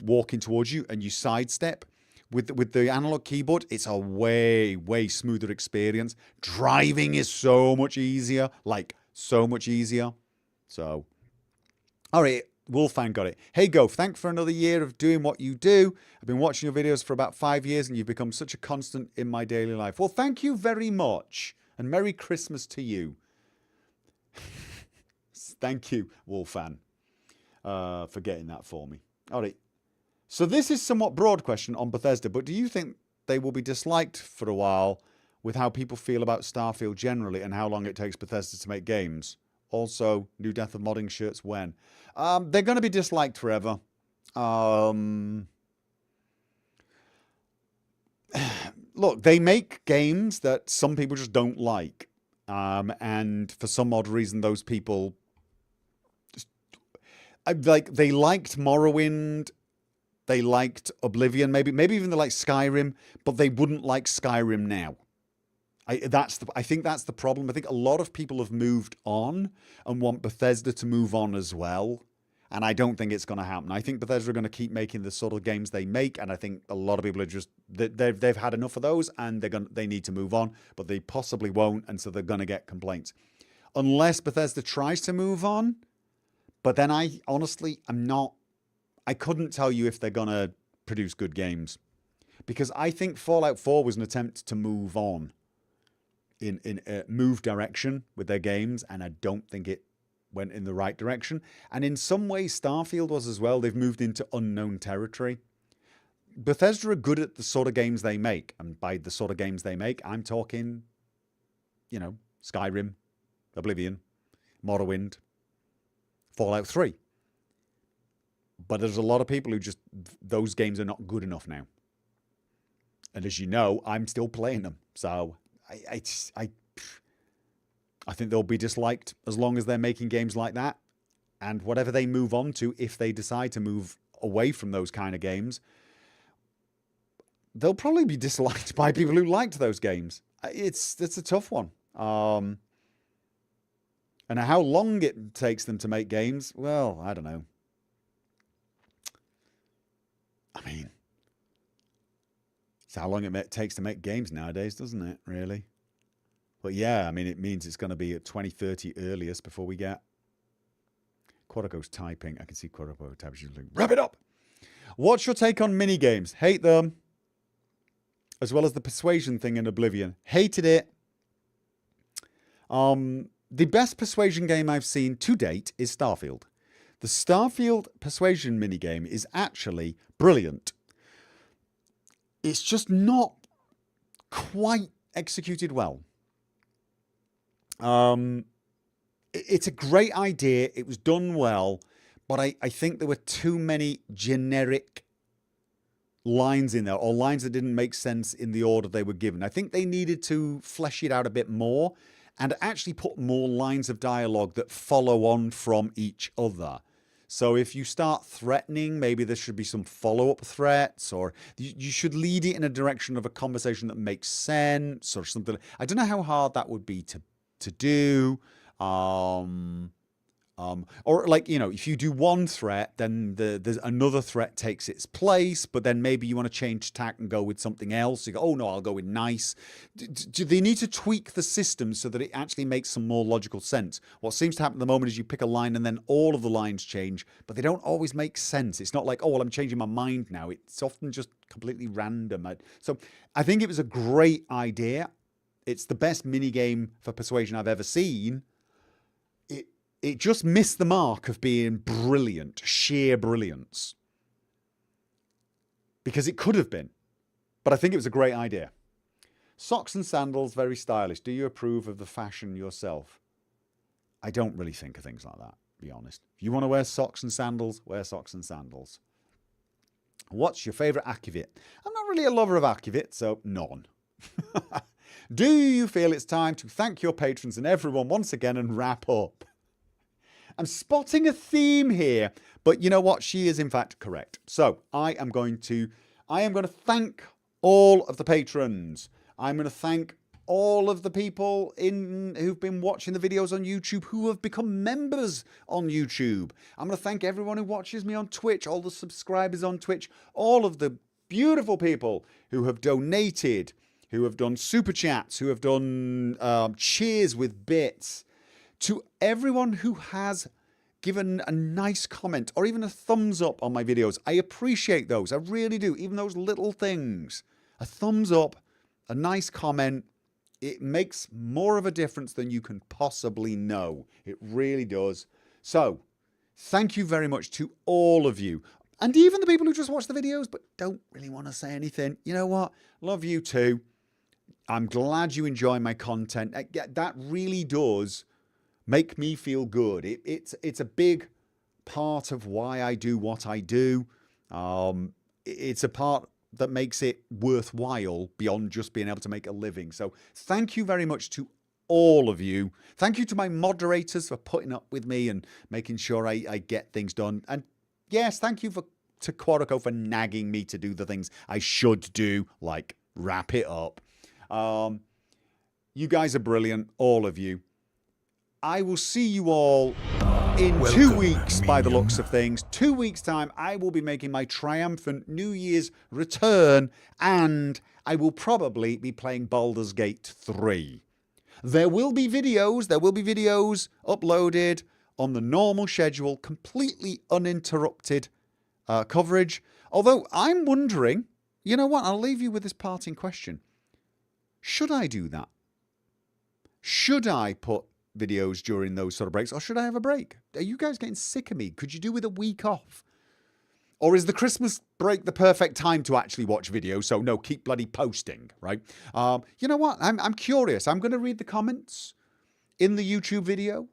walking towards you and you sidestep with the analog keyboard, it's a way smoother experience. Driving is so much easier, so much easier. So, all right, Wolfang got it. Hey, Go, thanks for another year of doing what you do. I've been watching your videos for about 5 years and you've become such a constant in my daily life. Well, thank you very much and Merry Christmas to you. Thank you, Wolfan, for getting that for me. All right. So this is somewhat broad question on Bethesda, but do you think they will be disliked for a while with how people feel about Starfield generally and how long it takes Bethesda to make games? Also, new Death of Modding shirts when? They're going to be disliked forever. Look, they make games that some people just don't like. And for some odd reason, those people they liked Morrowind, they liked Oblivion, maybe even they liked Skyrim, but they wouldn't like Skyrim now. I think that's the problem. I think a lot of people have moved on and want Bethesda to move on as well. And I don't think it's going to happen. I think Bethesda are going to keep making the sort of games they make, and I think a lot of people are just they've had enough of those, and they need to move on, but they possibly won't, and so they're going to get complaints unless Bethesda tries to move on. But then I couldn't tell you if they're going to produce good games, because I think Fallout 4 was an attempt to move on in move direction with their games, and I don't think it went in the right direction. And in some ways Starfield was as well. They've moved into unknown territory. Bethesda are good at the sort of games they make, and by the sort of games they make, I'm talking, Skyrim, Oblivion, Morrowind, Fallout 3. But there's a lot of people who just, those games are not good enough now. And as you know, I'm still playing them. So I think they'll be disliked as long as they're making games like that. And whatever they move on to, if they decide to move away from those kind of games, they'll probably be disliked by people who liked those games. It's a tough one. And how long it takes them to make games, well, I don't know. I mean, it's how long it takes to make games nowadays, doesn't it, really? But yeah, I mean, it means it's going to be at 2030 earliest before we get... Quadoco's typing. I can see Quadoco typing. She's like, wrap it up! What's your take on minigames? Hate them. As well as the persuasion thing in Oblivion. Hated it. The best persuasion game I've seen to date is Starfield. The Starfield persuasion minigame is actually brilliant. It's just not quite executed well. It's a great idea. It was done well. But I think there were too many generic lines in there, or lines that didn't make sense in the order they were given. I think they needed to flesh it out a bit more and actually put more lines of dialogue that follow on from each other. So if you start threatening, maybe there should be some follow-up threats, or you should lead it in a direction of a conversation that makes sense or something. I don't know how hard that would be to do. Or like, you know, if you do one threat, then there's another threat takes its place, but then maybe you want to change tack and go with something else. You go, oh no, I'll go with nice. Do they need to tweak the system so that it actually makes some more logical sense? What seems to happen at the moment is you pick a line and then all of the lines change, but they don't always make sense. It's not like, oh, well, I'm changing my mind now. It's often just completely random. So I think it was a great idea. It's the best minigame for persuasion I've ever seen. It just missed the mark of being brilliant, sheer brilliance. Because it could have been. But I think it was a great idea. Socks and sandals, very stylish. Do you approve of the fashion yourself? I don't really think of things like that, to be honest. If you want to wear socks and sandals, wear socks and sandals. What's your favourite Akivit? I'm not really a lover of Akivit, so none. Do you feel it's time to thank your patrons and everyone once again and wrap up? I'm spotting a theme here, but you know what? She is in fact correct. So I am going to thank all of the patrons. I'm going to thank all of the people who've been watching the videos on YouTube who have become members on YouTube. I'm going to thank everyone who watches me on Twitch, all the subscribers on Twitch, all of the beautiful people who have donated, who have done super chats, who have done cheers with bits. To everyone who has given a nice comment or even a thumbs up on my videos, I appreciate those. I really do. Even those little things. A thumbs up, a nice comment, it makes more of a difference than you can possibly know. It really does. So, thank you very much to all of you. And even the people who just watch the videos but don't really want to say anything. You know what? Love you too. I'm glad you enjoy my content. That really does make me feel good. It's a big part of why I do what I do. It's a part that makes it worthwhile beyond just being able to make a living. So thank you very much to all of you. Thank you to my moderators for putting up with me and making sure I get things done. And yes, thank you to Quadoco for nagging me to do the things I should do, like wrap it up. You guys are brilliant, all of you. I will see you all in 2 weeks by the looks of things. 2 weeks time, I will be making my triumphant New Year's return, and I will probably be playing Baldur's Gate 3. There will be videos uploaded on the normal schedule, completely uninterrupted coverage. Although I'm wondering, you know what, I'll leave you with this parting question. Should I do that? Should I put videos during those sort of breaks, or should I have a break? Are you guys getting sick of me? Could you do with a week off? Or is the Christmas break the perfect time to actually watch videos? So no, keep bloody posting, right? You know what? I'm curious. I'm going to read the comments in the YouTube video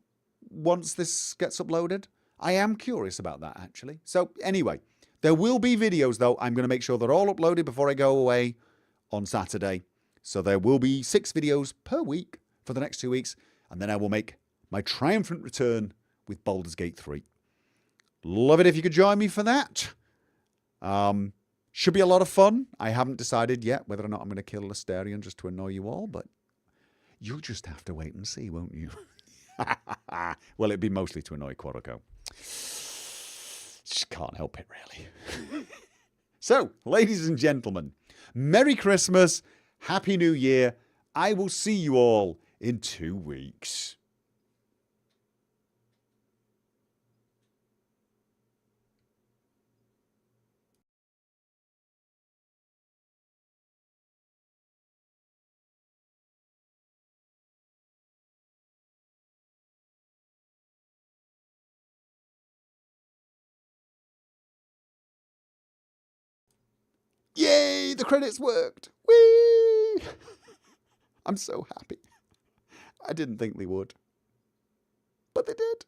once this gets uploaded. I am curious about that, actually. So anyway, there will be videos, though. I'm going to make sure they're all uploaded before I go away on Saturday. So there will be 6 videos per week for the next 2 weeks. And then I will make my triumphant return with Baldur's Gate 3. Love it if you could join me for that. Should be a lot of fun. I haven't decided yet whether or not I'm going to kill Lestarion just to annoy you all, but you'll just have to wait and see, won't you? Well, it'd be mostly to annoy Quarico. Just can't help it, really. So, ladies and gentlemen, Merry Christmas, Happy New Year. I will see you all in 2 weeks. Yay, the credits worked. Whee! I'm so happy. I didn't think they would, but they did.